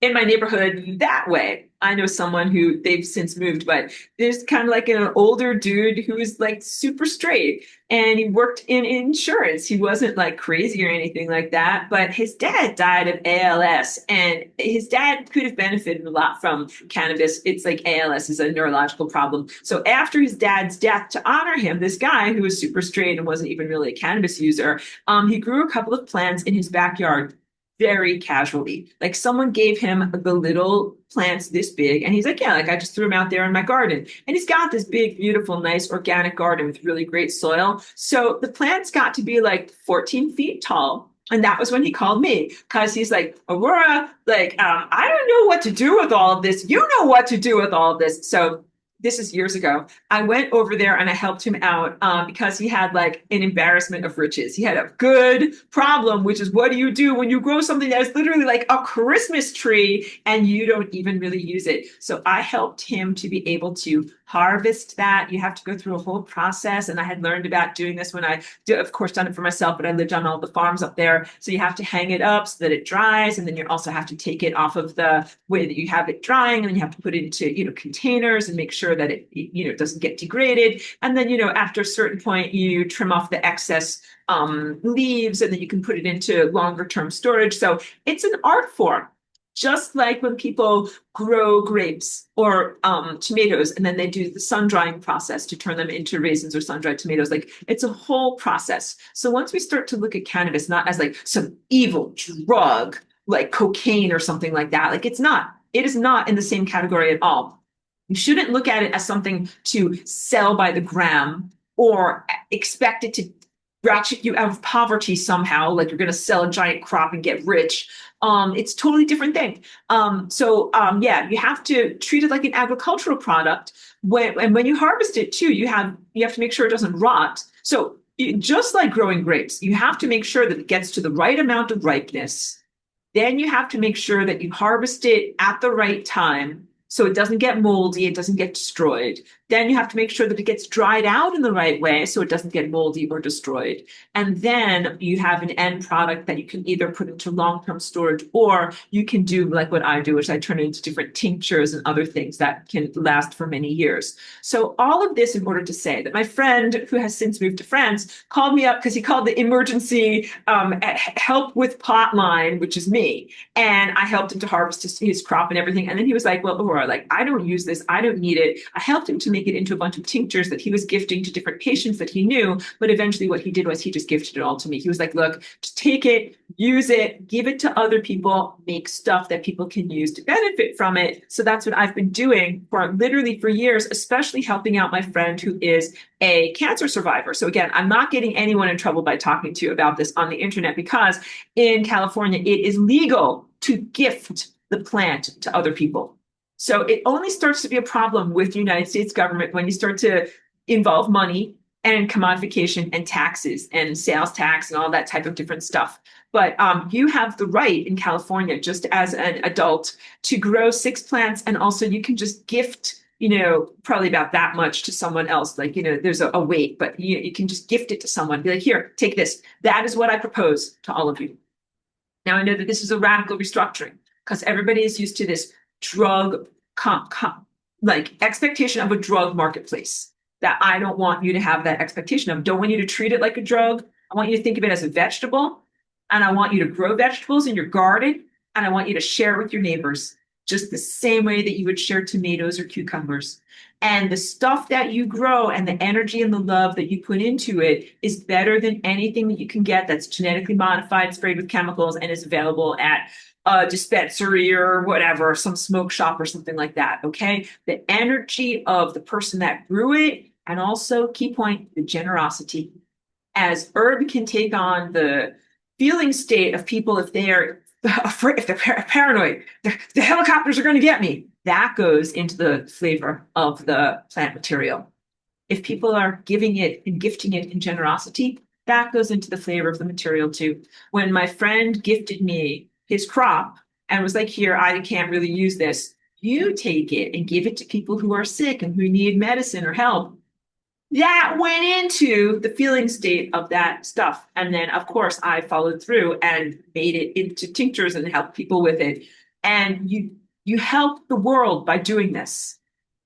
In my neighborhood that way, I know someone who they've since moved, but there's kind of like an older dude who is like super straight and he worked in insurance. He wasn't like crazy or anything like that, but his dad died of ALS and his dad could have benefited a lot from cannabis. It's like ALS is a neurological problem. So after his dad's death, to honor him, this guy who was super straight and wasn't even really a cannabis user, he grew a couple of plants in his backyard very casually. Like someone gave him the little plants this big, and he's like, yeah, like I just threw them out there in my garden. And he's got this big, beautiful, nice organic garden with really great soil. So the plants got to be like 14 feet tall. And that was when he called me because he's like, Aurora, like, I don't know what to do with all of this. You know what to do with all of this. So this is years ago. I went over there and I helped him out because he had like an embarrassment of riches. He had a good problem, which is what do you do when you grow something that is literally like a Christmas tree and you don't even really use it? So I helped him to be able to harvest that. You have to go through a whole process. And I had learned about doing this when I did, of course, done it for myself, but I lived on all the farms up there. So you have to hang it up so that it dries. And then you also have to take it off of the way that you have it drying. And then you have to put it into, containers and make sure that it, doesn't get degraded. And then, after a certain point, you trim off the excess leaves and then you can put it into longer term storage. So it's an art form. Just like when people grow grapes or tomatoes and then they do the sun drying process to turn them into raisins or sun dried tomatoes, like it's a whole process. So once we start to look at cannabis not as like some evil drug like cocaine or something like that, like it is not in the same category at all. You shouldn't look at it as something to sell by the gram or expect it to ratchet you out of poverty somehow, like you're going to sell a giant crop and get rich. It's a totally different thing. Yeah, you have to treat it like an agricultural product. When you harvest it too, you have to make sure it doesn't rot. So just like growing grapes, you have to make sure that it gets to the right amount of ripeness. Then you have to make sure that you harvest it at the right time so it doesn't get moldy, it doesn't get destroyed. Then you have to make sure that it gets dried out in the right way so it doesn't get moldy or destroyed. And then you have an end product that you can either put into long-term storage or you can do like what I do, which I turn it into different tinctures and other things that can last for many years. So all of this in order to say that my friend who has since moved to France called me up because he called the emergency help with pot line, which is me. And I helped him to harvest his crop and everything. And then he was like, well, Aurora, like I don't use this. I don't need it. I helped him to make it into a bunch of tinctures that he was gifting to different patients that he knew. But eventually what he did was he just gifted it all to me. He was like, look, just take it, use it, give it to other people, make stuff that people can use to benefit from it. So that's what I've been doing for literally for years, especially helping out my friend who is a cancer survivor. So again, I'm not getting anyone in trouble by talking to you about this on the internet because in California, it is legal to gift the plant to other people. So it only starts to be a problem with the United States government when you start to involve money and commodification and taxes and sales tax and all that type of different stuff. But you have the right in California, just as an adult, to grow 6 plants. And also you can just gift, probably about that much to someone else. Like, there's a weight, but you can just gift it to someone. Be like, here, take this. That is what I propose to all of you. Now, I know that this is a radical restructuring because everybody is used to this drug like expectation of a drug marketplace that I don't want you to have that expectation of. Don't want you to treat it like a drug. I want you to think of it as a vegetable, and I want you to grow vegetables in your garden, and I want you to share it with your neighbors just the same way that you would share tomatoes or cucumbers. And the stuff that you grow and the energy and the love that you put into it is better than anything that you can get that's genetically modified, sprayed with chemicals, and is available at a dispensary or whatever, some smoke shop or something like that. Okay. The energy of the person that grew it, and also, key point, the generosity. As herb can take on the feeling state of people if they are afraid, if they're paranoid, the helicopters are going to get me. That goes into the flavor of the plant material. If people are giving it and gifting it in generosity, that goes into the flavor of the material too. When my friend gifted me his crop and was like, here, I can't really use this. You take it and give it to people who are sick and who need medicine or help. That went into the feeling state of that stuff. And then, of course, I followed through and made it into tinctures and helped people with it. And you help the world by doing this.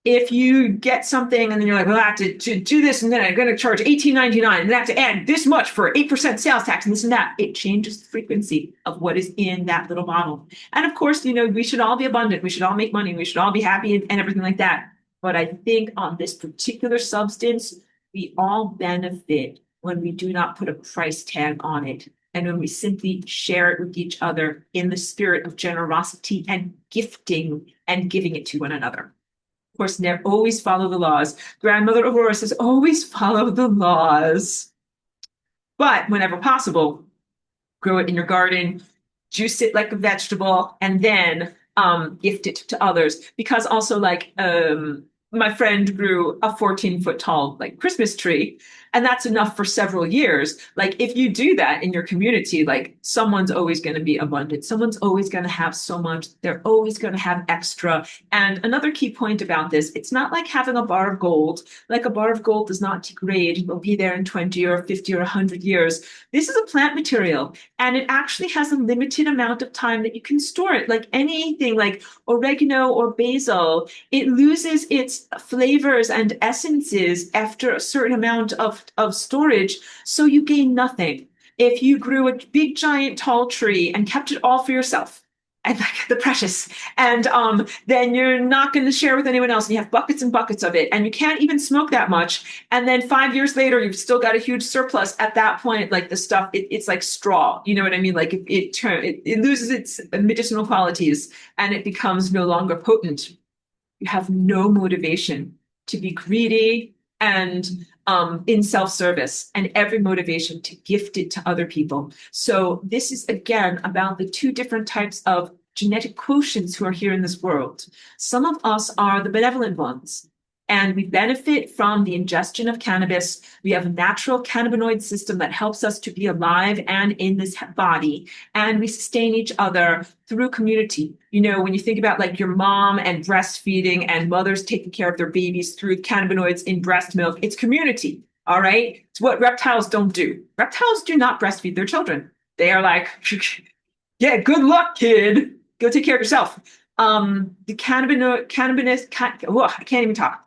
If you get something and then you're like, well, I have to do this, and then I'm going to charge $18.99, and then I have to add this much for 8% sales tax and this and that, it changes the frequency of what is in that little bottle. And of course, we should all be abundant. We should all make money. We should all be happy and everything like that. But I think on this particular substance, we all benefit when we do not put a price tag on it. And when we simply share it with each other in the spirit of generosity and gifting and giving it to one another. Of course, never always follow the laws. Grandmother Aurora says, always follow the laws. But whenever possible, grow it in your garden, juice it like a vegetable, and then gift it to others. Because also, like, my friend grew a 14-foot tall, like, Christmas tree, and that's enough for several years. Like, if you do that in your community, like, someone's always going to be abundant. Someone's always going to have so much. They're always going to have extra. And another key point about this, it's not like having a bar of gold. Like, a bar of gold does not degrade. It will be there in 20 or 50 or 100 years. This is a plant material, and it actually has a limited amount of time that you can store it. Like anything like oregano or basil, it loses its flavors and essences after a certain amount of storage, so you gain nothing. If you grew a big, giant, tall tree and kept it all for yourself, and like the precious, and then you're not going to share with anyone else, and you have buckets and buckets of it, and you can't even smoke that much, and then 5 years later you've still got a huge surplus. At that point, like, the stuff, it's like straw, you know what I mean? Like, it loses its medicinal qualities and it becomes no longer potent. You have no motivation to be greedy and in self-service, and every motivation to gift it to other people. So this is, again, about the two different types of genetic quotients who are here in this world. Some of us are the benevolent ones, and we benefit from the ingestion of cannabis. We have a natural cannabinoid system that helps us to be alive and in this body, and we sustain each other through community. When you think about, like, your mom and breastfeeding and mothers taking care of their babies through cannabinoids in breast milk, it's community. All right. It's what reptiles don't do. Reptiles do not breastfeed their children. They are like, yeah, good luck, kid. Go take care of yourself. The I can't even talk.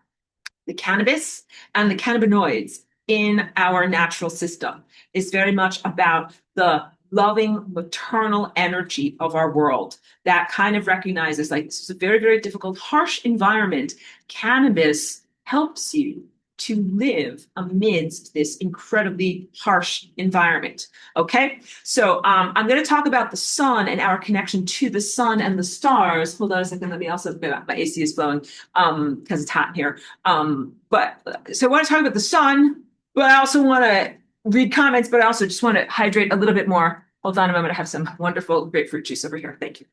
The cannabis and the cannabinoids in our natural system is very much about the loving maternal energy of our world that kind of recognizes, like, this is a very, very difficult, harsh environment. Cannabis helps you to live amidst this incredibly harsh environment. Okay, so I'm going to talk about the sun and our connection to the sun and the stars. Hold on a second. Let me also, my AC is blowing because it's hot in here. But so I want to talk about the sun, but I also want to read comments, but I also just want to hydrate a little bit more. Hold on a moment. I have some wonderful grapefruit juice over here. Thank you.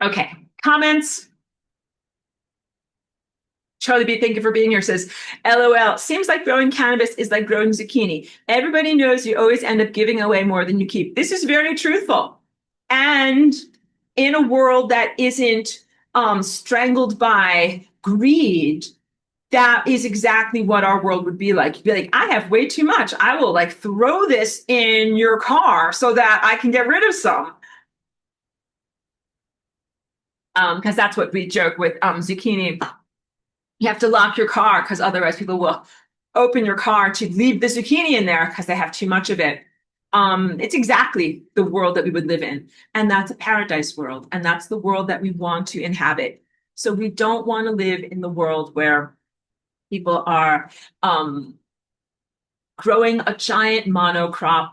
Okay, comments. Charlie B, thank you for being here, says, LOL, seems like growing cannabis is like growing zucchini. Everybody knows you always end up giving away more than you keep. This is very truthful. And in a world that isn't strangled by greed, that is exactly what our world would be like. You'd be like, I have way too much. I will, like, throw this in your car so that I can get rid of some. because that's what we joke with zucchini. You have to lock your car because otherwise people will open your car to leave the zucchini in there because they have too much of it. It's exactly the world that we would live in. And that's a paradise world. And that's the world that we want to inhabit. So we don't want to live in the world where people are growing a giant monocrop,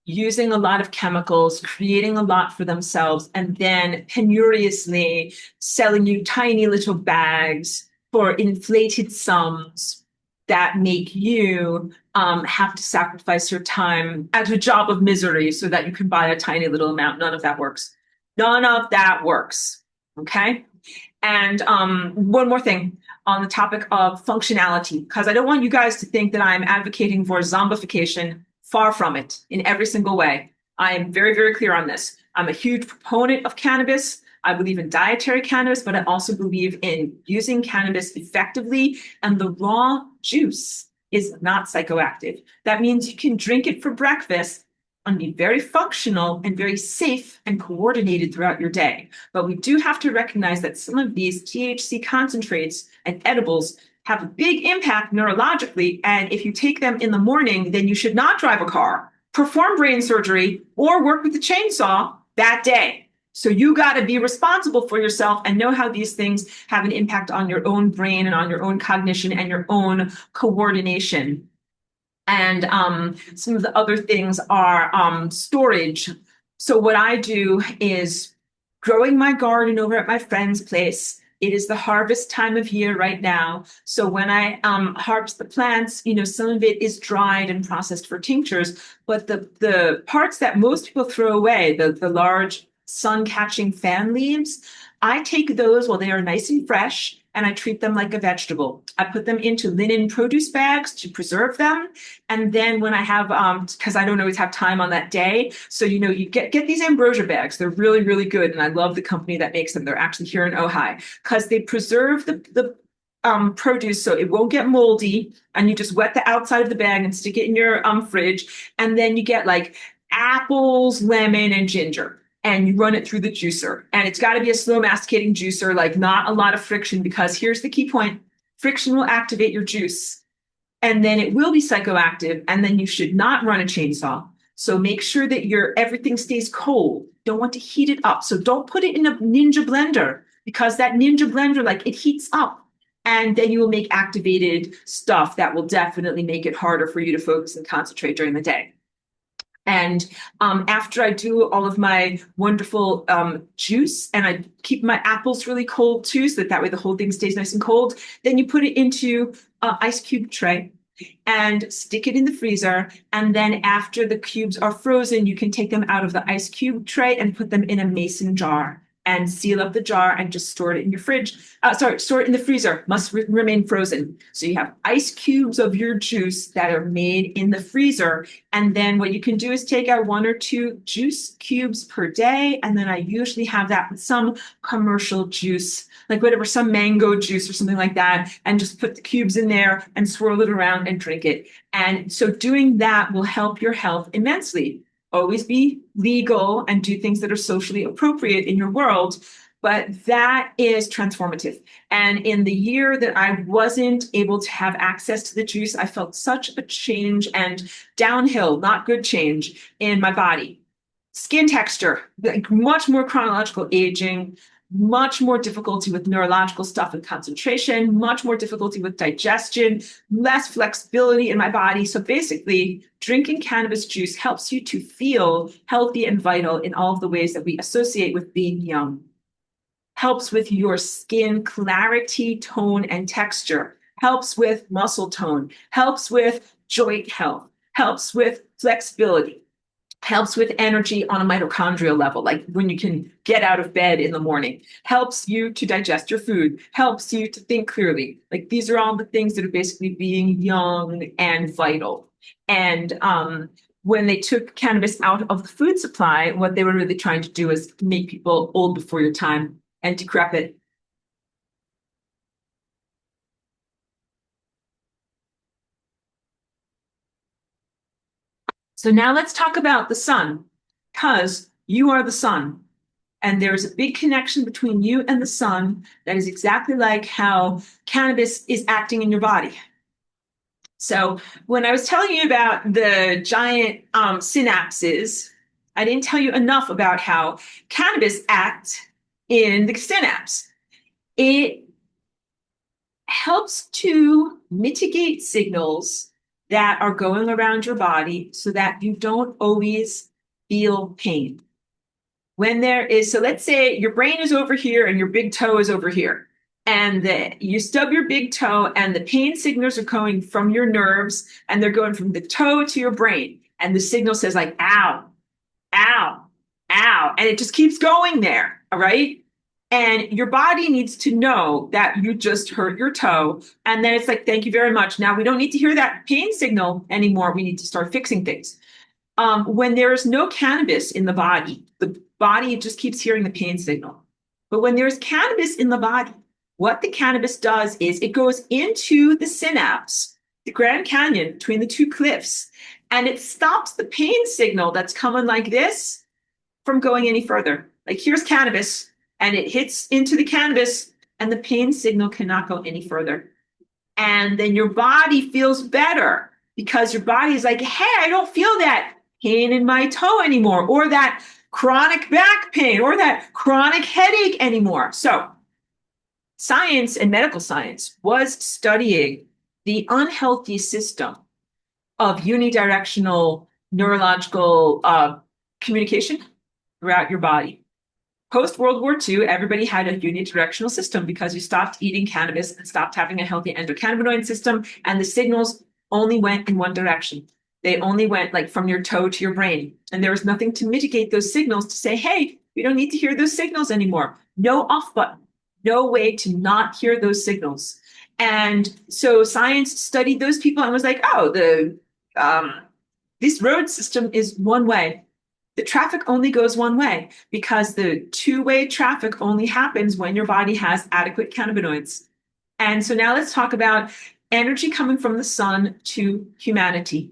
using a lot of chemicals, creating a lot for themselves, and then penuriously selling you tiny little bags for inflated sums that make you have to sacrifice your time at a job of misery so that you can buy a tiny little amount. None of that works. None of that works. Okay. And one more thing on the topic of functionality, because I don't want you guys to think that I'm advocating for zombification. Far from it in every single way. I am very, very clear on this. I'm a huge proponent of cannabis. I believe in dietary cannabis, but I also believe in using cannabis effectively. And the raw juice is not psychoactive. That means you can drink it for breakfast and be very functional and very safe and coordinated throughout your day. But we do have to recognize that some of these THC concentrates and edibles have a big impact neurologically. And if you take them in the morning, then you should not drive a car, perform brain surgery, or work with a chainsaw that day. So you got to be responsible for yourself and know how these things have an impact on your own brain and on your own cognition and your own coordination. And some of the other things are storage. So what I do is growing my garden over at my friend's place. It is the harvest time of year right now. So when I harvest the plants, some of it is dried and processed for tinctures, but the parts that most people throw away, the large sun-catching fan leaves, I take those while they are nice and fresh and I treat them like a vegetable. I put them into linen produce bags to preserve them. And then when I have, because I don't always have time on that day, so you get these ambrosia bags. They're really, really good, and I love the company that makes them. They're actually here in Ojai because they preserve the produce so it won't get moldy, and you just wet the outside of the bag and stick it in your fridge, and then you get like apples, lemon, and ginger. And you run it through the juicer. And it's got to be a slow masticating juicer, like not a lot of friction, because here's the key point. Friction will activate your juice and then it will be psychoactive. And then you should not run a chainsaw. So make sure that everything stays cold. Don't want to heat it up. So don't put it in a Ninja blender because that Ninja blender, like it heats up. And then you will make activated stuff that will definitely make it harder for you to focus and concentrate during the day. And after I do all of my wonderful juice, and I keep my apples really cold too, so that way the whole thing stays nice and cold, then you put it into an ice cube tray and stick it in the freezer. And then after the cubes are frozen, you can take them out of the ice cube tray and put them in a mason jar and seal up the jar and just store it in your fridge. Store it in the freezer, must remain frozen. So you have ice cubes of your juice that are made in the freezer. And then what you can do is take out 1 or 2 juice cubes per day. And then I usually have that with some commercial juice, like whatever, some mango juice or something like that, and just put the cubes in there and swirl it around and drink it. And so doing that will help your health immensely. Always be legal and do things that are socially appropriate in your world. But that is transformative. And in the year that I wasn't able to have access to the juice, I felt such a change and downhill, not good change in my body. Skin texture, like much more chronological aging, much more difficulty with neurological stuff and concentration, much more difficulty with digestion, less flexibility in my body. So basically, drinking cannabis juice helps you to feel healthy and vital in all of the ways that we associate with being young. Helps with your skin clarity, tone, and texture. Helps with muscle tone. Helps with joint health. Helps with flexibility. Helps with energy on a mitochondrial level, like when you can get out of bed in the morning, helps you to digest your food, helps you to think clearly. Like these are all the things that are basically being young and vital. And when they took cannabis out of the food supply, what they were really trying to do is make people old before your time and decrepit. So now let's talk about the sun, because you are the sun. And there's a big connection between you and the sun that is exactly like how cannabis is acting in your body. So when I was telling you about the giant synapses, I didn't tell you enough about how cannabis acts in the synapse. It helps to mitigate signals that are going around your body so that you don't always feel pain. When there is, so let's say your brain is over here and your big toe is over here, and you stub your big toe and the pain signals are going from your nerves and they're going from the toe to your brain. And the signal says like, ow, ow, ow. And it just keeps going there. All right. And your body needs to know that you just hurt your toe. And then it's like, thank you very much. Now we don't need to hear that pain signal anymore. We need to start fixing things. When there is no cannabis in the body just keeps hearing the pain signal. But when there's cannabis in the body, what the cannabis does is it goes into the synapse, the Grand Canyon between the two cliffs, and it stops the pain signal that's coming like this from going any further. Like here's cannabis, and it hits into the cannabis, and the pain signal cannot go any further. And then your body feels better because your body is like, hey, I don't feel that pain in my toe anymore, or that chronic back pain, or that chronic headache anymore. So science and medical science was studying the unhealthy system of unidirectional neurological communication throughout your body. Post World War II, everybody had a unidirectional system because you stopped eating cannabis and stopped having a healthy endocannabinoid system, and the signals only went in one direction. They only went like from your toe to your brain. And there was nothing to mitigate those signals to say, hey, we don't need to hear those signals anymore. No off button, no way to not hear those signals. And so science studied those people and was like, oh, this road system is one way. The traffic only goes one way because the two-way traffic only happens when your body has adequate cannabinoids. And so now let's talk about energy coming from the sun to humanity.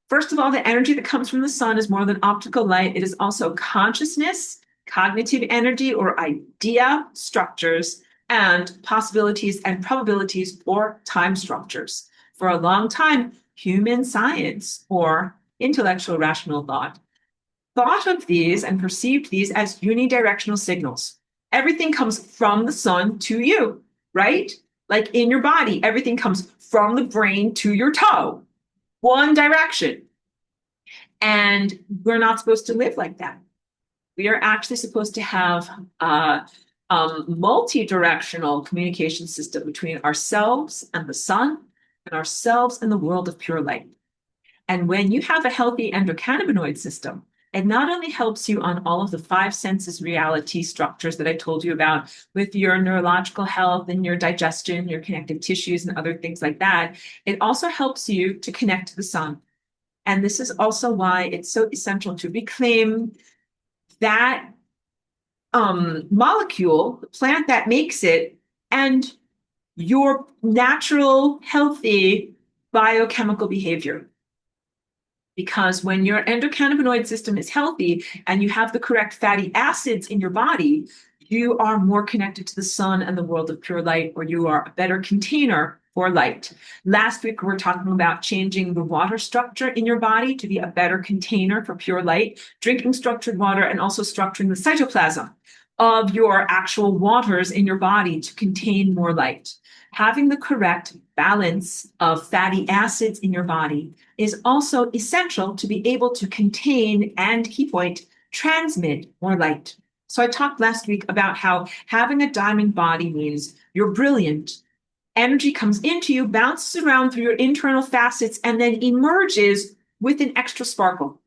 First of all, the energy that comes from the sun is more than optical light. It is also consciousness, cognitive energy or idea structures, and possibilities and probabilities or time structures. For a long time, human science or intellectual rational thought of these and perceived these as unidirectional signals. Everything comes from the sun to you, right? Like in your body, everything comes from the brain to your toe, one direction. And we're not supposed to live like that. We are actually supposed to have a multi-directional communication system between ourselves and the sun and ourselves and the world of pure light. And when you have a healthy endocannabinoid system, it not only helps you on all of the five senses reality structures that I told you about with your neurological health and your digestion, your connective tissues and other things like that, it also helps you to connect to the sun. And this is also why it's so essential to reclaim that molecule, the plant that makes it, and your natural, healthy biochemical behavior. Because when your endocannabinoid system is healthy and you have the correct fatty acids in your body, you are more connected to the sun and the world of pure light, or you are a better container for light. Last week, we were talking about changing the water structure in your body to be a better container for pure light, drinking structured water, and also structuring the cytoplasm of your actual waters in your body to contain more light. Having the correct balance of fatty acids in your body is also essential to be able to contain and, key point, transmit more light. So I talked last week about how having a diamond body means you're brilliant. Energy comes into you, bounces around through your internal facets, and then emerges with an extra sparkle.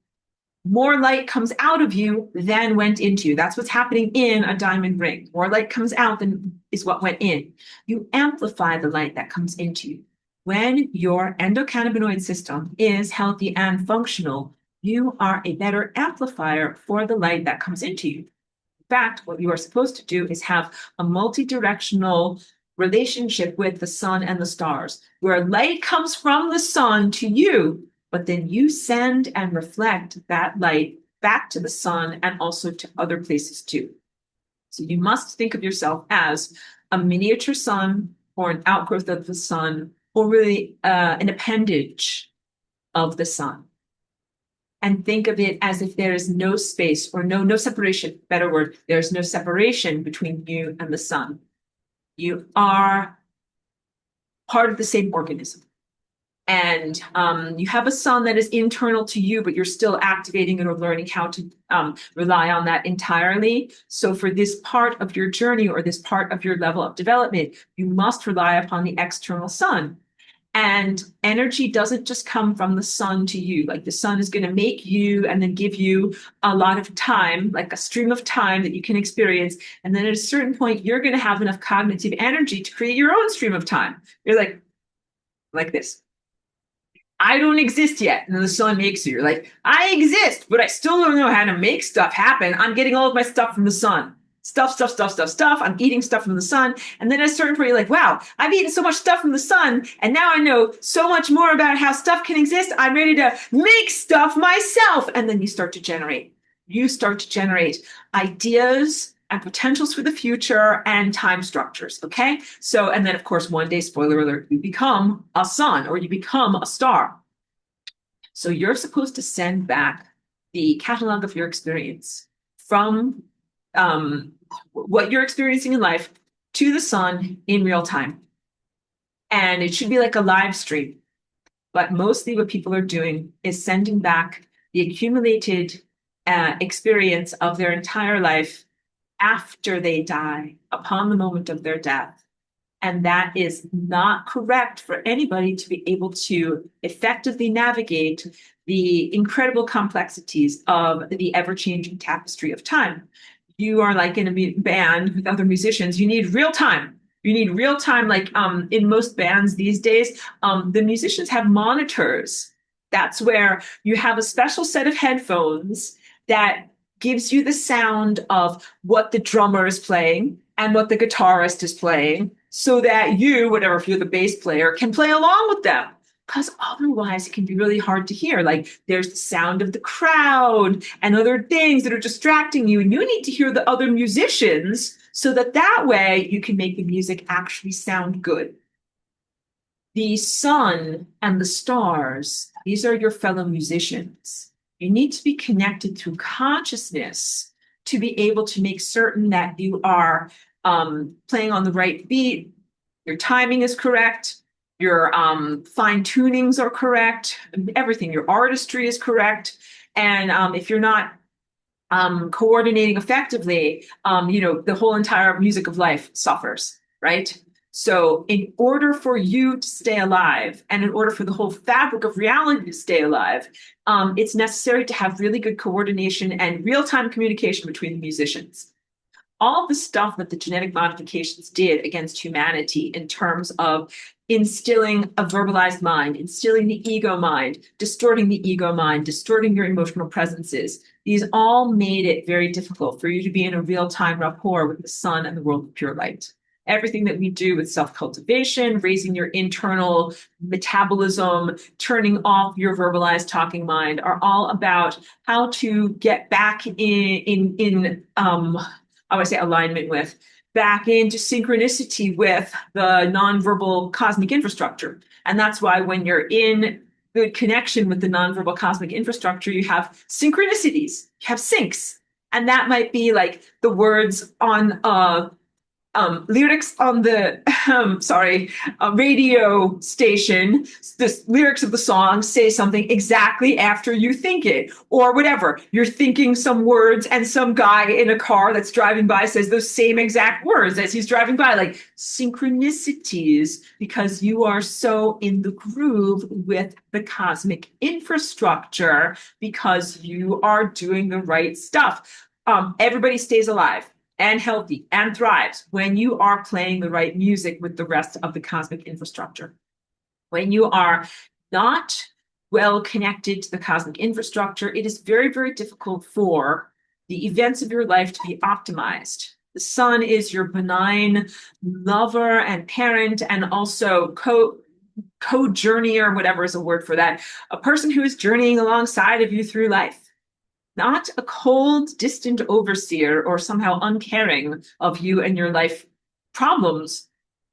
More light comes out of you than went into you. That's what's happening in a diamond ring. More light comes out than is what went in. You amplify the light that comes into you. When your endocannabinoid system is healthy and functional, you are a better amplifier for the light that comes into you. In fact, what you are supposed to do is have a multi-directional relationship with the sun and the stars, where light comes from the sun to you, but then you send and reflect that light back to the sun and also to other places too. So you must think of yourself as a miniature sun or an outgrowth of the sun, or really an appendage of the sun. And think of it as if there is no space or no separation, better word, there's no separation between you and the sun. You are part of the same organism. And you have a sun that is internal to you, but you're still activating it or learning how to rely on that entirely. So for this part of your journey or this part of your level of development, you must rely upon the external sun. And energy doesn't just come from the sun to you. Like the sun is going to make you and then give you a lot of time, like a stream of time that you can experience. And then at a certain point, you're going to have enough cognitive energy to create your own stream of time. You're like this. I don't exist yet. And then the sun makes you. You're like, I exist, but I still don't know how to make stuff happen. I'm getting all of my stuff from the sun. Stuff. I'm eating stuff from the sun. And then at a certain point, you're like, wow, I've eaten so much stuff from the sun. And now I know so much more about how stuff can exist. I'm ready to make stuff myself. And then you start to generate. You start to generate ideas and potentials for the future and time structures. Okay. So, and then of course, one day, spoiler alert, you become a sun or you become a star. So you're supposed to send back the catalog of your experience from what you're experiencing in life to the sun in real time. And it should be like a live stream. But mostly what people are doing is sending back the accumulated experience of their entire life after they die, upon the moment of their death. And that is not correct for anybody to be able to effectively navigate the incredible complexities of the ever-changing tapestry of time. You are like in a band with other musicians. You need real time. You need real time. Like in most bands these days, the musicians have monitors. That's where you have a special set of headphones that gives you the sound of what the drummer is playing and what the guitarist is playing, so that you, whatever, if you're the bass player, can play along with them. Because otherwise it can be really hard to hear. Like there's the sound of the crowd and other things that are distracting you. And you need to hear the other musicians so that that way you can make the music actually sound good. The sun and the stars, these are your fellow musicians. You need to be connected through consciousness to be able to make certain that you are playing on the right beat, your timing is correct, your fine tunings are correct, everything, your artistry is correct. And if you're not coordinating effectively, the whole entire music of life suffers, right? So in order for you to stay alive and in order for the whole fabric of reality to stay alive, it's necessary to have really good coordination and real-time communication between the musicians. All the stuff that the genetic modifications did against humanity in terms of instilling a verbalized mind, instilling the ego mind, distorting the ego mind, distorting your emotional presences, these all made it very difficult for you to be in a real-time rapport with the sun and the world of pure light. Everything that we do with self-cultivation, raising your internal metabolism, turning off your verbalized talking mind are all about how to get back in I want to say alignment with, back into synchronicity with the nonverbal cosmic infrastructure. And that's why when you're in good connection with the nonverbal cosmic infrastructure, you have synchronicities, you have syncs. And that might be like the words on lyrics on the radio station. The lyrics of the song say something exactly after you think it, or whatever. You're thinking some words, and some guy in a car that's driving by says those same exact words as he's driving by. Like synchronicities, because you are so in the groove with the cosmic infrastructure, because you are doing the right stuff. Everybody stays alive and healthy and thrives when you are playing the right music with the rest of the cosmic infrastructure. When you are not well connected to the cosmic infrastructure, it is very, very difficult for the events of your life to be optimized. The sun is your benign lover and parent, and also co-journeyer, whatever is a word for that, a person who is journeying alongside of you through life. not a cold, distant overseer or somehow uncaring of you and your life problems.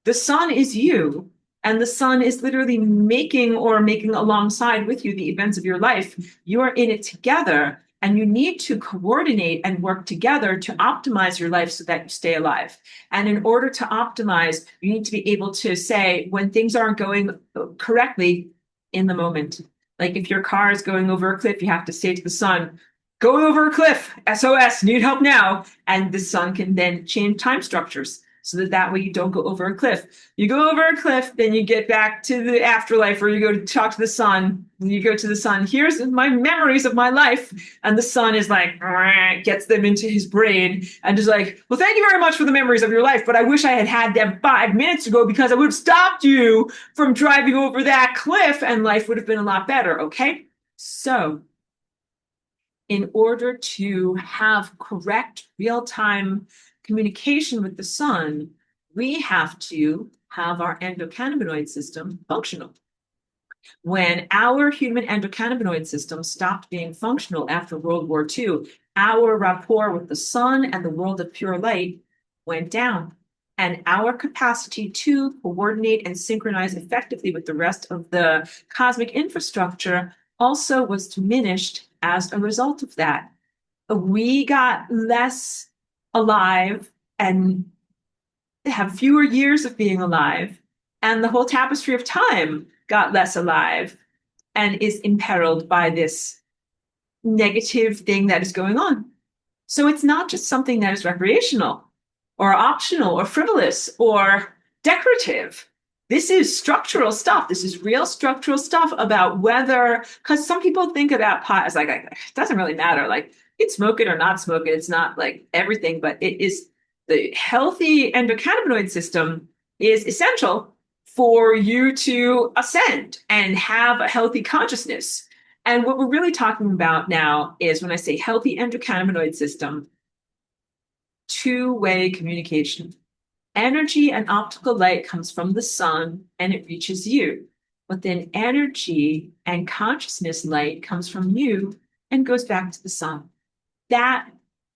The sun is you, and the sun is literally making or making alongside with you the events of your life. You are in it together, and you need to coordinate and work together to optimize your life so that you stay alive. And in order to optimize, you need to be able to say when things aren't going correctly in the moment. Like if your car is going over a cliff, you have to say to the sun, going over a cliff, SOS, need help now. And the sun can then change time structures so that way you don't go over a cliff. You go over a cliff, then you get back to the afterlife, or you go to talk to the sun. You go to the sun, here's my memories of my life. And the sun is like, gets them into his brain and is like, well, thank you very much for the memories of your life, but I wish I had had them 5 minutes ago because I would have stopped you from driving over that cliff and life would have been a lot better, okay? So in order to have correct real-time communication with the sun, we have to have our endocannabinoid system functional. When our human endocannabinoid system stopped being functional after World War II, our rapport with the sun and the world of pure light went down. And our capacity to coordinate and synchronize effectively with the rest of the cosmic infrastructure also was diminished as a result of that. We got less alive and have fewer years of being alive, and the whole tapestry of time got less alive and is imperiled by this negative thing that is going on. So it's not just something that is recreational or optional or frivolous or decorative. This is structural stuff. This is real structural stuff about whether, because some people think about pot as like, it doesn't really matter. Like, you can smoke it or not smoke it. It's not like everything, but it is the healthy endocannabinoid system is essential for you to ascend and have a healthy consciousness. And what we're really talking about now is when I say healthy endocannabinoid system, two-way communication. Energy and optical light comes from the sun and it reaches you. But then energy and consciousness light comes from you and goes back to the sun. That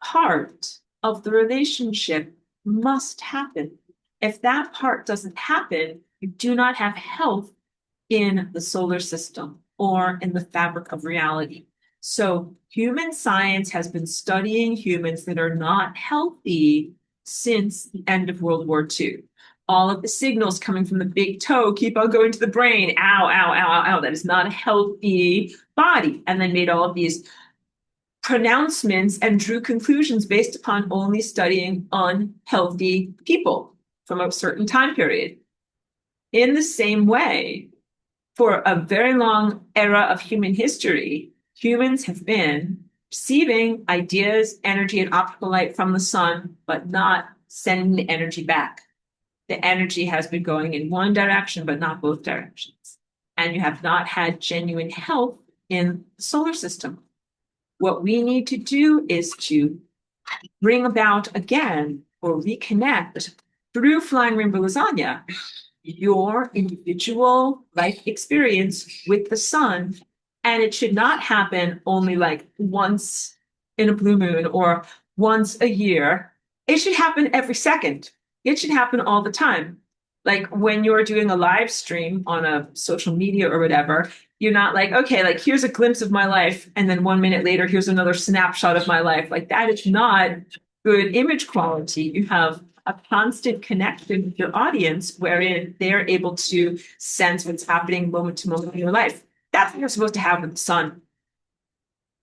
part of the relationship must happen. If that part doesn't happen, you do not have health in the solar system or in the fabric of reality. So human science has been studying humans that are not healthy since the end of World War II. All of the signals coming from the big toe keep on going to the brain. Ow, ow, ow, ow, ow. That is not a healthy body. And then made all of these pronouncements and drew conclusions based upon only studying unhealthy people from a certain time period. In the same way, for a very long era of human history, humans have been receiving ideas, energy, and optical light from the sun, but not sending the energy back. The energy has been going in one direction, but not both directions. And you have not had genuine health in the solar system. What we need to do is to bring about again or reconnect through Flying Rainbow Lasagna your individual life experience with the sun. And it should not happen only like once in a blue moon or once a year. It should happen every second. It should happen all the time. Like when you're doing a live stream on a social media or whatever, you're not like, okay, like here's a glimpse of my life. And then 1 minute later, here's another snapshot of my life. Like that is not good image quality. You have a constant connection with your audience wherein they're able to sense what's happening moment to moment in your life. That's what you're supposed to have with the sun.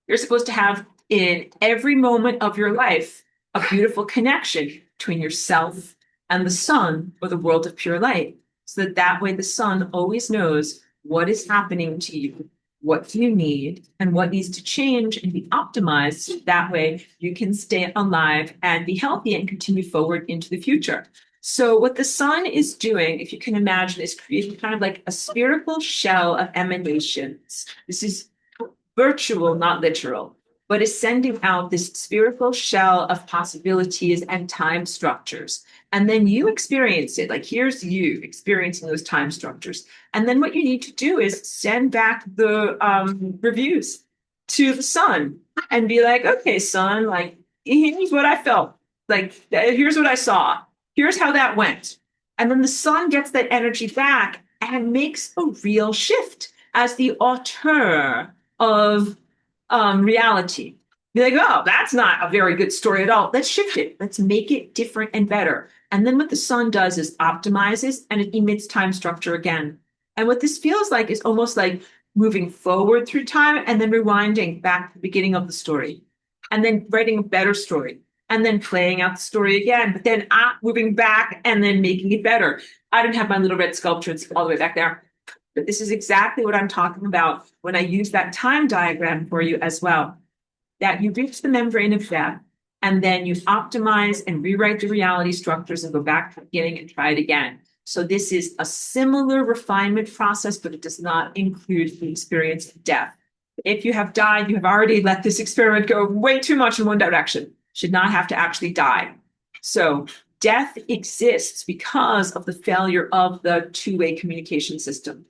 You're supposed to have in every moment of your life a beautiful connection between yourself and the sun or the world of pure light. So that way the sun always knows what is happening to you, what you need, and what needs to change and be optimized. So that way you can stay alive and be healthy and continue forward into the future. So what the sun is doing, if you can imagine, is creating kind of like a spherical shell of emanations. This is virtual, not literal, but is sending out this spherical shell of possibilities and time structures. And then you experience it. Like here's you experiencing those time structures. And then what you need to do is send back the reviews. to the sun and be like, okay, sun, like, here's what I felt. Like, here's what I saw. Here's how that went. And then the sun gets that energy back and makes a real shift as the auteur of reality. Be like, oh, that's not a very good story at all. Let's shift it. Let's make it different and better. And then what the sun does is optimizes and it emits time structure again. And what this feels like is almost like moving forward through time and then rewinding back to the beginning of the story and then writing a better story and then playing out the story again, but then moving back and then making it better. I didn't have my little red sculpture. It's all the way back there. But this is exactly what I'm talking about when I use that time diagram for you as well, that you reach the membrane of death and then you optimize and rewrite the reality structures and go back to the beginning and try it again. So this is a similar refinement process, but it does not include the experience of death. If you have died, you have already let this experiment go way too much in one direction. Should not have to actually die. So death exists because of the failure of the two-way communication system.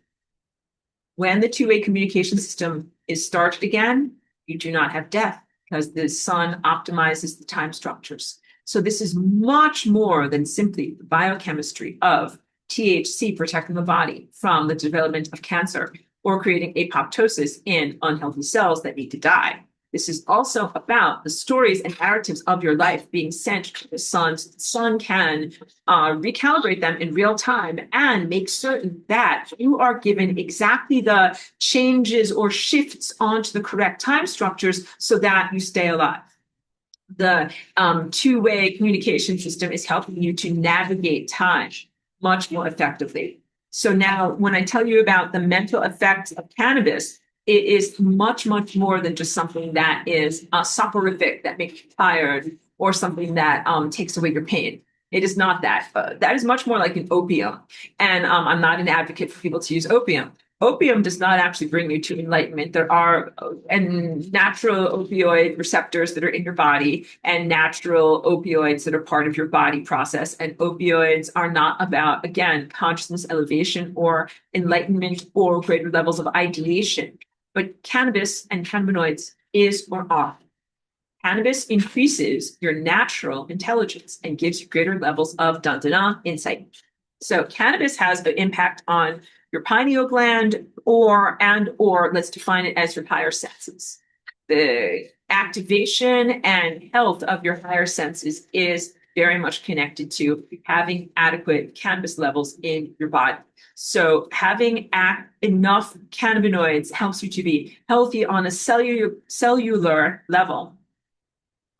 When the two-way communication system is started again, you do not have death because the sun optimizes the time structures. So this is much more than simply the biochemistry of THC protecting the body from the development of cancer or creating apoptosis in unhealthy cells that need to die. This is also about the stories and narratives of your life being sent to the sun so the sun can recalibrate them in real time and make certain that you are given exactly the changes or shifts onto the correct time structures so that you stay alive. The two-way communication system is helping you to navigate time much more effectively. So now when I tell you about the mental effects of cannabis, it is much, much more than just something that is soporific, that makes you tired, or something that takes away your pain. It is not that. That is much more like an opium. And I'm not an advocate for people to use opium. Opium does not actually bring you to enlightenment. There are natural opioid receptors that are in your body and natural opioids that are part of your body process. And opioids are not about, again, consciousness elevation or enlightenment or greater levels of ideation. But cannabis and cannabinoids is or are. Cannabis increases your natural intelligence and gives you greater levels of insight. So cannabis has an impact on your pineal gland or let's define it as your higher senses. The activation and health of your higher senses is very much connected to having adequate cannabis levels in your body. So having enough cannabinoids helps you to be healthy on a cellular level.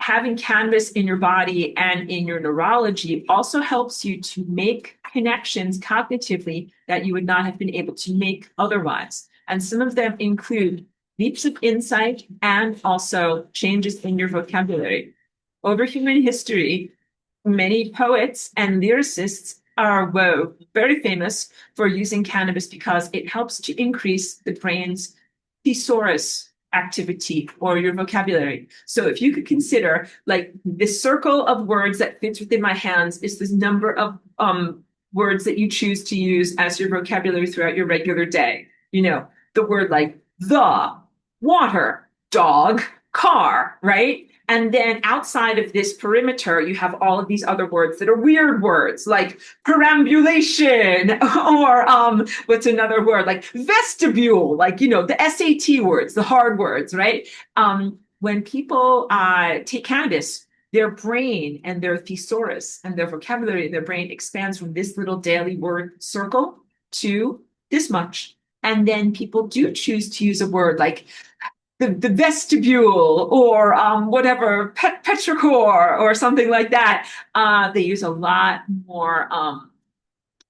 Having cannabis in your body and in your neurology also helps you to make connections cognitively that you would not have been able to make otherwise. And some of them include leaps of insight and also changes in your vocabulary. Over human history, many poets and lyricists are very famous for using cannabis because it helps to increase the brain's thesaurus activity or your vocabulary. So if you could consider like this circle of words that fits within my hands is this number of words that you choose to use as your vocabulary throughout your regular day. You know, the word like the, water, dog, car, right? And then outside of this perimeter, you have all of these other words that are weird words like perambulation or what's another word like vestibule, like, you know, the SAT words, the hard words, right? When people take cannabis, their brain and their thesaurus and their vocabulary in their brain expands from this little daily word circle to this much. And then people do choose to use a word like the vestibule or whatever, petrichor or something like that. They use a lot more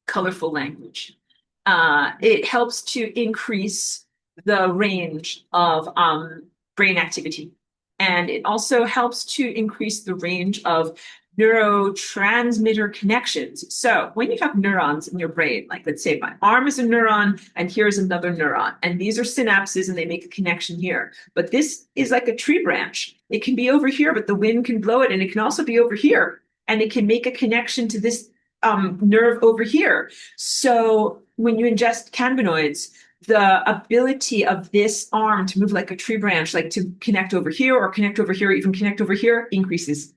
colorful language. It helps to increase the range of brain activity. And it also helps to increase the range of neurotransmitter connections. So when you have neurons in your brain, like let's say my arm is a neuron and here's another neuron, and these are synapses and they make a connection here. But this is like a tree branch. It can be over here, but the wind can blow it, and it can also be over here, and it can make a connection to this nerve over here. So when you ingest cannabinoids, the ability of this arm to move like a tree branch, like to connect over here or connect over here, or even connect over here, increases.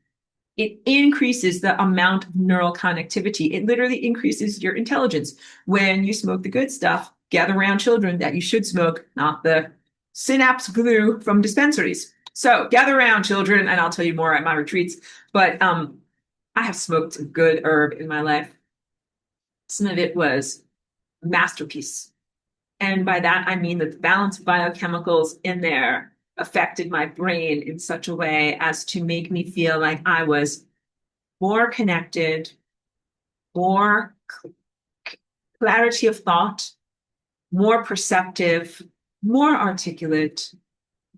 It increases the amount of neural connectivity. It literally increases your intelligence. When you smoke the good stuff, gather around children that you should smoke, not the synapse glue from dispensaries. So gather around children, and I'll tell you more at my retreats. But I have smoked a good herb in my life. Some of it was a masterpiece. And by that, I mean that the balance of biochemicals in there affected my brain in such a way as to make me feel like I was more connected, more clarity of thought, more perceptive, more articulate,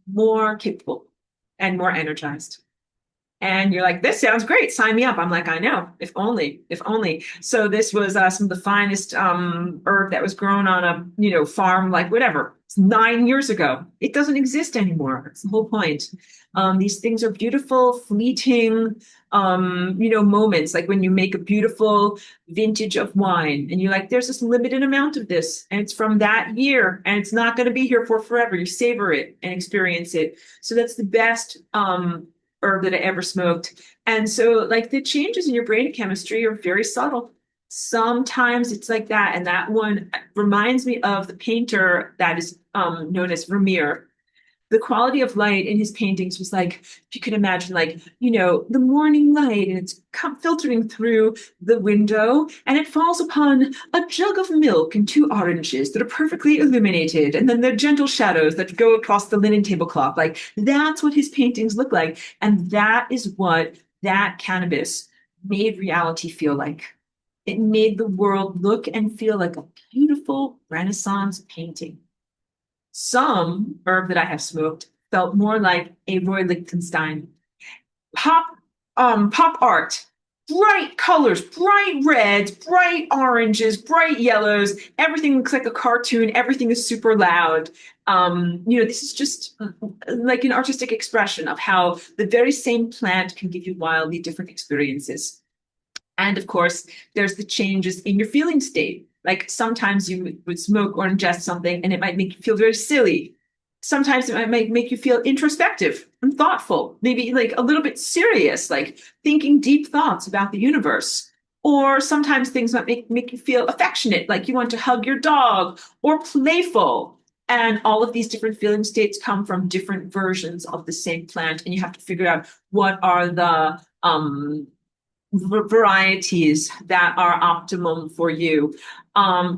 more capable, and more energized. And you're like, this sounds great. Sign me up. I'm like, I know. If only, if only. So this was some of the finest herb that was grown on a farm, like whatever. It's 9 years ago. It doesn't exist anymore. That's the whole point. These things are beautiful, fleeting, moments. Like when you make a beautiful vintage of wine, and you're like, there's this limited amount of this, and it's from that year, and it's not going to be here for forever. You savor it and experience it. So that's the best herb that I ever smoked. And so like the changes in your brain chemistry are very subtle. Sometimes it's like that. And that one reminds me of the painter that is known as Vermeer. The quality of light in his paintings was like, if you could imagine, like, the morning light, and it's filtering through the window, and it falls upon a jug of milk and two oranges that are perfectly illuminated, and then the gentle shadows that go across the linen tablecloth. Like, that's what his paintings look like. And that is what that cannabis made reality feel like. It made the world look and feel like a beautiful Renaissance painting. Some herb that I have smoked felt more like a Roy Lichtenstein pop pop art. Bright colors, bright reds, bright oranges, bright yellows. Everything looks like a cartoon. Everything is super loud. This is just like an artistic expression of how the very same plant can give you wildly different experiences. And of course, there's the changes in your feeling state. Like sometimes you would smoke or ingest something and it might make you feel very silly. Sometimes it might make you feel introspective and thoughtful, maybe like a little bit serious, like thinking deep thoughts about the universe. Or sometimes things might make you feel affectionate, like you want to hug your dog, or playful. And all of these different feeling states come from different versions of the same plant. And you have to figure out what are the varieties that are optimum for you.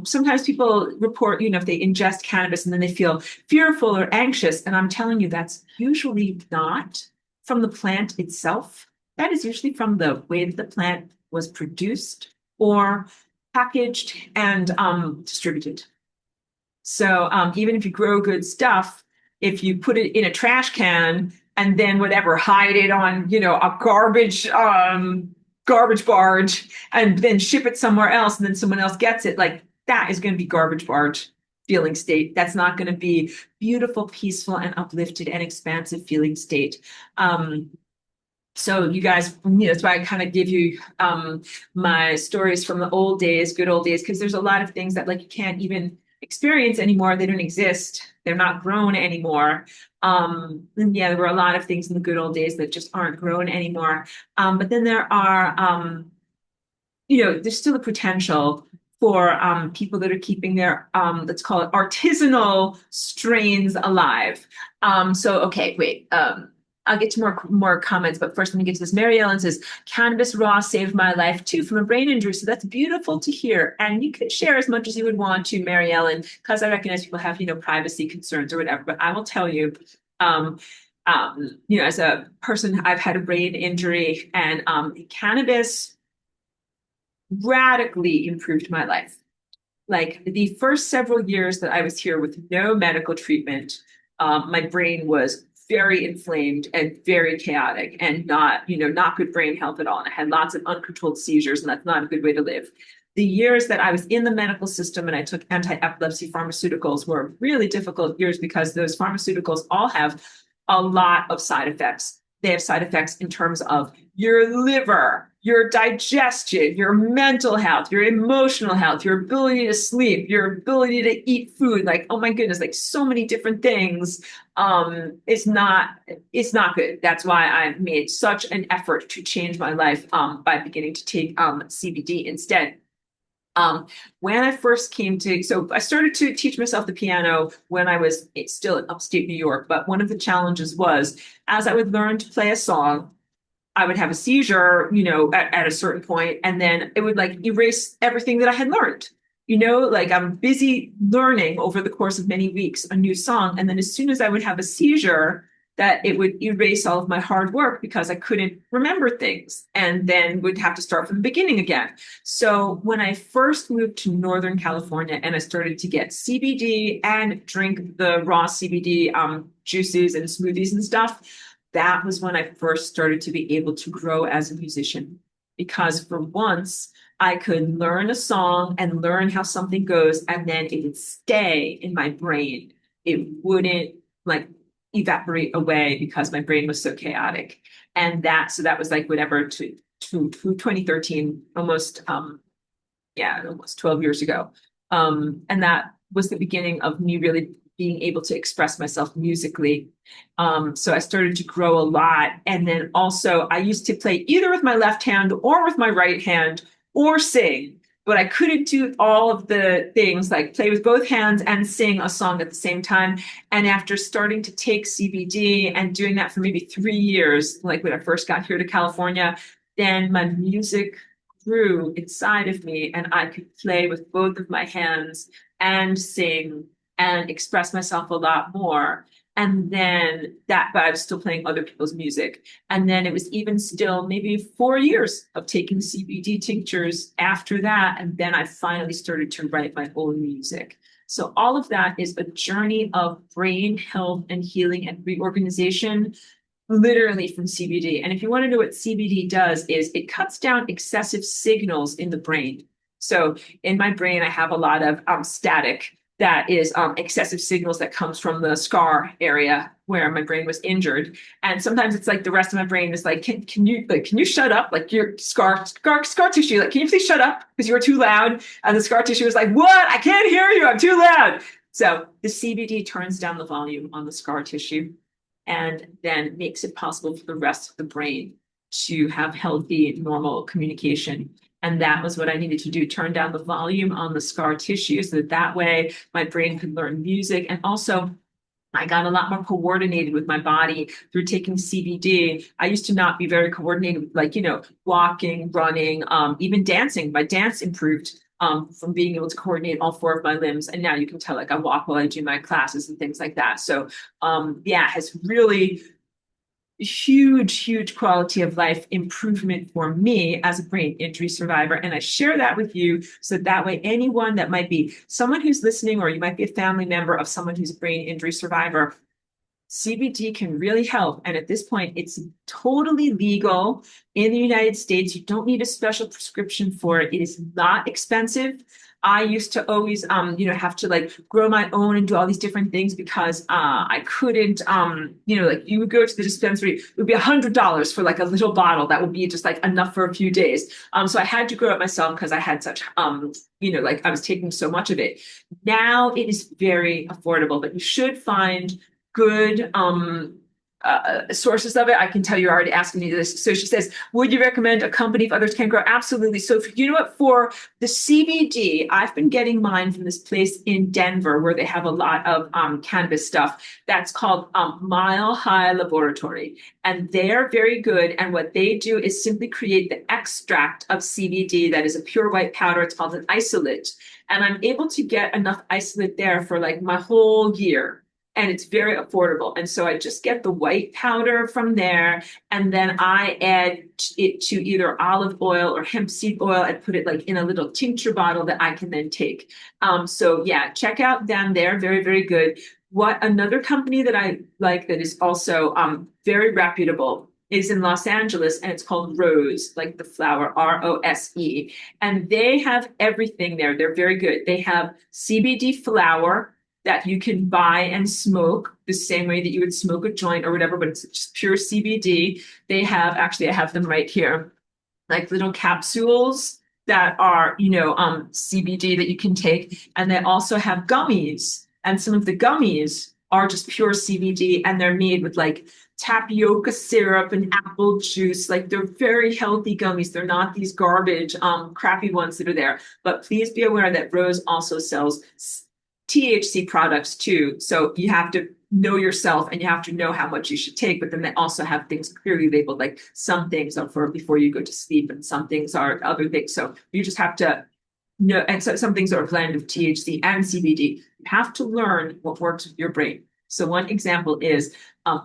Sometimes people report, if they ingest cannabis and then they feel fearful or anxious. And I'm telling you, that's usually not from the plant itself. That is usually from the way that the plant was produced or packaged and distributed. So even if you grow good stuff, if you put it in a trash can and then whatever, hide it on, a garbage barge and then ship it somewhere else and then someone else gets it, like that is going to be garbage barge feeling state. That's not going to be beautiful, peaceful, and uplifted and expansive feeling state. So you guys, that's why I kind of give you my stories from the old days, good old days, because there's a lot of things that like you can't even experience anymore. They don't exist. They're not grown anymore. And yeah, there were a lot of things in the good old days that just aren't grown anymore. But then there are, there's still a potential for people that are keeping their, let's call it artisanal strains alive. Okay, wait. I'll get to more comments, but first let me get to this. Mary Ellen says, cannabis raw saved my life too from a brain injury. So that's beautiful to hear. And you can share as much as you would want to, Mary Ellen, because I recognize people have, privacy concerns or whatever. But I will tell you, as a person, I've had a brain injury, and cannabis radically improved my life. Like the first several years that I was here with no medical treatment, my brain was very inflamed and very chaotic and not good brain health at all. And I had lots of uncontrolled seizures, and that's not a good way to live. The years that I was in the medical system and I took anti-epilepsy pharmaceuticals were really difficult years because those pharmaceuticals all have a lot of side effects. They have side effects in terms of your liver, your digestion, your mental health, your emotional health, your ability to sleep, your ability to eat food. Like, oh my goodness, like so many different things. It's not good. That's why I made such an effort to change my life by beginning to take CBD instead. Um, when I first came to, so I started to teach myself the piano when I was still in upstate New York. But one of the challenges was as I would learn to play a song, I would have a seizure, at a certain point, and then it would like erase everything that I had learned. Like I'm busy learning over the course of many weeks a new song. And then as soon as I would have a seizure, that it would erase all of my hard work because I couldn't remember things and then would have to start from the beginning again. So when I first moved to Northern California and I started to get CBD and drink the raw CBD juices and smoothies and stuff, that was when I first started to be able to grow as a musician. Because for once, I could learn a song and learn how something goes, and then it would stay in my brain. It wouldn't like evaporate away because my brain was so chaotic. And that was like whatever to 2013, almost 12 years ago. And that was the beginning of me really being able to express myself musically. So I started to grow a lot. And then also, I used to play either with my left hand or with my right hand or sing, but I couldn't do all of the things like play with both hands and sing a song at the same time. And after starting to take CBD and doing that for maybe 3 years, like when I first got here to California, then my music grew inside of me and I could play with both of my hands and sing and express myself a lot more. And then but I was still playing other people's music. And then it was even still maybe 4 years of taking CBD tinctures after that. And then I finally started to write my own music. So all of that is a journey of brain health and healing and reorganization literally from CBD. And if you want to know what CBD does is it cuts down excessive signals in the brain. So in my brain, I have a lot of static that is excessive signals that comes from the scar area where my brain was injured. And sometimes it's like the rest of my brain is like, can you shut up? Like your scar tissue, like, can you please shut up? Because you were too loud. And the scar tissue was like, what? I can't hear you. I'm too loud. So the CBD turns down the volume on the scar tissue and then makes it possible for the rest of the brain to have healthy, normal communication. And that was what I needed to do, turn down the volume on the scar tissue so that way my brain could learn music. And also, I got a lot more coordinated with my body through taking CBD. I used to not be very coordinated, like, walking, running, even dancing. My dance improved from being able to coordinate all four of my limbs. And now you can tell, like, I walk while I do my classes and things like that. So, has really huge quality of life improvement for me as a brain injury survivor. And I share that with you so that way anyone that might be someone who's listening, or you might be a family member of someone who's a brain injury survivor, CBD can really help. And at this point, it's totally legal in the United States. You don't need a special prescription for it. It is not expensive. I used to always, have to like grow my own and do all these different things because I couldn't, like you would go to the dispensary, it would be $100 for like a little bottle that would be just like enough for a few days. So I had to grow it myself because I had such, like I was taking so much of it. Now it is very affordable, but you should find good sources of it. I can tell you're already asking me this. So she says, would you recommend a company if others can grow? Absolutely. So for the CBD, I've been getting mine from this place in Denver where they have a lot of cannabis stuff. That's called Mile High Laboratory. And they're very good. And what they do is simply create the extract of CBD that is a pure white powder. It's called an isolate. And I'm able to get enough isolate there for like my whole year. And it's very affordable. And so I just get the white powder from there. And then I add it to either olive oil or hemp seed oil and put it like in a little tincture bottle that I can then take. Check out them. They're very, very good. What another company that I like that is also very reputable is in Los Angeles, and it's called Rose, like the flower, Rose. And they have everything there. They're very good. They have CBD flower that you can buy and smoke the same way that you would smoke a joint or whatever, but it's just pure CBD. I have them right here. like little capsules that are, CBD that you can take. And they also have gummies. And some of the gummies are just pure CBD and they're made with like tapioca syrup and apple juice. Like they're very healthy gummies. They're not these garbage, crappy ones that are there. But please be aware that Rose also sells THC products too. So you have to know yourself and you have to know how much you should take. But then they also have things clearly labeled, like some things are for before you go to sleep and some things are other things. So you just have to know. And so some things are a blend of THC and CBD. You have to learn what works with your brain. So one example is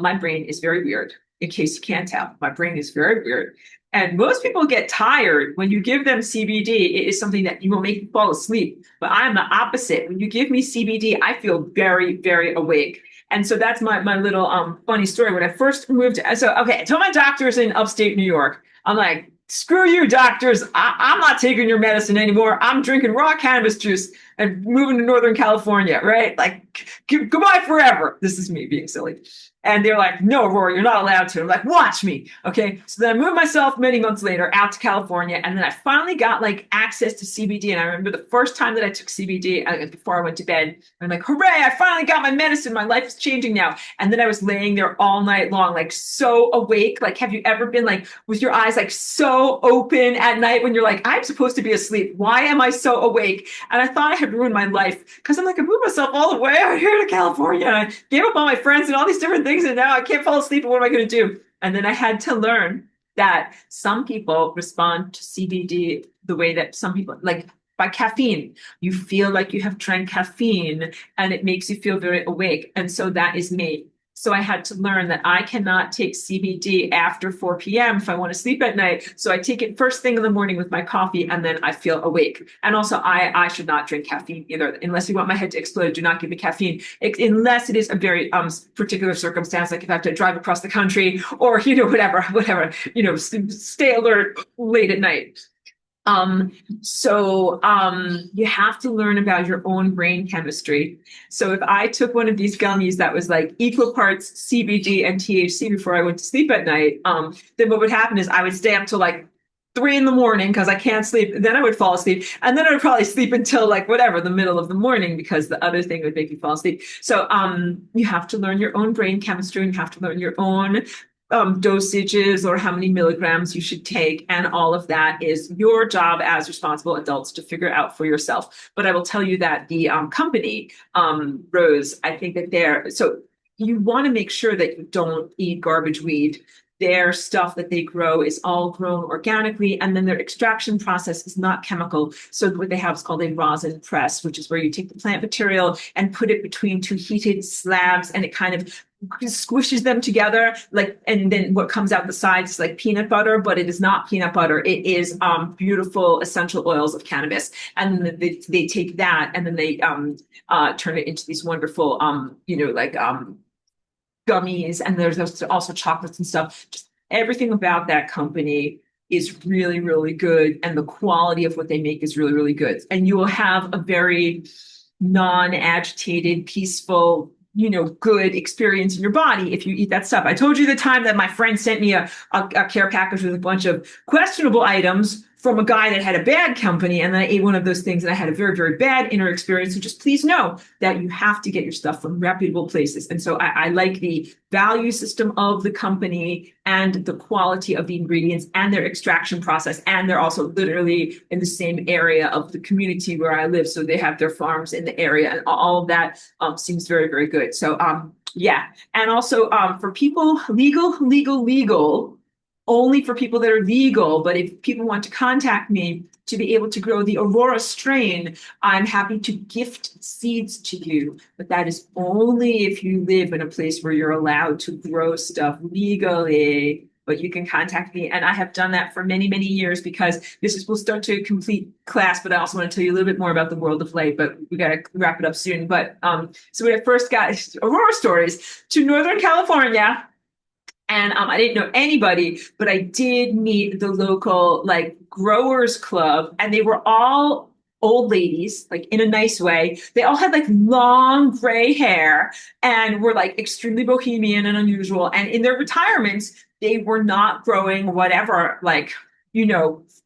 my brain is very weird. In case you can't tell, my brain is very weird. And most people get tired when you give them CBD. It is something that you will make you fall asleep. But I'm the opposite. When you give me CBD, I feel very, very awake. And so that's my little funny story. When I first moved, I told my doctors in upstate New York, I'm like, screw you, doctors. I'm not taking your medicine anymore. I'm drinking raw cannabis juice and moving to Northern California, right? Like, goodbye forever. This is me being silly. And they're like, no, Aurora, you're not allowed to. I'm like, watch me. Okay. So then I moved myself many months later out to California. And then I finally got like access to CBD. And I remember the first time that I took CBD before I went to bed, I'm like, hooray, I finally got my medicine. My life is changing now. And then I was laying there all night long, like so awake. Like, have you ever been like with your eyes like so open at night when you're like, I'm supposed to be asleep. Why am I so awake? And I thought I had ruined my life because I'm like, I moved myself all the way out here to California. And I gave up all my friends and all these different things. And now I can't fall asleep. And what am I going to do? And then I had to learn that some people respond to CBD the way that some people, like by caffeine. You feel like you have drank caffeine and it makes you feel very awake. And so that is me. So I had to learn that I cannot take CBD after 4 p.m. if I want to sleep at night. So I take it first thing in the morning with my coffee and then I feel awake. And also I should not drink caffeine either. Unless you want my head to explode, do not give me caffeine. Unless it is a very particular circumstance, like if I have to drive across the country or, whatever, stay alert late at night. You have to learn about your own brain chemistry. So if I took one of these gummies that was like equal parts CBD and THC before I went to sleep at night, then what would happen is I would stay up till like 3 a.m. because I can't sleep. Then I would fall asleep. And then I would probably sleep until like whatever, the middle of the morning because the other thing would make me fall asleep. So you have to learn your own brain chemistry and you have to learn your own dosages or how many milligrams you should take. And all of that is your job as responsible adults to figure out for yourself. But I will tell you that the company, Rose, I think that so you want to make sure that you don't eat garbage weed. Their stuff that they grow is all grown organically, and then their extraction process is not chemical. So what they have is called a rosin press, which is where you take the plant material and put it between two heated slabs, and it kind of squishes them together, and then what comes out the sides is like peanut butter, but it is not peanut butter. It is beautiful essential oils of cannabis, and then they take that and then they turn it into these wonderful gummies, and there's also chocolates and stuff. Just everything about that company is really, really good. And the quality of what they make is really, really good. And you will have a very non-agitated, peaceful, good experience in your body if you eat that stuff. I told you the time that my friend sent me a care package with a bunch of questionable items from a guy that had a bad company, and then I ate one of those things and I had a very, very bad inner experience. So just please know that you have to get your stuff from reputable places. And so I like the value system of the company and the quality of the ingredients and their extraction process. And they're also literally in the same area of the community where I live. So they have their farms in the area, and all of that seems very, very good. So yeah. And also for people, legal, only for people that are legal. But if people want to contact me to be able to grow the Aurora strain, I'm happy to gift seeds to you. But that is only if you live in a place where you're allowed to grow stuff legally. But you can contact me. And I have done that for many, many years because we'll start to complete class, but I also want to tell you a little bit more about the world of light, but we got to wrap it up soon. But so when I first got Aurora Stories to Northern California, and I didn't know anybody, but I did meet the local growers club, and they were all old ladies, like in a nice way. They all had long gray hair and were extremely bohemian and unusual. And in their retirements, they were not growing whatever,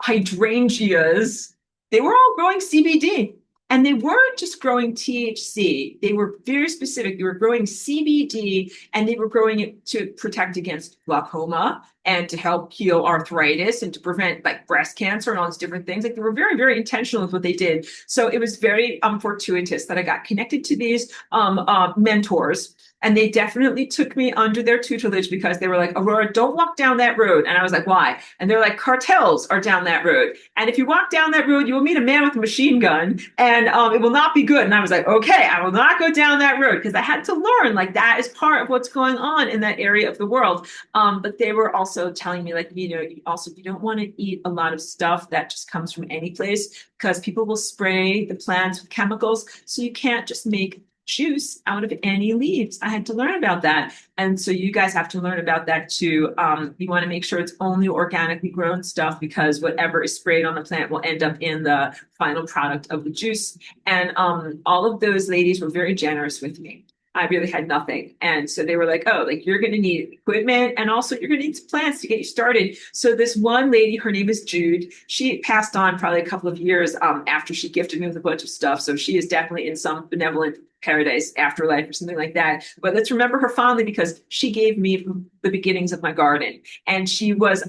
hydrangeas. They were all growing CBD. And they weren't just growing THC. They were very specific. They were growing CBD, and they were growing it to protect against glaucoma and to help heal arthritis and to prevent like breast cancer and all these different things. Like they were very, very intentional with what they did. So it was very fortuitous that I got connected to these mentors. And they definitely took me under their tutelage because they were like, Aurora, don't walk down that road. And I was like, why? And they're like, cartels are down that road. And if you walk down that road, you will meet a man with a machine gun and it will not be good. And I was like, okay, I will not go down that road because I had to learn like that is part of what's going on in that area of the world. But they were also telling me like, you don't want to eat a lot of stuff that just comes from any place because people will spray the plants with chemicals. So you can't just make juice out of any leaves. I had to learn about that. And so you guys have to learn about that too. You want to make sure it's only organically grown stuff because whatever is sprayed on the plant will end up in the final product of the juice. And all of those ladies were very generous with me. I really had nothing. And so they were like, oh, like you're going to need equipment and also you're going to need some plants to get you started. So this one lady, her name is Jude. She passed on probably a couple of years after she gifted me with a bunch of stuff. So she is definitely in some benevolent paradise afterlife or something like that. But let's remember her fondly because she gave me the beginnings of my garden. And she was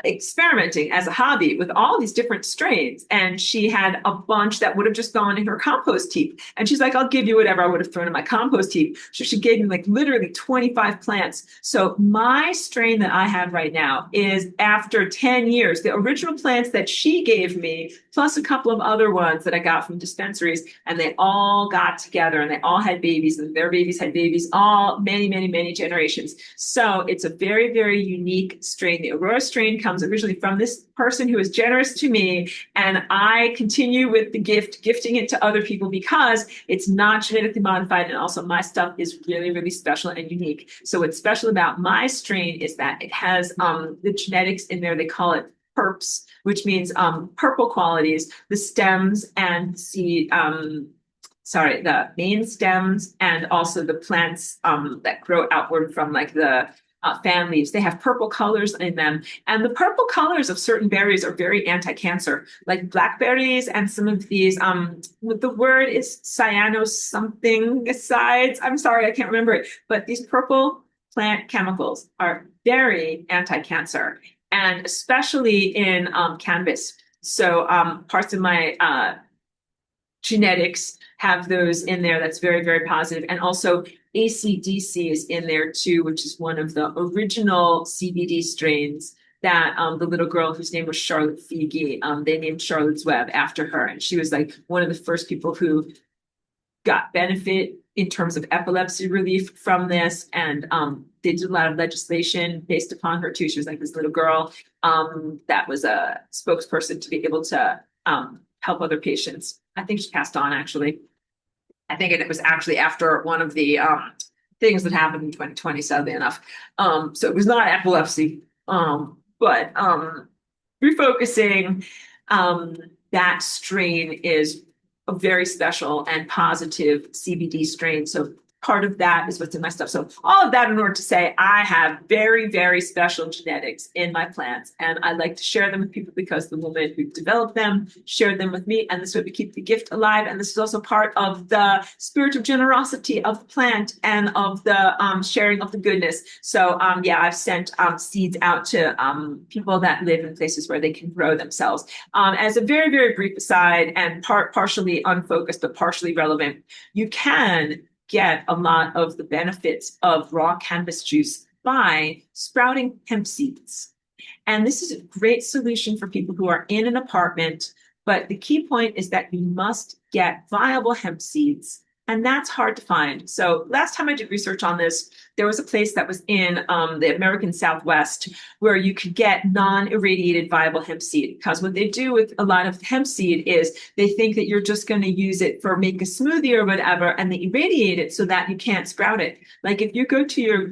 experimenting as a hobby with all these different strains. And she had a bunch that would have just gone in her compost heap. And she's like, I'll give you whatever I would have thrown in my compost heap. So she gave me like literally 25 plants. So my strain that I have right now is after 10 years, the original plants that she gave me, plus a couple of other ones that I got from dispensaries, and they all got together and they all had babies and their babies had babies, all many, many, many generations. So it's a very, very unique strain. The Aurora strain comes originally from this person who is generous to me. And I continue with the gifting it to other people because it's not genetically modified. And also my stuff is really, really special and unique. So what's special about my strain is that it has the genetics in there. They call it perps, which means purple qualities, the stems and seed, the main stems and also the plants that grow outward from like the fan leaves. They have purple colors in them. And the purple colors of certain berries are very anti-cancer, like blackberries and some of these, the word is cyanos something besides, I'm sorry, I can't remember it, but these purple plant chemicals are very anti-cancer and especially in cannabis. So parts of my genetics have those in there. That's very, very positive. And also ACDC is in there too, which is one of the original CBD strains that the little girl whose name was Charlotte Figi, they named Charlotte's Web after her. And she was like one of the first people who got benefit in terms of epilepsy relief from this. And they did a lot of legislation based upon her too. She was like this little girl that was a spokesperson to be able to help other patients. I think she passed on actually. I think it was actually after one of the things that happened in 2020, sadly enough. So it was not epilepsy, but refocusing, that strain is a very special and positive CBD strain. So part of that is what's in my stuff. So all of that in order to say I have very, very special genetics in my plants. And I like to share them with people because the woman who developed them shared them with me. And this way we keep the gift alive. And this is also part of the spirit of generosity of the plant and of the sharing of the goodness. So I've sent seeds out to people that live in places where they can grow themselves. As a very, very brief aside and partially unfocused, but partially relevant, you can get a lot of the benefits of raw cannabis juice by sprouting hemp seeds. And this is a great solution for people who are in an apartment. But the key point is that you must get viable hemp seeds. And that's hard to find. So last time I did research on this, there was a place that was in the American Southwest where you could get non-irradiated viable hemp seed. Because what they do with a lot of hemp seed is they think that you're just going to use it for make a smoothie or whatever, and they irradiate it so that you can't sprout it. Like if you go to your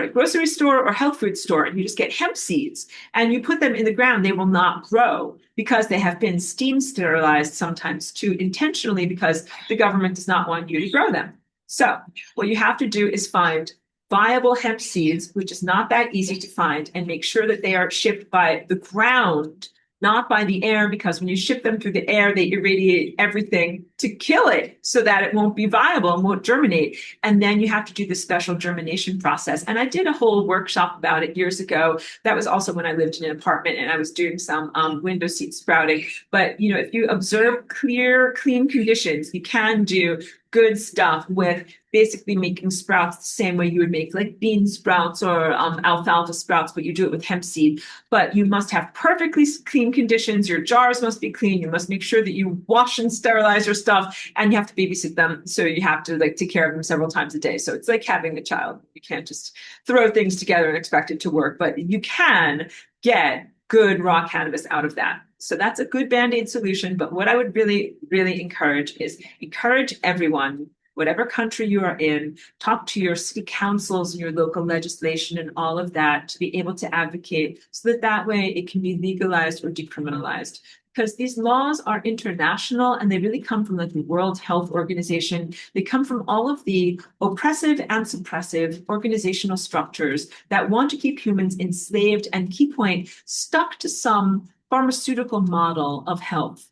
grocery store or health food store and you just get hemp seeds and you put them in the ground, they will not grow because they have been steam sterilized sometimes too intentionally because the government does not want you to grow them. So what you have to do is find viable hemp seeds, which is not that easy to find, and make sure that they are shipped by the ground, not by the air, because when you ship them through the air, they irradiate everything to kill it so that it won't be viable and won't germinate. And then you have to do the special germination process. And I did a whole workshop about it years ago. That was also when I lived in an apartment and I was doing some window seed sprouting. But, you know, if you observe clear, clean conditions, you can do good stuff with basically making sprouts the same way you would make like bean sprouts or alfalfa sprouts, but you do it with hemp seed. But you must have perfectly clean conditions. Your jars must be clean. You must make sure that you wash and sterilize your stuff, and you have to babysit them. So you have to like take care of them several times a day. So it's like having a child. You can't just throw things together and expect it to work, but you can get good raw cannabis out of that. So that's a good Band-Aid solution. But what I would really, really encourage is encourage everyone, whatever country you are in, talk to your city councils and your local legislation and all of that to be able to advocate so that that way it can be legalized or decriminalized. Because these laws are international and they really come from like the World Health Organization. They come from all of the oppressive and suppressive organizational structures that want to keep humans enslaved and, key point, stuck to some pharmaceutical model of health.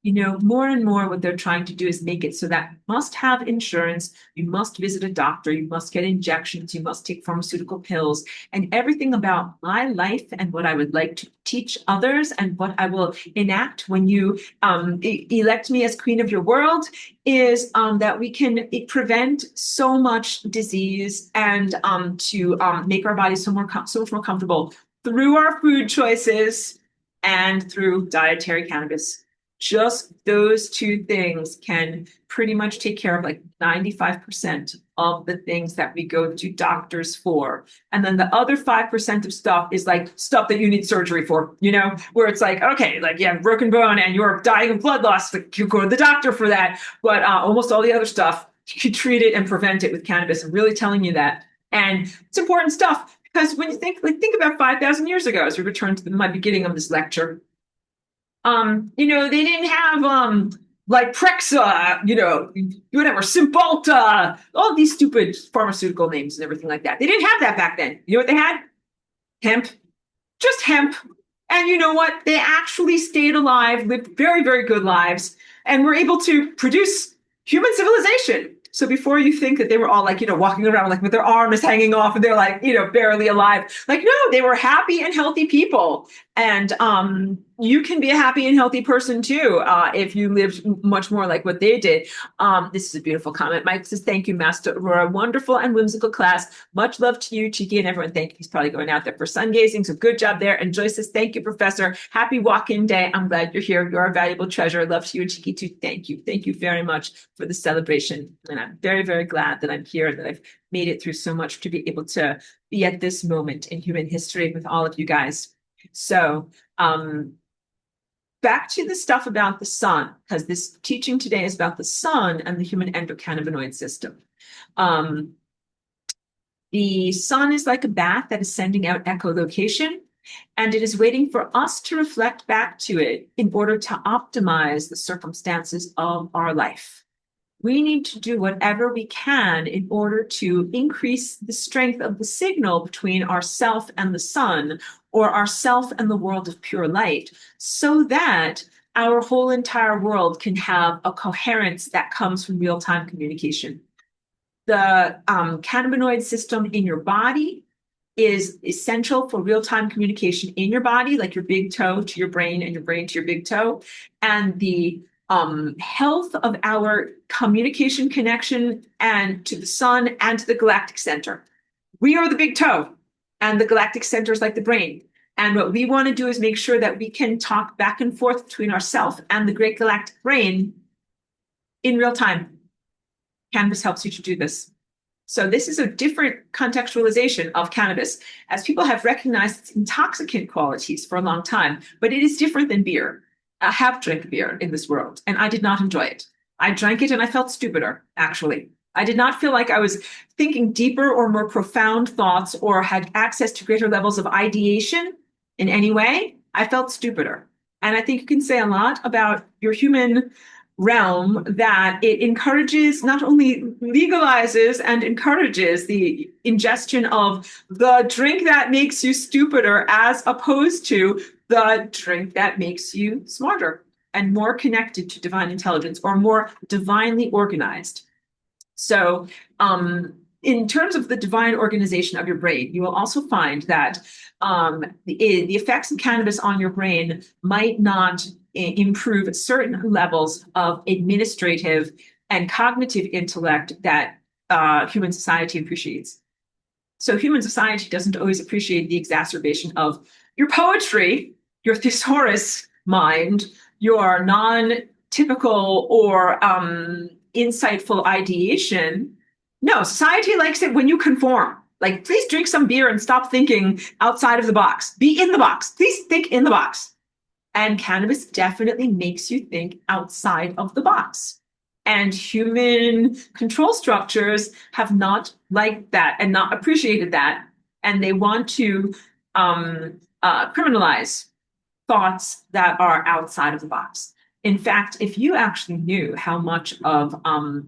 You know, more and more what they're trying to do is make it so that you must have insurance, you must visit a doctor, you must get injections, you must take pharmaceutical pills, and everything about my life and what I would like to teach others and what I will enact when you elect me as queen of your world is that we can prevent so much disease and to make our bodies so much more comfortable through our food choices and through dietary cannabis. Just those two things can pretty much take care of like 95% of the things that we go to doctors for. And then the other 5% of stuff is like stuff that you need surgery for, you know, where it's like, okay, like you have broken bone and you're dying of blood loss, like you go to the doctor for that. But almost all the other stuff, you can treat it and prevent it with cannabis. I'm really telling you that. And it's important stuff because when you think about 5,000 years ago, as we return to my beginning of this lecture, you know, they didn't have like Prexa, you know, whatever, Cymbalta, all these stupid pharmaceutical names and everything like that. They didn't have that back then. You know what they had? Hemp, just hemp. And you know what? They actually stayed alive, lived very, very good lives, and were able to produce human civilization. So before you think that they were all like, you know, walking around like with their arms hanging off and they're like, you know, barely alive. Like, no, they were happy and healthy people. And you can be a happy and healthy person too if you lived much more like what they did. This is a beautiful comment. Mike says, thank you, Master Aurora. Wonderful and whimsical class. Much love to you, Cheeky, and everyone. Thank you. He's probably going out there for sun gazing. So good job there. And Joyce says, thank you, Professor. Happy walk-in day. I'm glad you're here. You're a valuable treasure. Love to you and Cheeky too. Thank you. Thank you very much for the celebration. And I'm very, very glad that I'm here, that I've made it through so much to be able to be at this moment in human history with all of you guys. So back to the stuff about the sun, because this teaching today is about the sun and the human endocannabinoid system. The sun is like a bat that is sending out echolocation, and it is waiting for us to reflect back to it in order to optimize the circumstances of our life. We need to do whatever we can in order to increase the strength of the signal between ourself and the sun, or ourself and the world of pure light, so that our whole entire world can have a coherence that comes from real-time communication. The cannabinoid system in your body is essential for real-time communication in your body, like your big toe to your brain and your brain to your big toe. And the health of our communication connection and to the sun and to the galactic center. We are the big toe, and the galactic center is like the brain. And what we want to do is make sure that we can talk back and forth between ourselves and the great galactic brain in real time. Cannabis helps you to do this. So this is a different contextualization of cannabis, as people have recognized its intoxicant qualities for a long time, but it is different than beer. I have drank beer in this world, and I did not enjoy it. I drank it and I felt stupider, actually. I did not feel like I was thinking deeper or more profound thoughts or had access to greater levels of ideation in any way. I felt stupider. And I think you can say a lot about your human realm that it encourages, not only legalizes and encourages the ingestion of the drink that makes you stupider as opposed to the drink that makes you smarter and more connected to divine intelligence or more divinely organized. So, in terms of the divine organization of your brain, you will also find that the effects of cannabis on your brain might not improve certain levels of administrative and cognitive intellect that human society appreciates. So, human society doesn't always appreciate the exacerbation of your poetry, your thesaurus mind, your non typical or insightful ideation. No, society likes it when you conform. Like, please drink some beer and stop thinking outside of the box. Be in the box. Please think in the box. And cannabis definitely makes you think outside of the box. And human control structures have not liked that and not appreciated that. And they want to criminalize thoughts that are outside of the box. In fact, if you actually knew how much of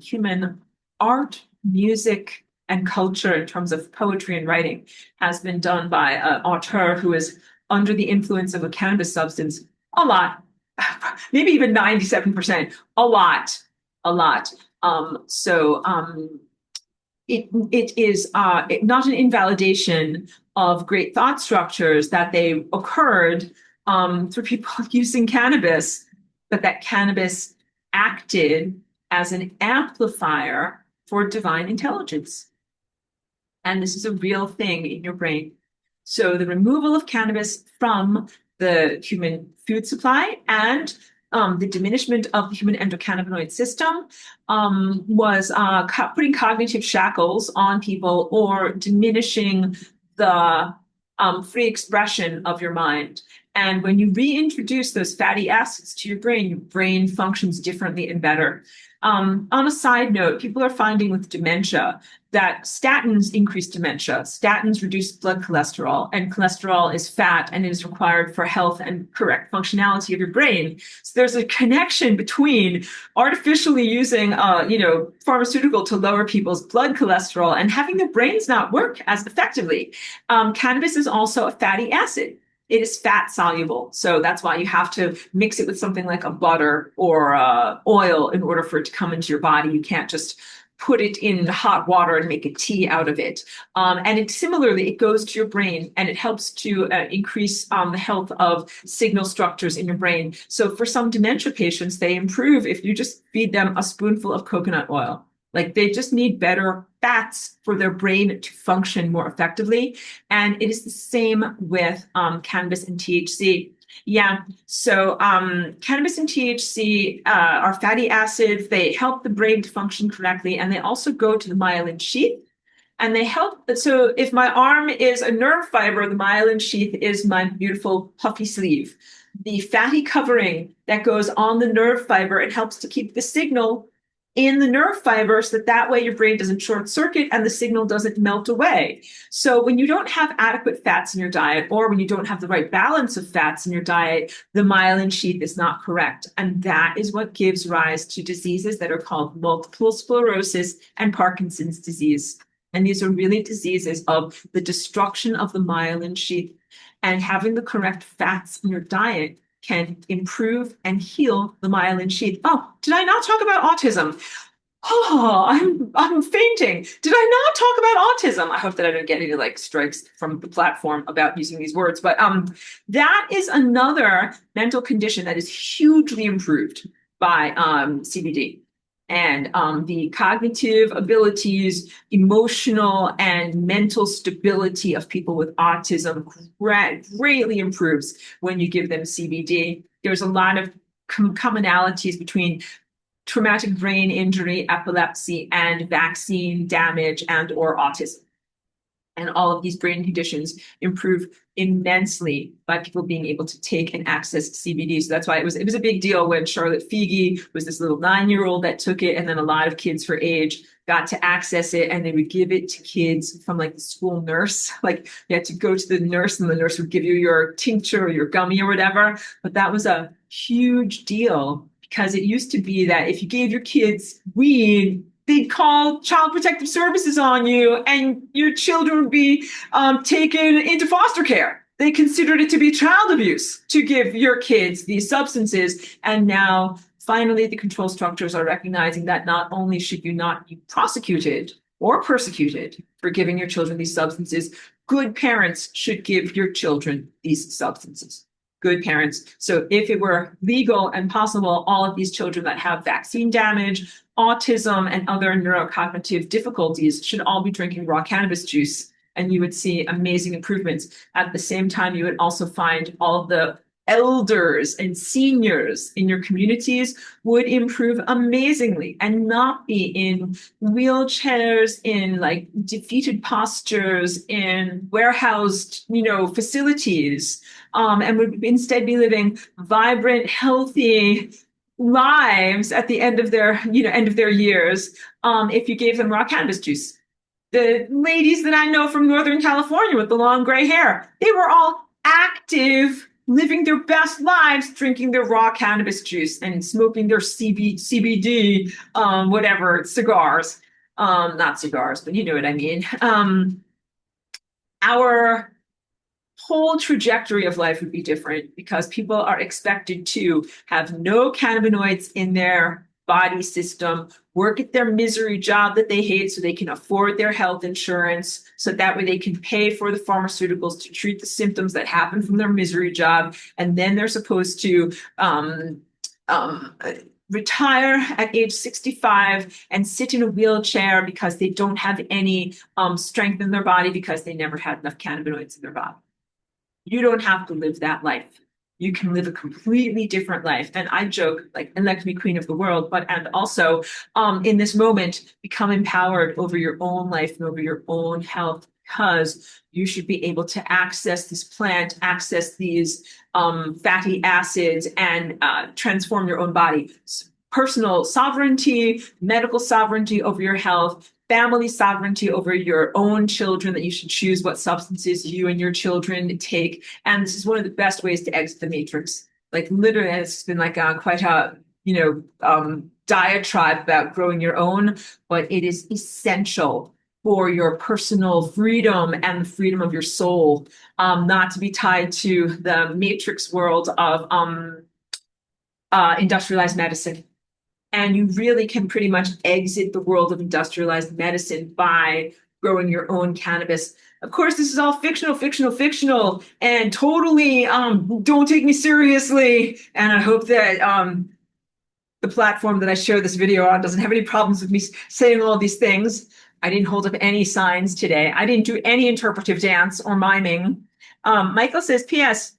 human art, music, and culture in terms of poetry and writing has been done by an auteur who is under the influence of a cannabis substance, a lot, maybe even 97%, a lot, a lot. It is not an invalidation of great thought structures that they occurred through people using cannabis, but that cannabis acted as an amplifier for divine intelligence. And this is a real thing in your brain. So the removal of cannabis from the human food supply and the diminishment of the human endocannabinoid system was putting cognitive shackles on people or diminishing the free expression of your mind. And when you reintroduce those fatty acids to your brain functions differently and better. On a side note, people are finding with dementia that statins increase dementia. Statins reduce blood cholesterol, and cholesterol is fat and is required for health and correct functionality of your brain. So there's a connection between artificially using, pharmaceutical to lower people's blood cholesterol and having their brains not work as effectively. Cannabis is also a fatty acid. It is fat soluble. So that's why you have to mix it with something like a butter or oil in order for it to come into your body. You can't just put it in hot water and make a tea out of it. And similarly, it goes to your brain and it helps to increase the health of signal structures in your brain. So for some dementia patients, they improve if you just feed them a spoonful of coconut oil. Like they just need better fats for their brain to function more effectively. And it is the same with cannabis and THC. Yeah, so cannabis and THC are fatty acids. They help the brain to function correctly, and they also go to the myelin sheath. And they help. So if my arm is a nerve fiber, the myelin sheath is my beautiful puffy sleeve. The fatty covering that goes on the nerve fiber, it helps to keep the signal in the nerve fiber so that way your brain doesn't short circuit and the signal doesn't melt away. So when you don't have adequate fats in your diet, or when you don't have the right balance of fats in your diet, the myelin sheath is not correct. And that is what gives rise to diseases that are called multiple sclerosis and Parkinson's disease. And these are really diseases of the destruction of the myelin sheath. And having the correct fats in your diet can improve and heal the myelin sheath. Oh, did I not talk about autism? Oh, I'm fainting. Did I not talk about autism? I hope that I don't get any strikes from the platform about using these words. But that is another mental condition that is hugely improved by CBD. And the cognitive abilities, emotional and mental stability of people with autism greatly improves when you give them CBD. There's a lot of commonalities between traumatic brain injury, epilepsy, and vaccine damage and or autism. And all of these brain conditions improve immensely by people being able to take and access CBD. So that's why it was a big deal when Charlotte Figi was this little 9-year-old that took it, and then a lot of kids her age got to access it, and they would give it to kids from the school nurse. Like you had to go to the nurse, and the nurse would give you your tincture or your gummy or whatever. But that was a huge deal because it used to be that if you gave your kids weed, they'd call Child Protective Services on you, and your children would be taken into foster care. They considered it to be child abuse to give your kids these substances. And now, finally, the control structures are recognizing that not only should you not be prosecuted or persecuted for giving your children these substances, good parents should give your children these substances. Good parents. So if it were legal and possible, all of these children that have vaccine damage, autism, and other neurocognitive difficulties should all be drinking raw cannabis juice, and you would see amazing improvements. At the same time, you would also find all of the elders and seniors in your communities would improve amazingly and not be in wheelchairs, in like defeated postures, in warehoused, facilities, and would instead be living vibrant, healthy lives at the end of their years, if you gave them raw cannabis juice. The ladies that I know from Northern California with the long gray hair, they were all active, living their best lives, drinking their raw cannabis juice and smoking their CBD, whatever, cigars. Not cigars, but you know what I mean. Our whole trajectory of life would be different because people are expected to have no cannabinoids in their body system, work at their misery job that they hate so they can afford their health insurance, so that way they can pay for the pharmaceuticals to treat the symptoms that happen from their misery job. And then they're supposed to retire at age 65 and sit in a wheelchair because they don't have any strength in their body because they never had enough cannabinoids in their body. You don't have to live that life. You can live a completely different life. And I joke, like, elect me queen of the world, and also in this moment, become empowered over your own life and over your own health, because you should be able to access this plant, access these fatty acids, and transform your own body. Personal sovereignty, medical sovereignty over your health, family sovereignty over your own children, that you should choose what substances you and your children take. And this is one of the best ways to exit the matrix. Like, literally, it's been like quite a diatribe about growing your own, but it is essential for your personal freedom and the freedom of your soul, not to be tied to the matrix world of industrialized medicine. And you really can pretty much exit the world of industrialized medicine by growing your own cannabis. Of course, this is all fictional, and totally don't take me seriously. And I hope that the platform that I share this video on doesn't have any problems with me saying all these things. I didn't hold up any signs today. I didn't do any interpretive dance or miming. Michael says, P.S.,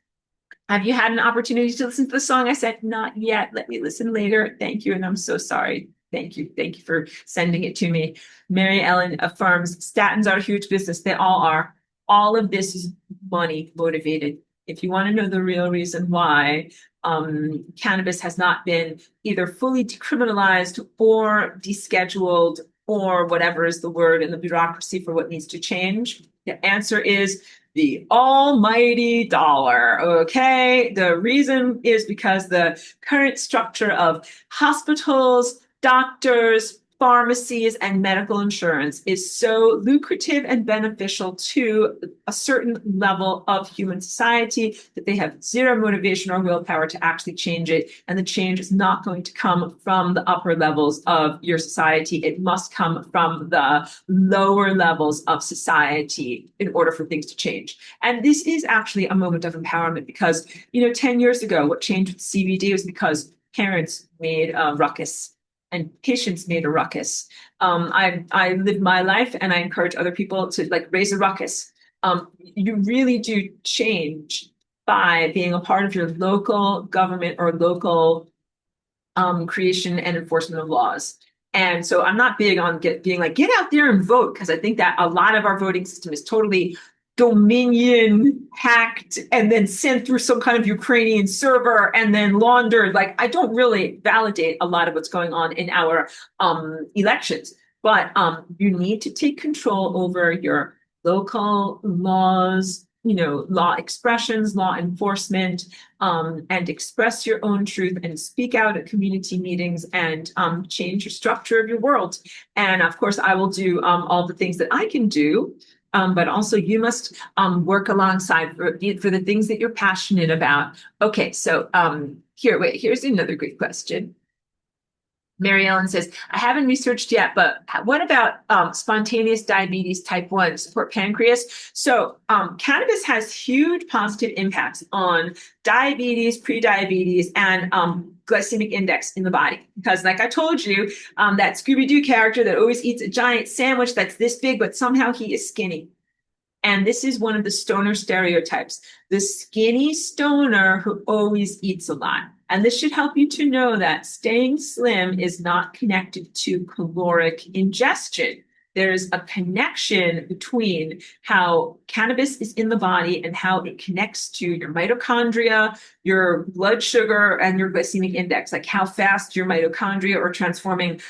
have you had an opportunity to listen to the song? I said, not yet. Let me listen later. Thank you. And I'm so sorry. Thank you. Thank you for sending it to me. Mary Ellen affirms statins are a huge business. They all are. All of this is money motivated. If you want to know the real reason why cannabis has not been either fully decriminalized or descheduled, or whatever is the word in the bureaucracy for what needs to change, the answer is the almighty dollar. Okay. The reason is because the current structure of hospitals, doctors, pharmacies, and medical insurance is so lucrative and beneficial to a certain level of human society that they have zero motivation or willpower to actually change it. And the change is not going to come from the upper levels of your society. It must come from the lower levels of society in order for things to change. And this is actually a moment of empowerment because, 10 years ago, what changed with CBD was because parents made a ruckus and patients made a ruckus. I live my life, and I encourage other people to raise a ruckus. You really do change by being a part of your local government or local creation and enforcement of laws. And so I'm not big on being like, get out there and vote, because I think that a lot of our voting system is totally Dominion hacked and then sent through some kind of Ukrainian server and then laundered. Like, I don't really validate a lot of what's going on in our elections, but you need to take control over your local laws, law expressions, law enforcement, and express your own truth and speak out at community meetings and change your structure of your world. And of course, I will do all the things that I can do. But also you must work alongside for the things that you're passionate about. Okay, so here's another great question. Mary Ellen says, I haven't researched yet, but what about spontaneous diabetes type 1 support pancreas? So cannabis has huge positive impacts on diabetes, prediabetes, and glycemic index in the body. Because like I told you, that Scooby-Doo character that always eats a giant sandwich that's this big, but somehow he is skinny. And this is one of the stoner stereotypes, the skinny stoner who always eats a lot. And this should help you to know that staying slim is not connected to caloric ingestion. There's a connection between how cannabis is in the body and how it connects to your mitochondria, your blood sugar, and your glycemic index, like how fast your mitochondria are transforming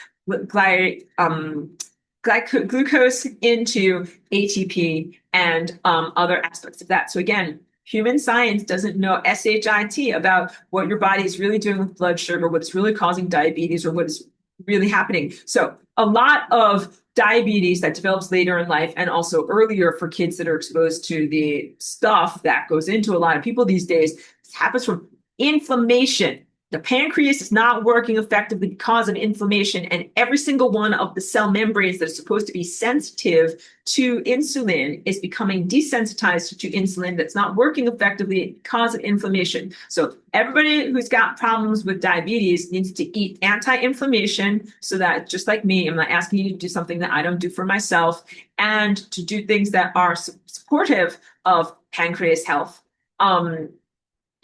glucose into ATP and other aspects of that. So again, human science doesn't know SHIT about what your body is really doing with blood sugar, what's really causing diabetes, or what is really happening. So a lot of diabetes that develops later in life and also earlier for kids that are exposed to the stuff that goes into a lot of people these days happens from inflammation. The pancreas is not working effectively because of inflammation, and every single one of the cell membranes that are supposed to be sensitive to insulin is becoming desensitized to insulin that's not working effectively because of inflammation. So everybody who's got problems with diabetes needs to eat anti-inflammation so that, just like me, I'm not asking you to do something that I don't do for myself, and to do things that are supportive of pancreas health.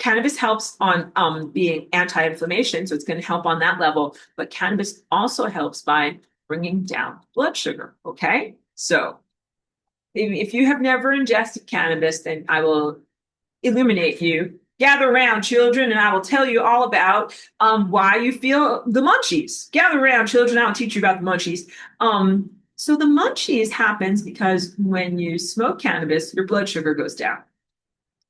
Cannabis helps on being anti-inflammation, so it's going to help on that level. But cannabis also helps by bringing down blood sugar. Okay, so if you have never ingested cannabis, then I will illuminate you. Gather around, children, and I will tell you all about why you feel the munchies. Gather around, children. I'll teach you about the munchies. So the munchies happens because when you smoke cannabis, your blood sugar goes down,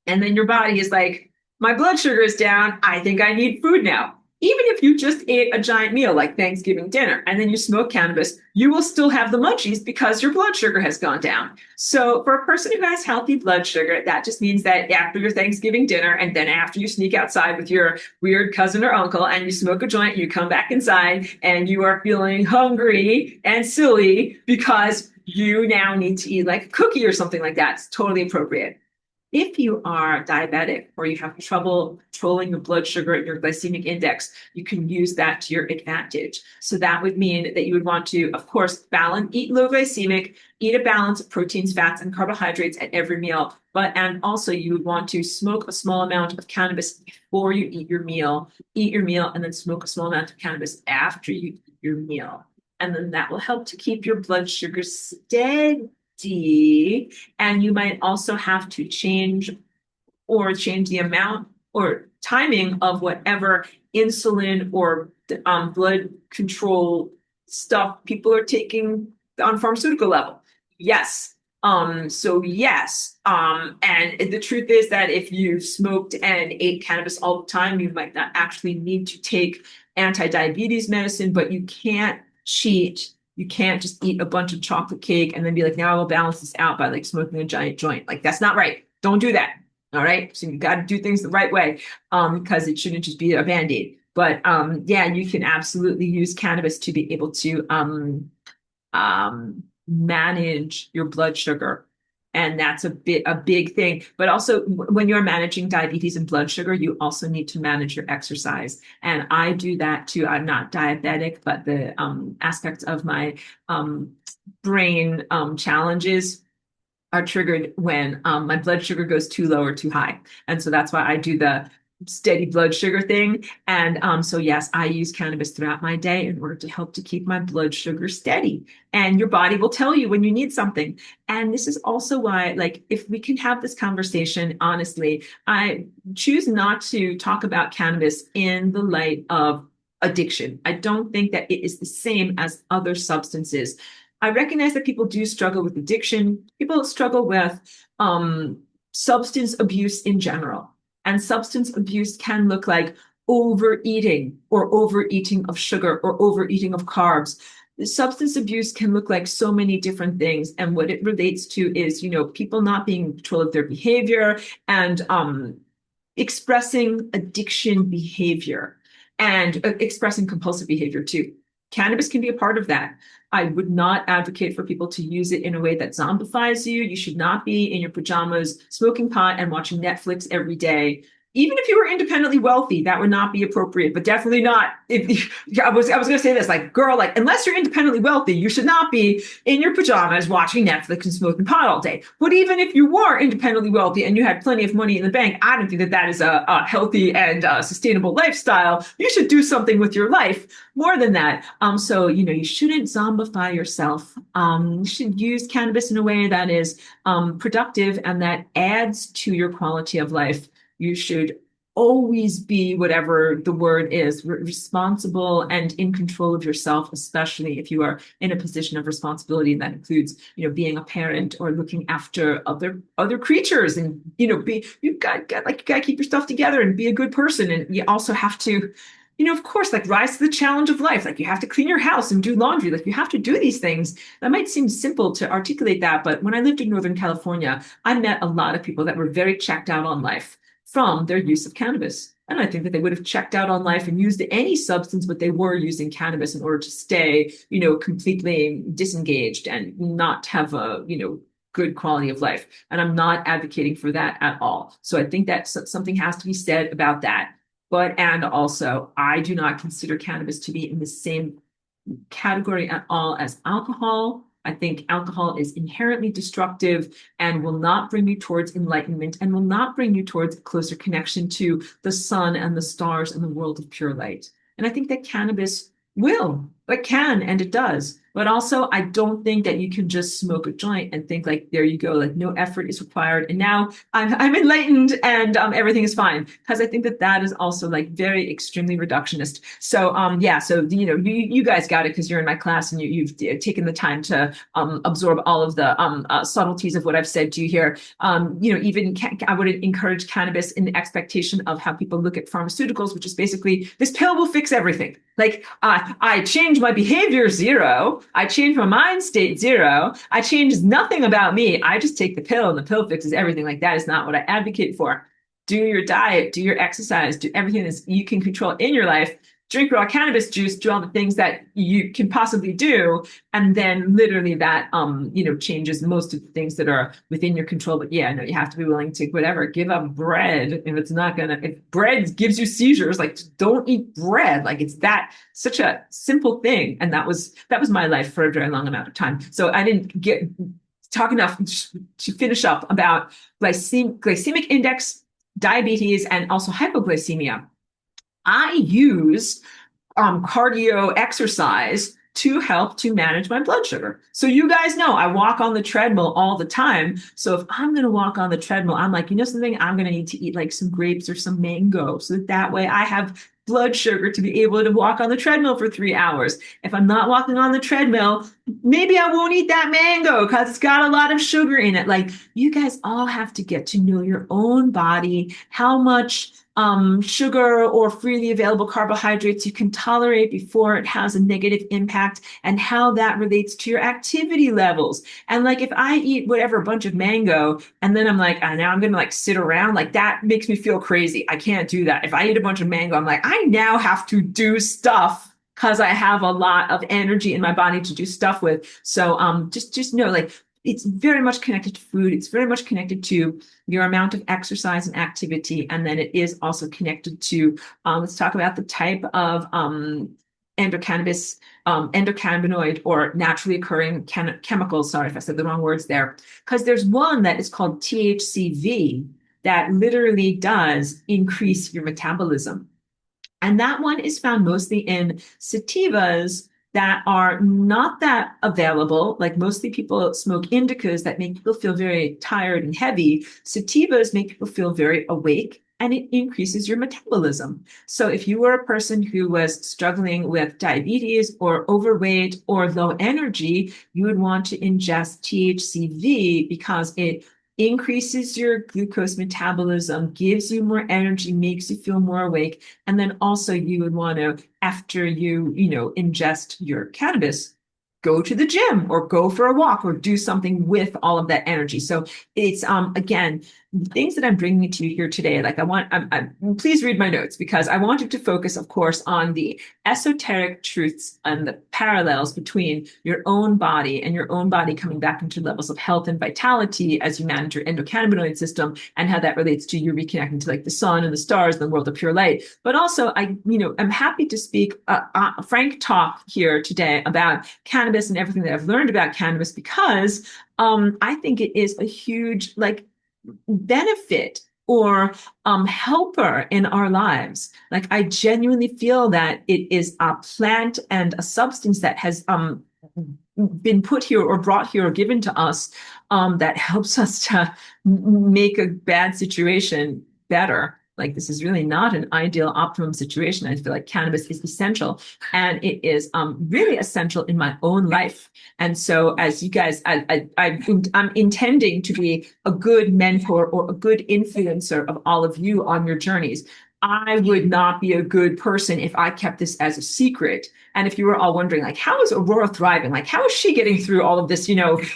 and then your body is like, my blood sugar is down. I think I need food now. Even if you just ate a giant meal like Thanksgiving dinner and then you smoke cannabis, you will still have the munchies because your blood sugar has gone down. So for a person who has healthy blood sugar, that just means that after your Thanksgiving dinner and then after you sneak outside with your weird cousin or uncle and you smoke a joint, you come back inside and you are feeling hungry and silly because you now need to eat like a cookie or something like that. It's totally appropriate. If you are diabetic or you have trouble controlling your blood sugar and your glycemic index, you can use that to your advantage. So that would mean that you would want to, of course, eat low glycemic, eat a balance of proteins, fats, and carbohydrates at every meal. And also you would want to smoke a small amount of cannabis before you eat your meal, and then smoke a small amount of cannabis after you eat your meal. And then that will help to keep your blood sugar steady. And you might also have to change the amount or timing of whatever insulin or blood control stuff people are taking on pharmaceutical level. Yes. So yes. And the truth is that if you smoked and ate cannabis all the time, you might not actually need to take anti-diabetes medicine, but you can't cheat. You can't just eat a bunch of chocolate cake and then be like, now I will balance this out by like smoking a giant joint. Like, that's not right. Don't do that. All right. So you got to do things the right way, because it shouldn't just be a Band-Aid. But yeah, you can absolutely use cannabis to be able to manage your blood sugar. And that's a big thing. But also when you're managing diabetes and blood sugar, you also need to manage your exercise. And I do that too. I'm not diabetic, but the aspects of my brain challenges are triggered when my blood sugar goes too low or too high. And so that's why I do the steady blood sugar thing. And so yes, I use cannabis throughout my day in order to help to keep my blood sugar steady. And your body will tell you when you need something. And this is also why, like, if we can have this conversation honestly, I choose not to talk about cannabis in the light of addiction. I don't think that it is the same as other substances. I recognize that people do struggle with addiction. People struggle with substance abuse in general. And substance abuse can look like overeating or overeating of sugar or overeating of carbs. Substance abuse can look like so many different things. And what it relates to is, people not being in control of their behavior and expressing addiction behavior and expressing compulsive behavior too. Cannabis can be a part of that. I would not advocate for people to use it in a way that zombifies you. You should not be in your pajamas smoking pot and watching Netflix every day. Even if you were independently wealthy, that would not be appropriate, but definitely not. If I was going to say this, like, girl, like, unless you're independently wealthy, you should not be in your pajamas watching Netflix and smoking pot all day. But even if you were independently wealthy and you had plenty of money in the bank, I don't think that that is a healthy and sustainable lifestyle. You should do something with your life more than that. So, you shouldn't zombify yourself. You should use cannabis in a way that is productive and that adds to your quality of life. You should always be, whatever the word is, responsible and in control of yourself, especially if you are in a position of responsibility. And that includes, being a parent or looking after other creatures. And, you gotta keep your stuff together and be a good person. And you also have to, of course, like, rise to the challenge of life. Like, you have to clean your house and do laundry. Like, you have to do these things. That might seem simple to articulate that, but when I lived in Northern California, I met a lot of people that were very checked out on life from their use of cannabis. And I think that they would have checked out on life and used any substance, but they were using cannabis in order to stay, completely disengaged and not have a, good quality of life. And I'm not advocating for that at all. So I think that something has to be said about that. And also, I do not consider cannabis to be in the same category at all as alcohol. I think alcohol is inherently destructive and will not bring you towards enlightenment and will not bring you towards a closer connection to the sun and the stars and the world of pure light. And I think that cannabis can, and it does. But also, I don't think that you can just smoke a joint and think like, there you go, like no effort is required. And now I'm enlightened and everything is fine. Because I think that that is also like very extremely reductionist. So you guys got it because you're in my class and you've taken the time to absorb all of the subtleties of what I've said to you here. I would encourage cannabis in the expectation of how people look at pharmaceuticals, which is basically this pill will fix everything. Like I change my behavior zero. I change my mind state zero. I change nothing about me. I just take the pill and the pill fixes everything. Like, that is not what I advocate for. Do your diet, do your exercise, do everything that you can control in your life. Drink raw cannabis juice, do all the things that you can possibly do. And then literally that, changes most of the things that are within your control. But yeah, no, you have to be willing to give up bread if bread gives you seizures, like, don't eat bread. Like, it's such a simple thing. And that was my life for a very long amount of time. So I didn't talk enough to finish up about glycemic index, diabetes, and also hypoglycemia. I use cardio exercise to help to manage my blood sugar. So you guys know I walk on the treadmill all the time. So if I'm going to walk on the treadmill, I'm like, something, I'm going to need to eat like some grapes or some mango so that way I have blood sugar to be able to walk on the treadmill for 3 hours. If I'm not walking on the treadmill, maybe I won't eat that mango because it's got a lot of sugar in it. Like, you guys all have to get to know your own body, how much sugar or freely available carbohydrates you can tolerate before it has a negative impact, and how that relates to your activity levels. And like, if I eat a bunch of mango and then I'm like, now I'm going to like sit around, like, that makes me feel crazy. I can't do that. If I eat a bunch of mango, I'm like, I now have to do stuff because I have a lot of energy in my body to do stuff with. So just know, like, it's very much connected to food. It's very much connected to your amount of exercise and activity. And then it is also connected to, let's talk about the type of endocannabinoid or naturally occurring chemicals. Sorry if I said the wrong words there. Because there's one that is called THCV that literally does increase your metabolism. And that one is found mostly in sativas that are not that available. Like, mostly people smoke indicas that make people feel very tired and heavy. Sativas make people feel very awake, and it increases your metabolism. So if you were a person who was struggling with diabetes or overweight or low energy, you would want to ingest THCV because it increases your glucose metabolism, gives you more energy, makes you feel more awake. And then also you would want to, after you ingest your cannabis, go to the gym or go for a walk or do something with all of that energy. So it's again, things that I'm bringing to you here today. Like please read my notes because I wanted to focus, of course, on the esoteric truths and the parallels between your own body and your own body coming back into levels of health and vitality as you manage your endocannabinoid system and how that relates to you reconnecting to like the sun and the stars and the world of pure light. But also, I'm happy to speak frank talk here today about cannabis and everything that I've learned about cannabis because I think it is a huge like benefit or helper in our lives. Like I genuinely feel that it is a plant and a substance that has been put here or brought here or given to us that helps us to make a bad situation better. Like this is really not an ideal optimum situation. I feel like cannabis is essential and it is really essential in my own life. And so as you guys, I'm intending to be a good mentor or a good influencer of all of you on your journeys. I would not be a good person if I kept this as a secret. And if you were all wondering, like, how is Aurora thriving? Like, how is she getting through all of this,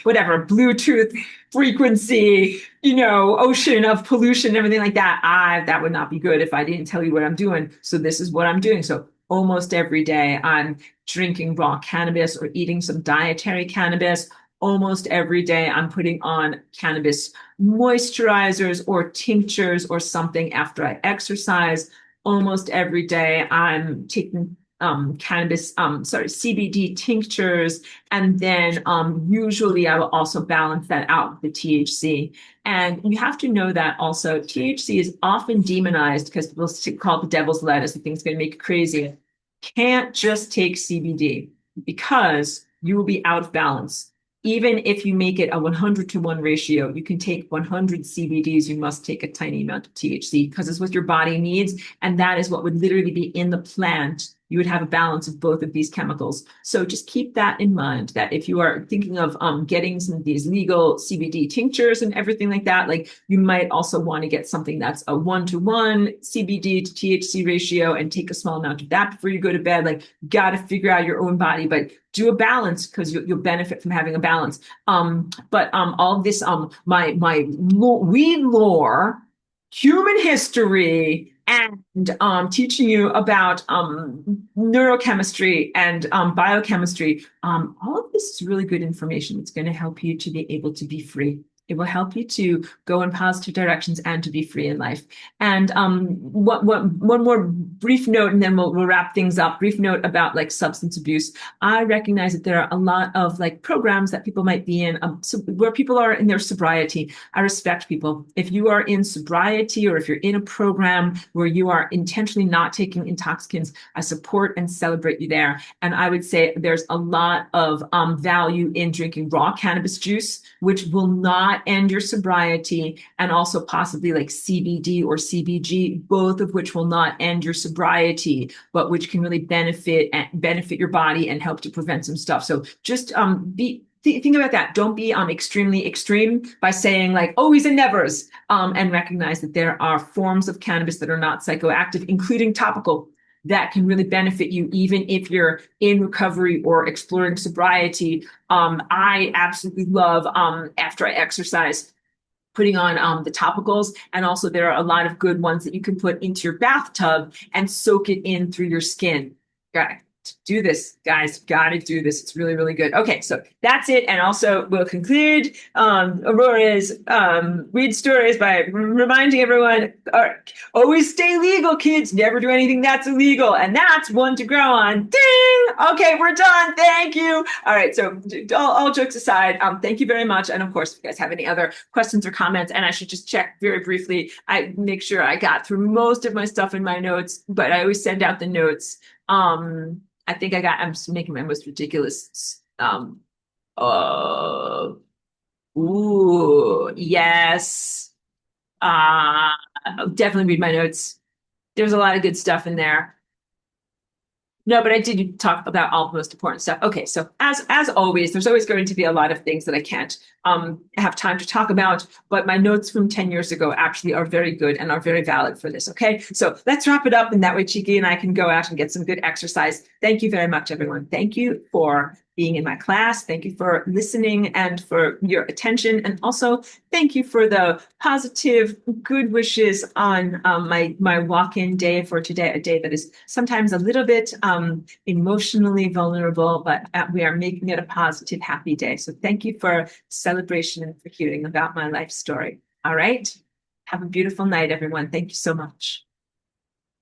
whatever, Bluetooth frequency, ocean of pollution, everything like that? That would not be good if I didn't tell you what I'm doing. So this is what I'm doing. So almost every day I'm drinking raw cannabis or eating some dietary cannabis. Almost every day I'm putting on cannabis moisturizers or tinctures or something after I exercise. Almost every day I'm taking CBD tinctures. And then usually I will also balance that out with the THC. And you have to know that also THC is often demonized because people call it the devil's lettuce. The thing's going to make you crazy. Can't just take CBD because you will be out of balance. Even if you make it a 100-to-1 ratio, you can take 100 CBDs, you must take a tiny amount of THC because it's what your body needs. And that is what would literally be in the plant. You would have a balance of both of these chemicals. So just keep that in mind that if you are thinking of getting some of these legal CBD tinctures and everything like that, like you might also want to get something that's a 1-to-1 CBD to THC ratio and take a small amount of that before you go to bed. Like, got to figure out your own body, but do a balance because you'll benefit from having a balance. But all of this, my weed lore, human history, and teaching you about neurochemistry and biochemistry. All of this is really good information. It's going to help you to be able to be free. It will help you to go in positive directions and to be free in life. And one more brief note, and then we'll wrap things up. Brief note about like substance abuse. I recognize that there are a lot of like programs that people might be in where people are in their sobriety. I respect people. If you are in sobriety or if you're in a program where you are intentionally not taking intoxicants, I support and celebrate you there. And I would say there's a lot of value in drinking raw cannabis juice, which will not end your sobriety, and also possibly like CBD or CBG, both of which will not end your sobriety, but which can really benefit your body and help to prevent some stuff. So just think about that. Don't be extremely extreme by saying like always and nevers, and recognize that there are forms of cannabis that are not psychoactive, including topical, that can really benefit you even if you're in recovery or exploring sobriety. I absolutely love after I exercise putting on the topicals, and also there are a lot of good ones that you can put into your bathtub and soak it in through your skin. Got to do this, guys. Got to do this. It's really, really good. Okay, so that's it. And also, we'll conclude Aurora's weed stories by reminding everyone: always stay legal, kids. Never do anything that's illegal, and that's one to grow on. Ding! Okay, we're done. Thank you. All right. So, all jokes aside, thank you very much. And of course, if you guys have any other questions or comments, and I should just check very briefly. I make sure I got through most of my stuff in my notes, but I always send out the notes. I think I'm just making my most ridiculous. Yes. I'll definitely read my notes. There's a lot of good stuff in there. No, but I did talk about all the most important stuff. Okay, so as always, there's always going to be a lot of things that I can't have time to talk about, but my notes from 10 years ago actually are very good and are very valid for this. Okay, so let's wrap it up, and that way Chiki and I can go out and get some good exercise. Thank you very much, everyone. Thank you for being in my class. Thank you for listening and for your attention. And also thank you for the positive good wishes on my walk-in day for today, a day that is sometimes a little bit emotionally vulnerable, but we are making it a positive, happy day. So thank you for celebration and for hearing about my life story. All right. Have a beautiful night, everyone. Thank you so much.